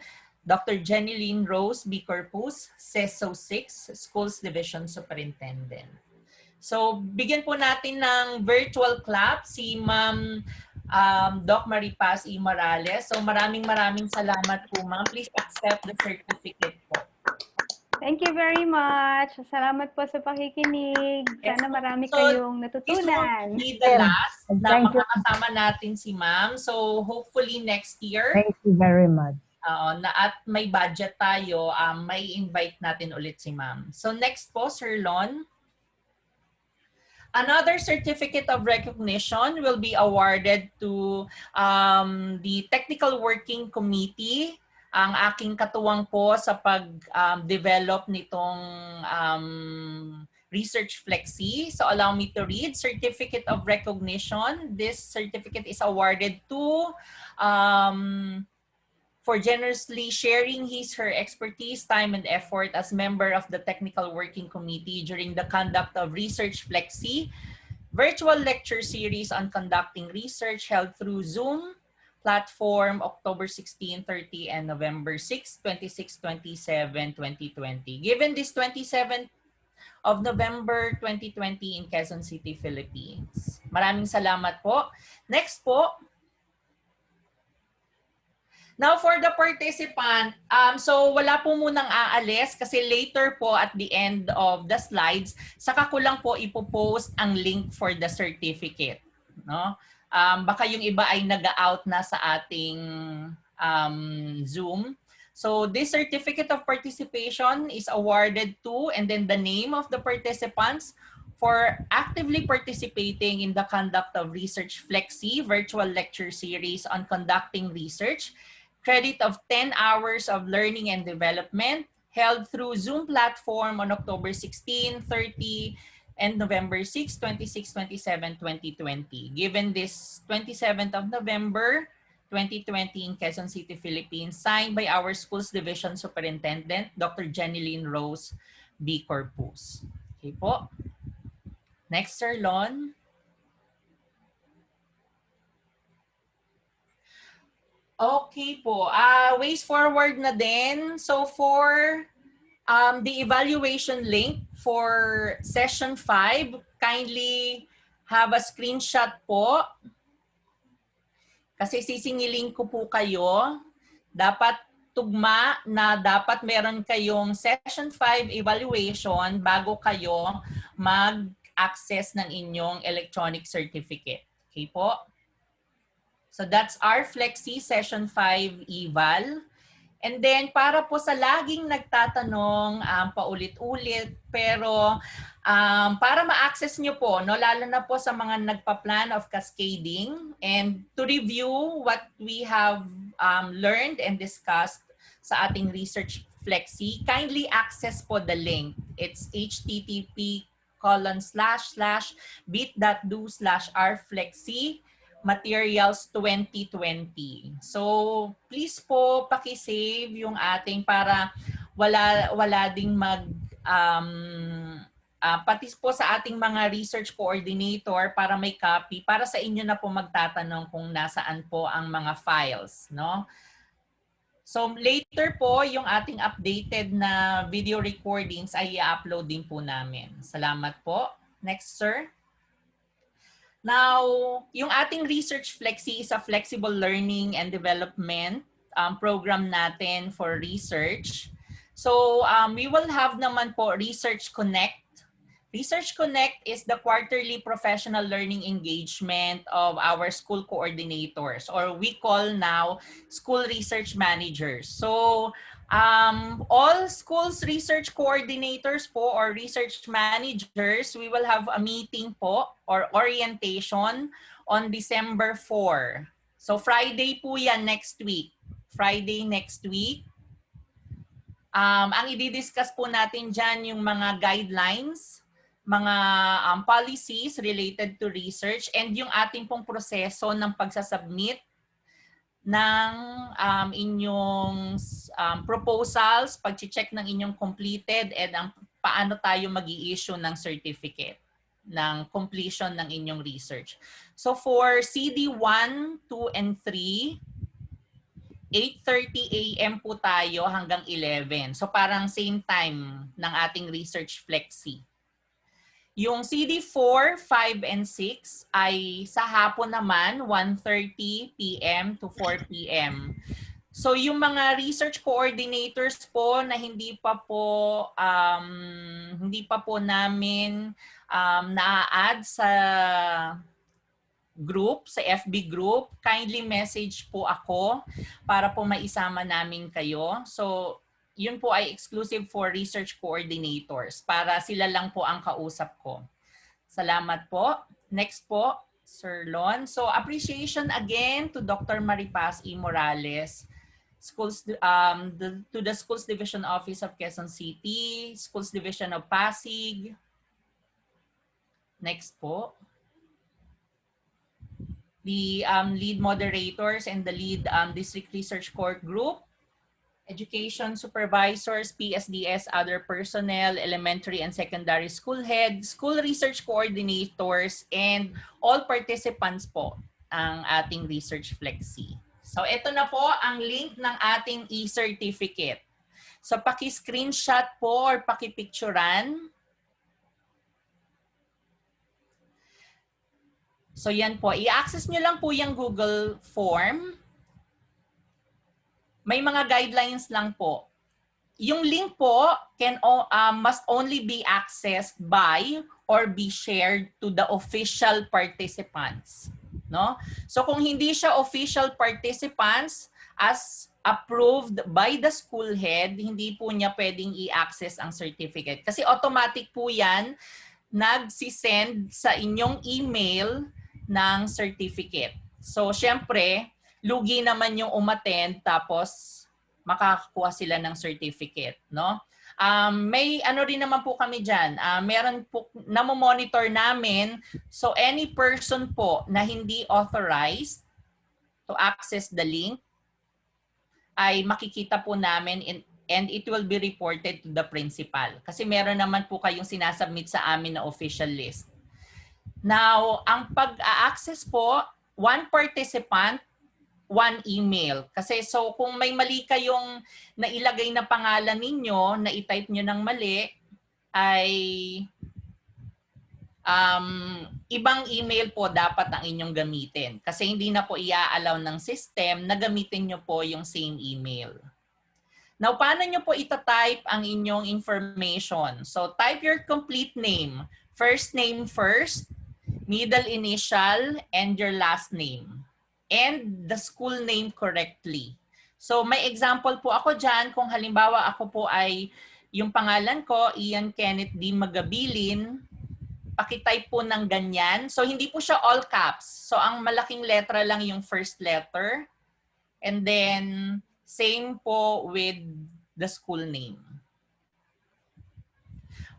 Dr. Jenilyn Rose B. Corpus, CESO 6, Schools Division Superintendent. So, bigyan po natin ng virtual clap si Ma'am Doc Maripaz E. Morales. So, maraming salamat po, Ma'am. Please accept the certificate po. Thank you very much. Salamat po sa pakikinig. Sana marami kayong natutunan. This will be the last na makakasama natin si Ma'am. So, hopefully next year. Thank you very much. Na at may budget tayo, may invite natin ulit si ma'am. So next po, Sir Lon. Another certificate of recognition will be awarded to the Technical Working Committee, ang aking katuwang po sa pag-develop nitong Research FLEXI. So allow me to read. Certificate of recognition. This certificate is awarded to for generously sharing her expertise, time, and effort as member of the Technical Working Committee during the conduct of Research FLEXI, virtual lecture series on conducting research held through Zoom platform October 16, 30, and November 6, 26, 27, 2020. Given this 27th of November 2020 in Quezon City, Philippines. Maraming salamat po. Next po. Now for the participant, so wala po munang aalis kasi later po at the end of the slides, saka ko lang po ipopost ang link for the certificate. No? Baka yung iba ay nag-out na sa ating Zoom. So this certificate of participation is awarded to, and then the name of the participants for actively participating in the conduct of Research FLEXI virtual lecture series on conducting research. Credit of 10 hours of learning and development held through Zoom platform on October 16, 30, and November 6, 26, 27, 2020. Given this 27th of November, 2020 in Quezon City, Philippines, signed by our Schools Division Superintendent, Dr. Jeneline Rose B. Corpus. Okay po. Next, Sir Lon. Okay po. Ways forward na din. So for the evaluation link for session 5, kindly have a screenshot po. Kasi sisingilin ko po kayo. Dapat tugma na dapat meron kayong session 5 evaluation bago kayo mag-access ng inyong electronic certificate. Okay po? So that's our FLEXI Session 5 Eval. And then para po sa laging nagtatanong paulit-ulit, pero para ma-access nyo po, no, lalo na po sa mga nagpa-plan of cascading, and to review what we have learned and discussed sa ating Research FLEXI, kindly access po the link. It's http://bit.do/rflexi Materials 2020. So, please po paki-save yung ating para wala ding pati po sa ating mga research coordinator para may copy, para sa inyo na po magtatanong kung nasaan po ang mga files, no? So, later po yung ating updated na video recordings ay i-upload din po namin. Salamat po. Next, sir. Now, yung ating Research FLEXI is a flexible learning and development program natin for research. So, we will have naman po Research Connect. Research Connect is the quarterly professional learning engagement of our school coordinators, or we call now school research managers. So, all schools research coordinators po or research managers, we will have a meeting po or orientation on December 4. So Friday po yan next week. Friday next week. Ang i-discuss po natin dyan yung mga guidelines, mga policies related to research, and yung ating pong proseso ng pagsasubmit ng inyong proposals, pag-check ng inyong completed, and paano tayo mag-i-issue ng certificate ng completion ng inyong research. So for CD 1, 2, and 3, 8:30 a.m. po tayo hanggang 11. So parang same time ng ating Research FLEXI. Yung CD 4, 5, and 6 ay sa hapon naman, 1:30 p.m. to 4 p.m. So yung mga research coordinators po na hindi pa po namin na-add group, sa FB group, kindly message po ako para po maisama namin kayo. So, yun po ay exclusive for research coordinators para sila lang po ang kausap ko. Salamat po. Next po, Sir Lon. So, appreciation again to Dr. Maripaz E. Morales, to the Schools Division Office of Quezon City, Schools Division of Pasig. Next po. The lead moderators and the lead district research court group, education supervisors, PSDS, other personnel, elementary and secondary school heads, school research coordinators, and all participants po ang ating Research FLEXI. So ito na po ang link ng ating e-certificate. So paki-screenshot po or paki-picturean. So yan po, i-access nyo lang po yung Google form. May mga guidelines lang po. Yung link po must only be accessed by or be shared to the official participants. No? So kung hindi siya official participants as approved by the school head, hindi po niya pwedeng i-access ang certificate. Kasi automatic po yan nagsisend sa inyong email ng certificate. So, syempre, lugi naman yung umattend tapos makakakuha sila ng certificate, no? May ano rin naman po kami dyan. Meron po, namomonitor namin. So, any person po na hindi authorized to access the link ay makikita po namin and it will be reported to the principal. Kasi meron naman po kayong sinasubmit sa amin na official list. Now, ang pag-a-access po, one participant, one email. Kasi so kung may mali kayong nailagay na pangalan ninyo, na i-type nyo ng mali, ay ibang email po dapat ang inyong gamitin. Kasi hindi na po i-allow ng system na gamitin nyo po yung same email. Now, paano nyo po itatype ang inyong information? So, type your complete name. First name first, middle initial, and your last name. And the school name correctly. So may example po ako dyan. Kung halimbawa ako po ay yung pangalan ko, Ian Kenneth D. Magabilin, pakitype po ng ganyan. So hindi po siya all caps. So ang malaking letra lang yung first letter. And then same po with the school name.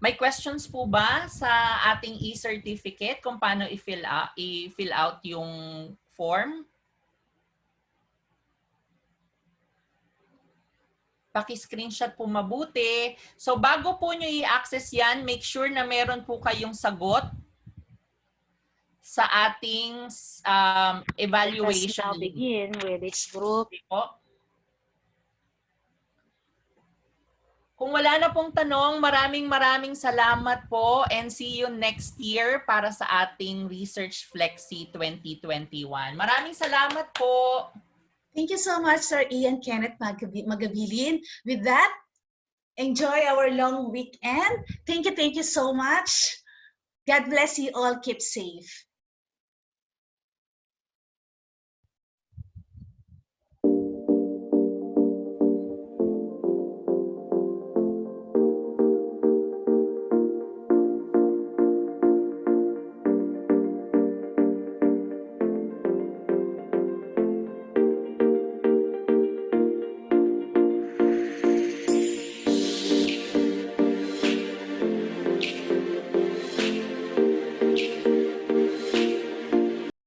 May questions po ba sa ating e-certificate kung paano i-fill out yung form? Paki-screenshot po mabuti. So bago po nyo i-access yan, make sure na meron po kayong sagot sa ating evaluation. Let's now begin with each group. Kung wala na pong tanong, maraming salamat po and see you next year para sa ating Research FLEXI 2021. Maraming salamat po. Thank you so much, Sir Ian Kenneth Magabilin. With that, enjoy our long weekend. Thank you so much. God bless you all. Keep safe.